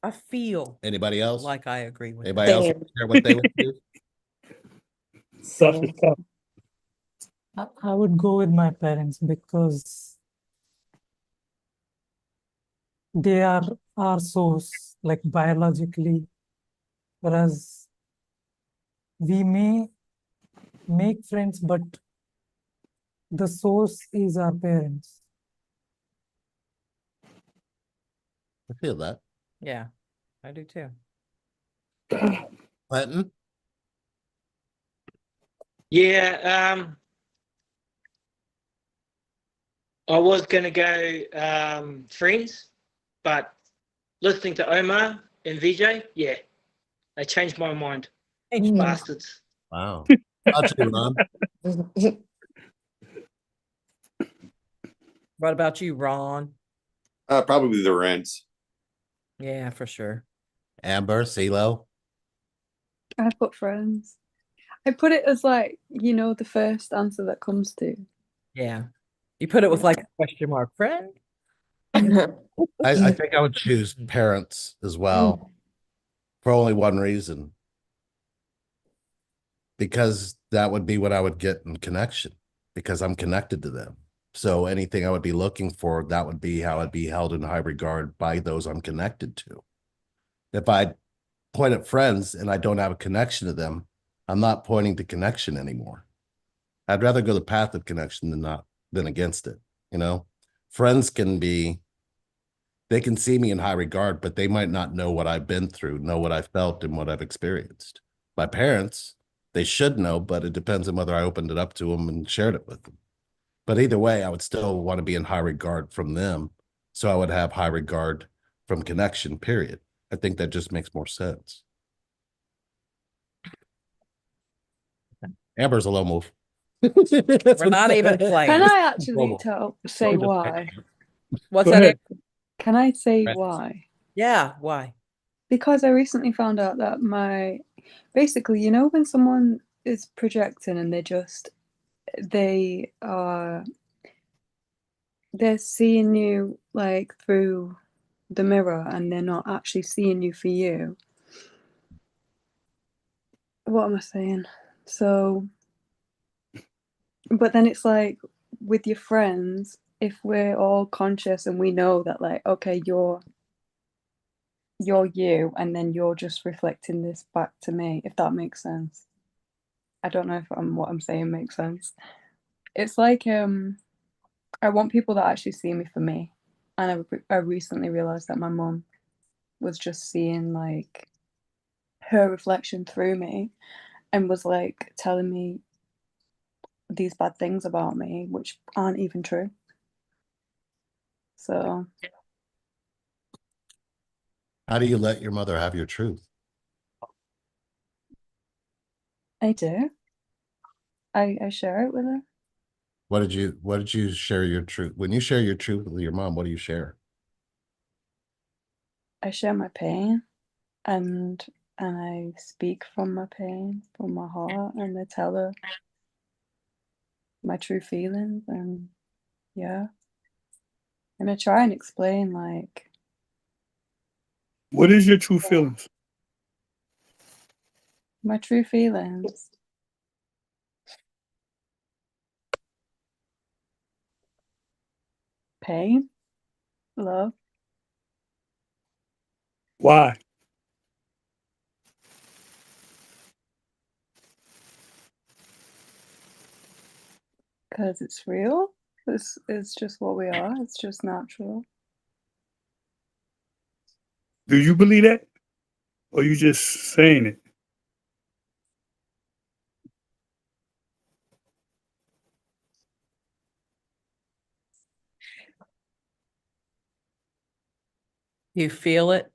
I feel Anybody else? like I agree with Anybody else Same. share what they would do? Tough is tough. I would go with my parents because they are our source, like biologically, whereas we may make friends, but the source is our parents. I feel that. Yeah, I do too. Clinton? Yeah, I was gonna go friends, but listening to Omar and VJ, yeah, they changed my mind. Mm. Bastards. Wow. How'd you, Ron? What about you, Ron? Probably the rents. Yeah, for sure. Amber, CeeLo? I put friends. I put it as like, the first answer that comes to. Yeah. You put it with like a question mark, friend? I think I would choose parents as well for only one reason. Because that would be what I would get in connection, because I'm connected to them. So anything I would be looking for, that would be how I'd be held in high regard by those I'm connected to. If I point at friends and I don't have a connection to them, I'm not pointing to connection anymore. I'd rather go the path of connection than against it. Friends they can see me in high regard, but they might not know what I've been through, know what I've felt and what I've experienced. My parents, they should know, but it depends on whether I opened it up to them and shared it with them. But either way, I would still want to be in high regard from them. So I would have high regard from connection, period. I think that just makes more sense. Amber's a low move. We're not even playing. Can I actually Normal. say why? What's Go that? ahead. Can I say Friends. why? Yeah, why? because I recently found out that basically, you know, when someone is projecting and they're seeing you like through the mirror and they're not actually seeing you for you. What am I saying? So, but then it's like with your friends, if we're all conscious and we know that, like, okay, you're you, and then you're just reflecting this back to me, if that makes sense. I don't know if what I'm saying makes sense. It's like I want people that actually see me for me, and I recently realized that my mom was just seeing like her reflection through me, and was like telling me these bad things about me, which aren't even true. So How do you let your mother have your truth? I do. I share it with her. What did you share your truth? When you share your truth with your mom, what do you share? I share my pain, and I speak from my pain, from my heart, and I tell her my true feelings, and yeah. And I try and explain like What is your true feelings? my true feelings. Pain, love, Why? because it's real. It's just what we are. It's just natural. Do you believe that? Or you just saying it? You feel it?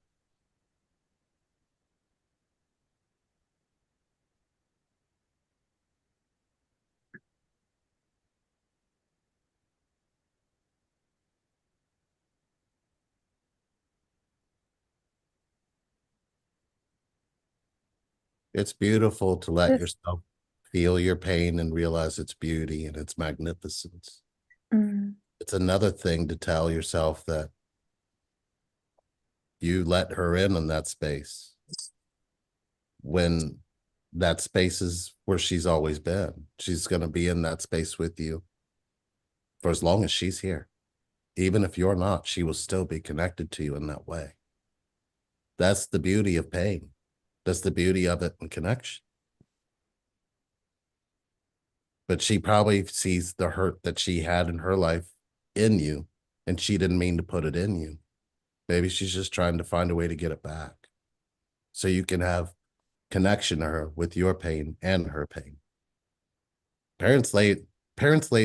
It's beautiful to let This, yourself feel your pain and realize its beauty and its magnificence. mm, It's another thing to tell yourself that you let her in on that space when that space is where she's always been. She's going to be in that space with you for as long as she's here. Even if you're not, she will still be connected to you in that way. That's the beauty of pain. That's the beauty of it in connection. But she probably sees the hurt that she had in her life in you, and she didn't mean to put it in you. Maybe she's just trying to find a way to get it back so you can have connection to her with your pain and her pain. Parents laid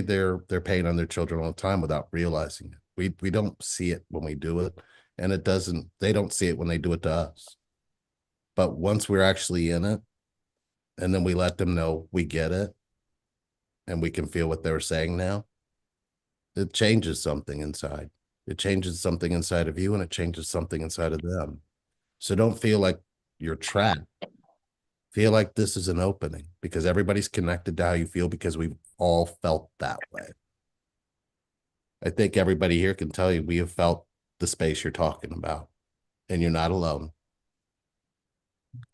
their pain on their children all the time without realizing it. We don't see it when we do it, and they don't see it when they do it to us. But once we're actually in it, and then we let them know we get it, and we can feel what they're saying now, it changes something inside. It changes something inside of you, and it changes something inside of them. So don't feel like you're trapped. Feel like this is an opening, because everybody's connected to how you feel, because we've all felt that way. I think everybody here can tell you we have felt the space you're talking about, and you're not alone.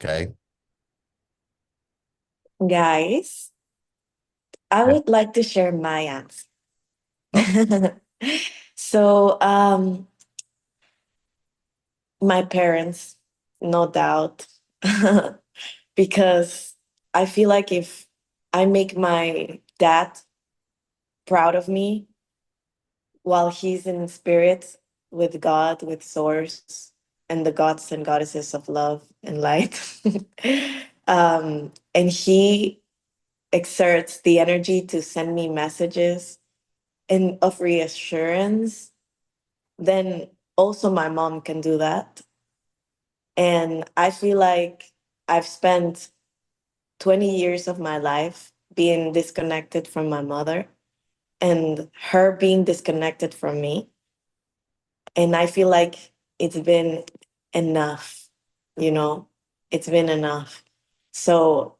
Okay. Guys, I Yeah. would like to share my answer. Oh. So, my parents, no doubt, because I feel like if I make my dad proud of me while he's in spirit with God, with Source, and the gods and goddesses of love and light, and he exerts the energy to send me messages and of reassurance, then also my mom can do that. And I feel like I've spent 20 years of my life being disconnected from my mother and her being disconnected from me. And I feel like it's been enough. you know, it's been enough. So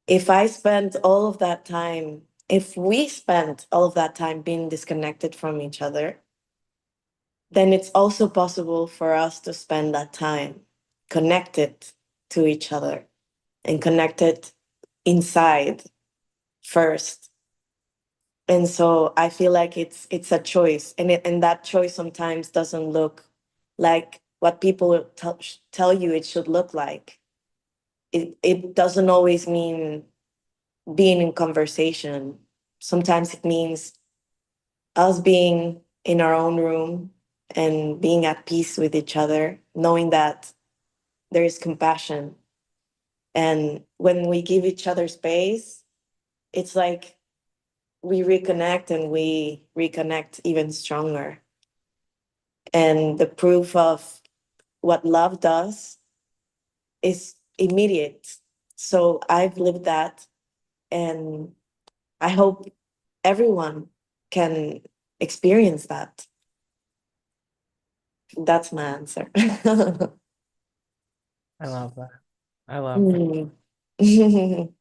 if I spent all of that time, if we spent all of that time being disconnected from each other, then it's also possible for us to spend that time connected to each other and connected inside first. And so I feel like it's a choice, and that choice sometimes doesn't look like what people tell you it should look like. It doesn't always mean being in conversation. Sometimes it means us being in our own room and being at peace with each other, knowing that there is compassion. And when we give each other space, it's like we reconnect and we reconnect even stronger. And the proof of what love does is immediate. So I've lived that, and I hope everyone can experience that. That's my answer. I love that. I love that. Mm.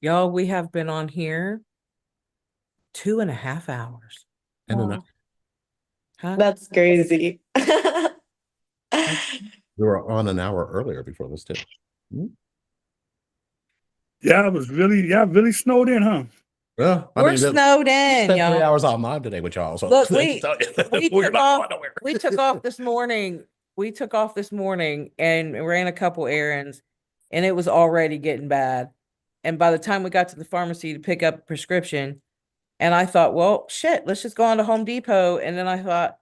Y'all, we have been on here 2.5 hours. And enough. Huh? That's crazy. We were on an hour earlier before this too. Yeah, really snowed in, huh? Well, We're snowed in, spent 3 y'all. hours online today with y'all. So Look, we're took not off, going nowhere. we took off this morning. We took off this morning and ran a couple errands, and it was already getting bad. And by the time we got to the pharmacy to pick up a prescription, and I thought, well, shit, let's just go on to Home Depot. And then I thought,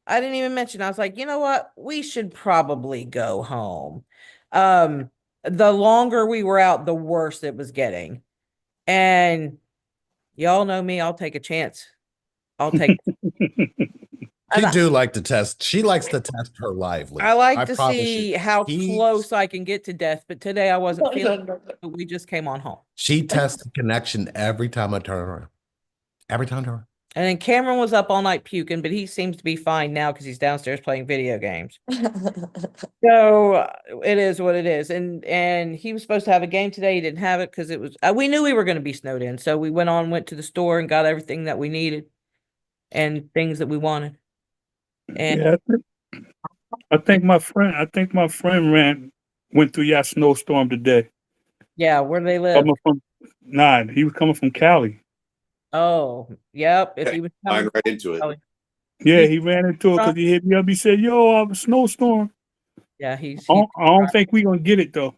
I didn't even mention, I was like, you know what? We should probably go home. The longer we were out, the worse it was getting. And y'all know me, I'll take a chance. I'll take She do like to test. She likes to test her lively. I like to promise see you. how She- close I can get to death, but today I wasn't No, feeling no, it, but we just came on home. She tests the connection every time I turn around. Every time I turn around. And then Cameron was up all night puking, but he seems to be fine now because he's downstairs playing video games. So it is what it is. And he was supposed to have a game today. He didn't have it because it was we knew we were going to be snowed in. So we went to the store and got everything that we needed and things that we wanted. And Yeah, I think my friend went through your snowstorm today. yeah, where do they live? He was coming from Cali. Oh, yep. If he was Line coming, right into it. Yeah, he ran into it because he hit me up. He said, "Yo, I have a snowstorm." yeah, I don't think we're gonna get it though.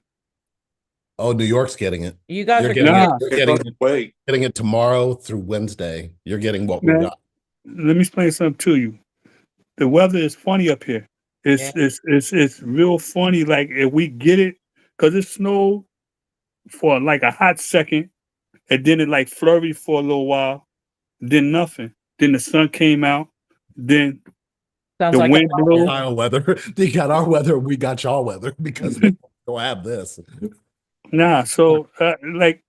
Oh, New York's getting it. you guys You're are getting Nah. it. You're getting it tomorrow through Wednesday. You're getting what we Man, got. let me explain something to you. The weather is funny up here. It's real funny. Like if we get it, because it snowed for like a hot second, and then it like flurried for a little while, then nothing. Then the sun came out. Then sounds the like wind blew. Ohio weather. They got our weather. We got y'all weather because we don't have this. Nah, so like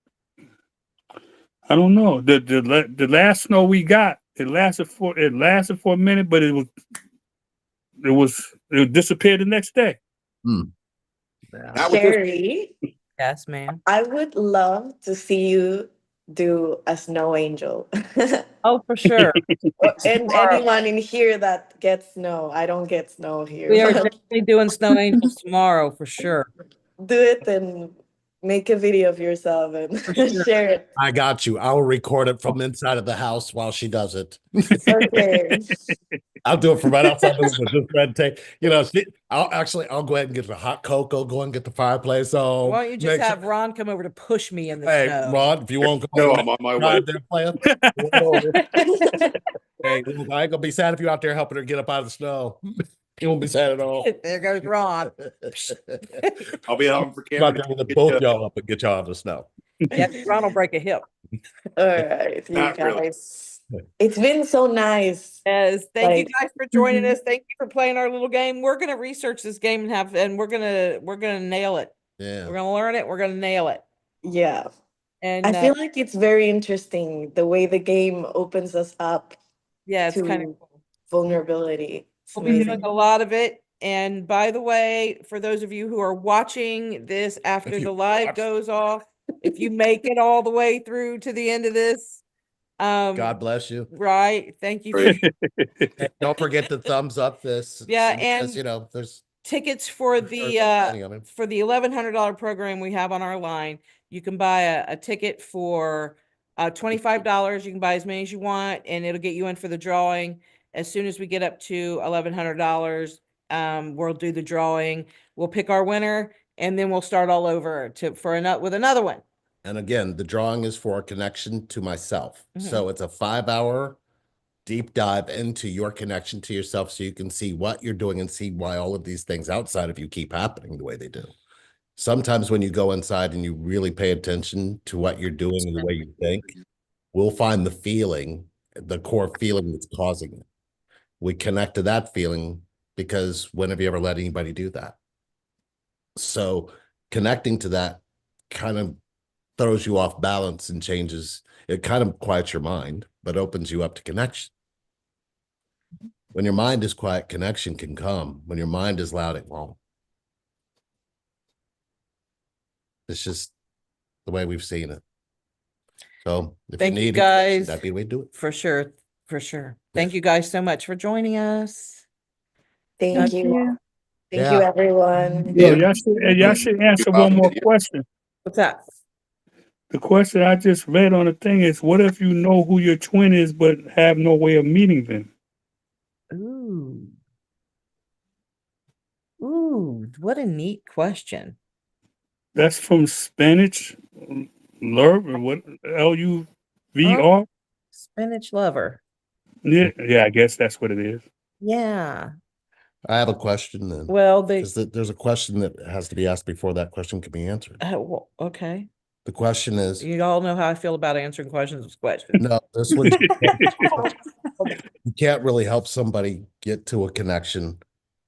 I don't know. The last snow we got, it lasted for a minute, but it disappeared the next day. Not with this. Sherry, yes, ma'am. I would love to see you do a snow angel. Oh, for sure. And anyone in here that gets snow. I don't get snow here. We are but definitely doing snow angels tomorrow for sure. do it and make a video of yourself and For sure. share it. I got you. I'll record it from inside of the house while she does it. Okay. I'll do it from right outside the window. Just red tape. You know, I'll go ahead and get the hot cocoa, go and get the fireplace on. Why don't you just have Ron come over to push me in the Hey, snow? Ron, if you won't go, No, I'm on my way. drive there playing. Hey, look, I ain't gonna be sad if you're out there helping her get up out of the snow. You won't be sad at all. There goes Ron. I'll be home for I'm out Cameron. there with both y'all up and get y'all out of the snow. Yeah, Ron will break a hip. All right, you Not really. guys. It's been so nice. Yes, thank you Like- guys for joining us. Thank you for playing our little game. We're gonna research this game and we're gonna nail it. Yeah. We're gonna learn it. We're gonna nail it. Yeah. And I feel like it's very interesting the way the game opens us up yeah, it's to kind of cool. vulnerability. It's We'll be doing amazing. a lot of it. And by the way, for those of you who are watching this after If you the live watch- goes off, if you make it all the way through to the end of this, God bless you. right, thank you. Great. And don't forget to thumbs up this. Yeah, because, and you know, there's tickets for the plenty of 'em. for the $1,100 program we have on our line. You can buy a ticket for $25. You can buy as many as you want, and it'll get you in for the drawing. As soon as we get up to $1,100, we'll do the drawing. We'll pick our winner, and then we'll start all over with another one. And again, the drawing is for a connection to myself. Mhm. So it's a 5-hour deep dive into your connection to yourself so you can see what you're doing and see why all of these things outside of you keep happening the way they do. Sometimes when you go inside and you really pay attention to what you're doing and the way you think, we'll find the feeling, the core feeling that's causing it. We connect to that feeling because when have you ever let anybody do that? So connecting to that kind of throws you off balance and changes. It kind of quiets your mind, but opens you up to connection. When your mind is quiet, connection can come. When your mind is loud, it won't. It's just the way we've seen it. So if Thank you you need guys. it, that'd be the way to do it. For sure. For sure. Thank you guys so much for joining us. Thank you. Thank you, Yeah. everyone. Yo, Yeah. y'all should answer one more question. What's that? The question I just read on the thing is, what if you know who your twin is, but have no way of meeting them? Ooh. Ooh, what a neat question. That's from Spanish, Lurv, what, L-U-V-R? Spinach lover. Yeah, I guess that's what it is. Yeah. I have a question then. Well, Because there's a question that has to be asked before that question can be answered. well, okay. The question is, You all know how I feel about answering questions with questions. no, this one, you can't really help somebody get to a connection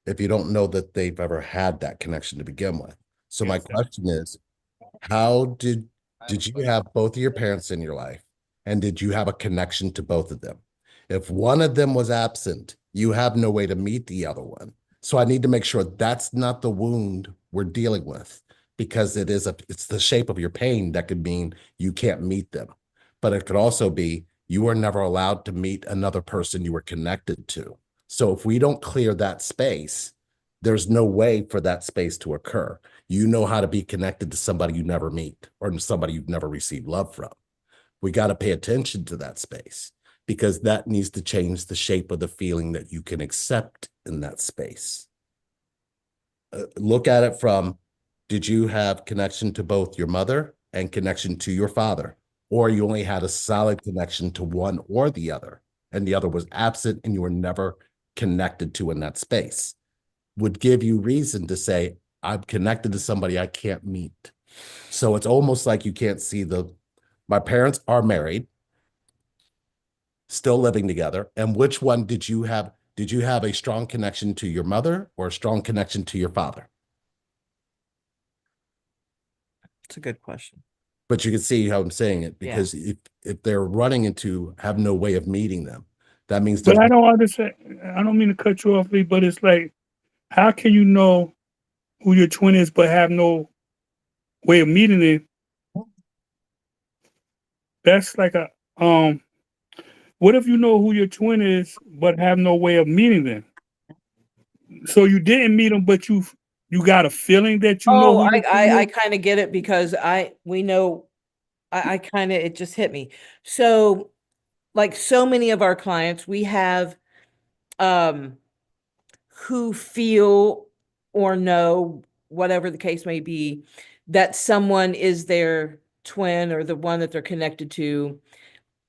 if you don't know that they've ever had that connection to begin with. So my question is, how did you have both of your parents in your life, and did you have a connection to both of them? If one of them was absent, you have no way to meet the other one. So I need to make sure that's not the wound we're dealing with, because it's the shape of your pain that could mean you can't meet them. But it could also be you were never allowed to meet another person you were connected to. So if we don't clear that space, there's no way for that space to occur. You know how to be connected to somebody you never meet or somebody you've never received love from. We got to pay attention to that space, because that needs to change the shape of the feeling that you can accept in that space. Look at it from, did you have connection to both your mother and connection to your father? Or you only had a solid connection to one or the other, and the other was absent and you were never connected to in that space? Would give you reason to say, I'm connected to somebody I can't meet. So it's almost like you can't see my parents are married, still living together. And which one did you have? Did you have a strong connection to your mother or a strong connection to your father? It's a good question. But you can see how I'm saying it, because if they're running into have no way of meeting them, that means But I don't understand. I don't mean to cut you off, Lee, but it's like, how can you know who your twin is but have no way of meeting it? That's like what if you know who your twin is but have no way of meeting them? So you didn't meet them, but you got a feeling that you know who your twin I is? kind of get it, because we know I kind of, it just hit me. So like so many of our clients, we have who feel or know, whatever the case may be, that someone is their twin or the one that they're connected to,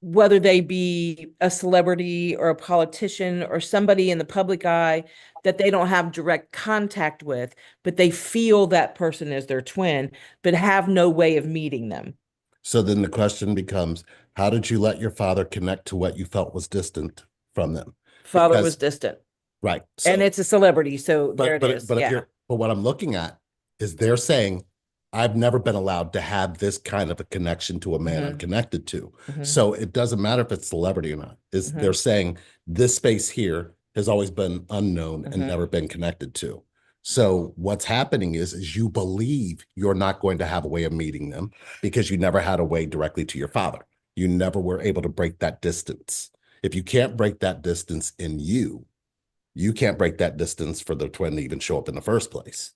whether they be a celebrity or a politician or somebody in the public eye that they don't have direct contact with, but they feel that person is their twin, but have no way of meeting them. So then the question becomes, how did you let your father connect to what you felt was distant from them? Father was distant. Right. And it's a celebrity, so there it is. But what I'm looking at is they're saying, I've never been allowed to have this kind of a connection to a man I'm connected to. So it doesn't matter if it's celebrity or not. They're saying this space here has always been unknown and Mhm. never been connected to. So what's happening is you believe you're not going to have a way of meeting them because you never had a way directly to your father. You never were able to break that distance. If you can't break that distance in you, you can't break that distance for the twin to even show up in the first place.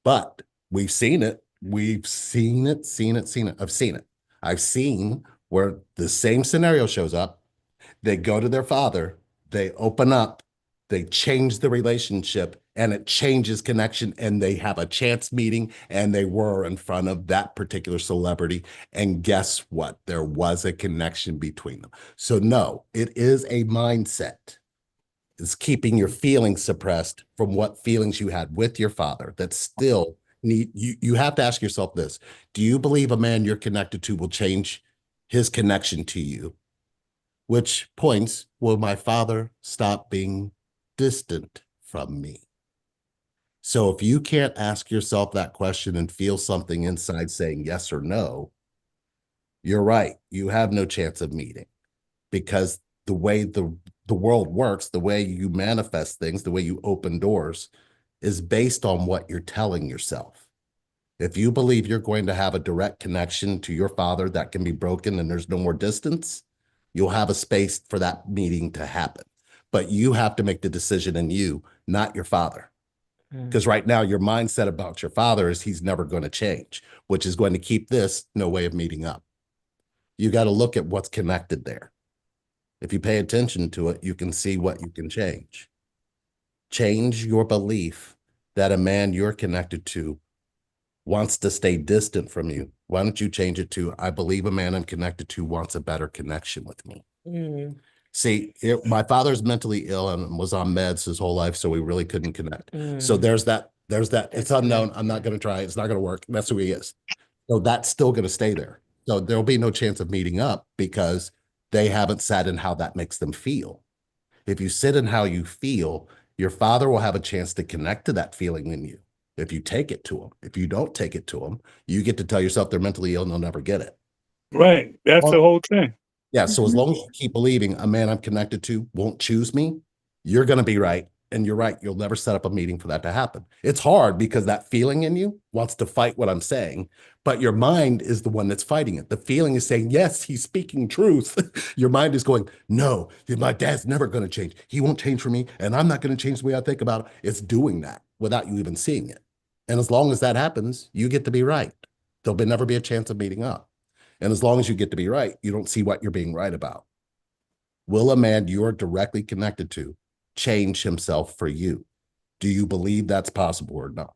But we've seen it. We've seen it. I've seen it. I've seen where the same scenario shows up. They go to their father, they open up, they change the relationship, and it changes connection, and they have a chance meeting, and they were in front of that particular celebrity. And guess what? There was a connection between them. So no, it is a mindset. It's keeping your feelings suppressed from what feelings you had with your father that still need you have to ask yourself this. Do you believe a man you're connected to will change his connection to you? Which points, will my father stop being distant from me? So if you can't ask yourself that question and feel something inside saying yes or no, you're right. You have no chance of meeting, because the way the world works, the way you manifest things, the way you open doors is based on what you're telling yourself. If you believe you're going to have a direct connection to your father that can be broken and there's no more distance, you'll have a space for that meeting to happen. But you have to make the decision in you, not your father. Because right now, your mindset about your father is he's never going to change, which is going to keep this no way of meeting up. You got to look at what's connected there. If you pay attention to it, you can see what you can change. Change your belief that a man you're connected to wants to stay distant from you. Why don't you change it to, I believe a man I'm connected to wants a better connection with me. Mm. See, my father's mentally ill and was on meds his whole life, so we really couldn't connect. So Mm. there's that, it's unknown. Disconnect, I'm not yeah. going to try. It's not going to work. That's who he is. So that's still going to stay there. So there'll be no chance of meeting up because they haven't sat in how that makes them feel. If you sit in how you feel, your father will have a chance to connect to that feeling in you. If you take it to them, if you don't take it to them, you get to tell yourself they're mentally ill and they'll never get it. Right. That's the Well, whole thing. yeah. So as long as you keep believing a man I'm connected to won't choose me, you're going to be right. And you're right. You'll never set up a meeting for that to happen. It's hard because that feeling in you wants to fight what I'm saying, but your mind is the one that's fighting it. The feeling is saying, yes, he's speaking truth. Your mind is going, no, my dad's never going to change. He won't change for me. And I'm not going to change the way I think about it. It's doing that without you even seeing it. And as long as that happens, you get to be right. There'll never be a chance of meeting up. And as long as you get to be right, you don't see what you're being right about. Will a man you're directly connected to change himself for you? Do you believe that's possible or not?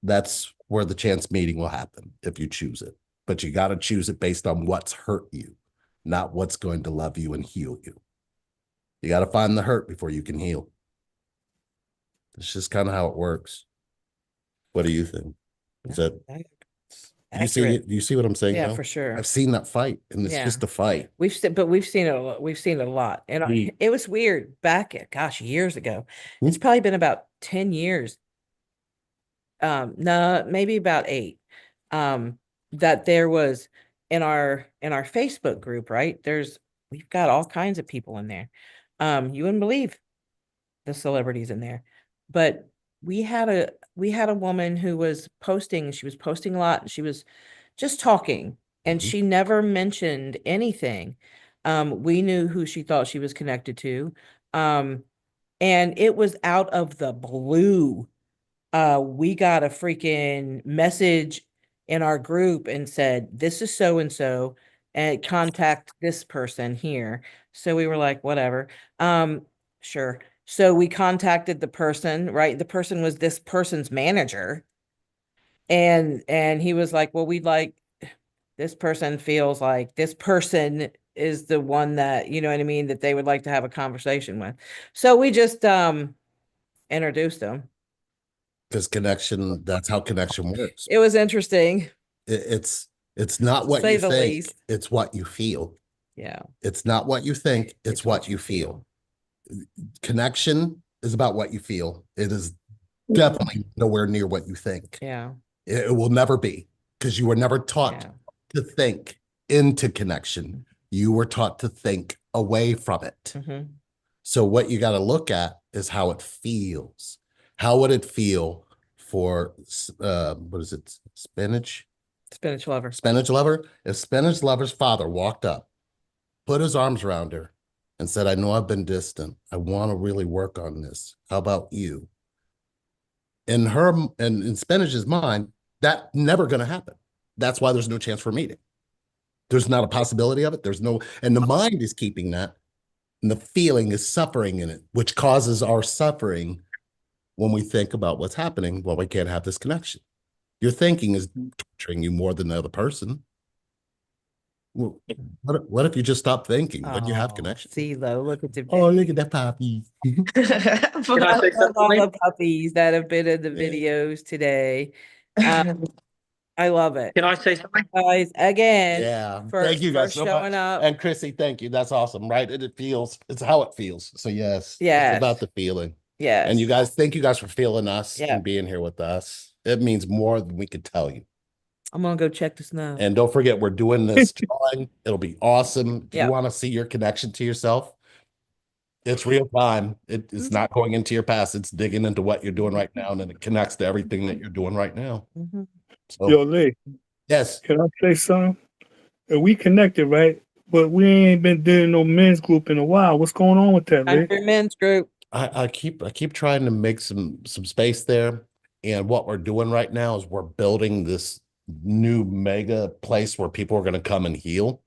That's where the chance meeting will happen if you choose it. But you got to choose it based on what's hurt you, not what's going to love you and heal you. You got to find the hurt before you can heal. It's just kind of how it works. What do you think? Is that Accurate. do you see what I'm saying? Yeah, now? for sure. I've seen that fight, and it's Yeah. just a fight. We've seen it a lot. We've seen it a lot. And it was weird back, gosh, years ago. It's probably been about 10 years. No, maybe about 8. That there was in our Facebook group, right? We've got all kinds of people in there. You wouldn't believe the celebrities in there. But we had a woman who was posting, she was posting a lot, and she was just talking, and she never mentioned anything. We knew who she thought she was connected to. And it was out of the blue. We got a freaking message in our group and said, this is so and so, and contact this person here. So we were like, whatever. Sure. So we contacted the person, right? The person was this person's manager. And he was like, well, we'd like, this person feels like this person is the one that, you know what I mean, that they would like to have a conversation with. So we just introduced them. Because connection, that's how connection works. It was interesting. It's not what Say you the think, least. it's what you feel. Yeah. It's not what you think, it's what you feel. Connection is about what you feel. It is definitely nowhere near what you think. Yeah. It will never be, because you were never taught Yeah. to think into connection. You were taught to think away from it. Mhm. So what you got to look at is how it feels. How would it feel for what is it? Spinach lover. Spinach lover. If spinach lover's father walked up, put his arms around her, and said, "I know I've been distant. I want to really work on this. How about you?" In her and in Spinach's mind, that never going to happen. That's why there's no chance for a meeting. There's not a possibility of it. There's no, and the mind is keeping that, and the feeling is suffering in it, which causes our suffering when we think about what's happening. Well, we can't have this connection. Your thinking is torturing you more than the other person. Well, what if you just stop thinking? When you have connection? CeeLo, look at the Oh, look at that puppy. Can I say all something? the puppies that have been in the videos today. I love it. Can I say something? Guys, again, Yeah. for, Thank you guys for so showing much. up. And Chrissy, thank you. That's awesome, right? It feels, it's how it feels. So yes, Yes. it's about the feeling. Yes. And you guys, thank you guys for feeling us Yeah. and being here with us. It means more than we could tell you. I'm gonna go check the snow. And don't forget, we're doing this drawing. It'll be awesome. If Yeah. you want to see your connection to yourself, it's real time. It's not going into your past. It's digging into what you're doing right now, and then it connects to everything that you're doing right now. So, Yo, Lee, yes. can I say something? We connected, right? But we ain't been doing no men's group in a while. What's going on with that, Lee? Men's group. I keep trying to make some space there. And what we're doing right now is we're building this new mega place where people are going to come and heal.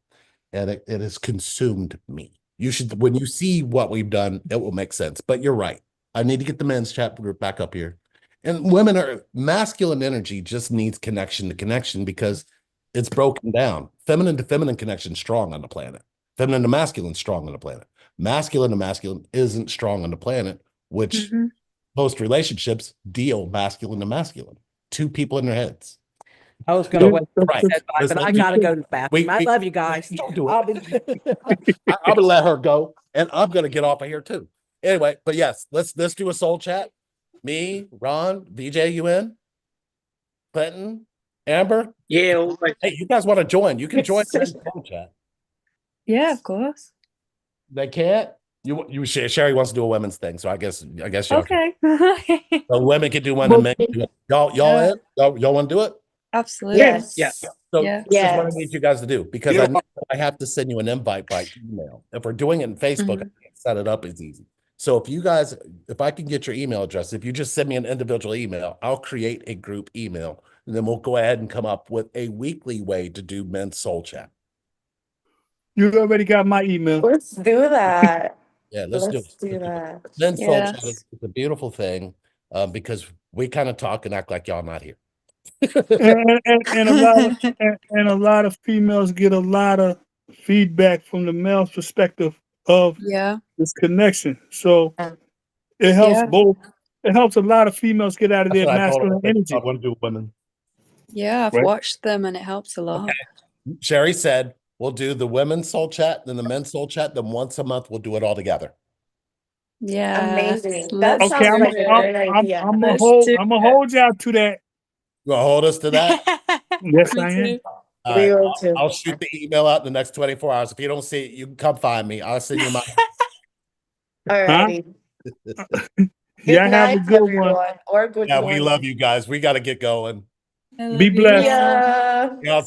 And it has consumed me. You should, when you see what we've done, it will make sense. But you're right. I need to get the men's chat group back up here. And women are, masculine energy just needs connection to connection because it's broken down. Feminine to feminine connection strong on the planet. Feminine to masculine strong on the planet. Masculine to masculine isn't strong on the planet, which most relationships deal masculine to masculine. Two people in their heads. I was gonna wait, Right. but I gotta go to the bathroom. I love you guys. Don't do I'll be- it. I'm gonna let her go, and I'm gonna get off of here too. Anyway, but yes, let's do a soul chat. Me, Ron, VJ, UN, Clinton, Amber. Yeah, always. Hey, you guys want to join? You can join the soul chat. Yeah, of course. They can't. You Sherry wants to do a women's thing, so I guess y'all Okay. so women can do one and men can do it. Y'all Yeah. y'all want to do it? Absolutely. Yes. Yeah. So Yeah. this is what I Yes. need you guys to do because Yeah. I know I have to send you an invite by email. If we're doing it in Facebook, I can't set it up as easy. So if I can get your email address, if you just send me an individual email, I'll create a group email, and then we'll go ahead and come up with a weekly way to do men's soul chat. You already got my email. Let's do that. Yeah, let's do Let's do it. that. Men's soul Yes. chat is a beautiful thing because we kind of talk and act like y'all not here. And a lot of females get a lot of feedback from the male's perspective of Yeah. this connection. So Yeah. it helps Yeah. both. It helps a lot of females get out of their That's what I told her. masculine energy. I want to do women. Yeah, I've Right. watched them and it helps a lot. Sherry said we'll do the women's soul chat, then the men's soul chat, then once a month we'll do it all together. Yeah. Amazing. That Let's sounds Okay, do like a it. great idea. I'm gonna Let's hold. do I'm gonna it. hold y'all to that. You gonna hold us to that? Yes, Me I am. too. All We right, will too. I'll shoot the email out in the next 24 hours. If you don't see it, you can come find me. I'll send you my. Alrighty. Good Y'all have a night, good one. everyone. Or good Yeah, morning. we love you guys. We got to get going. I love Be you blessed. all. Yeah. Y'all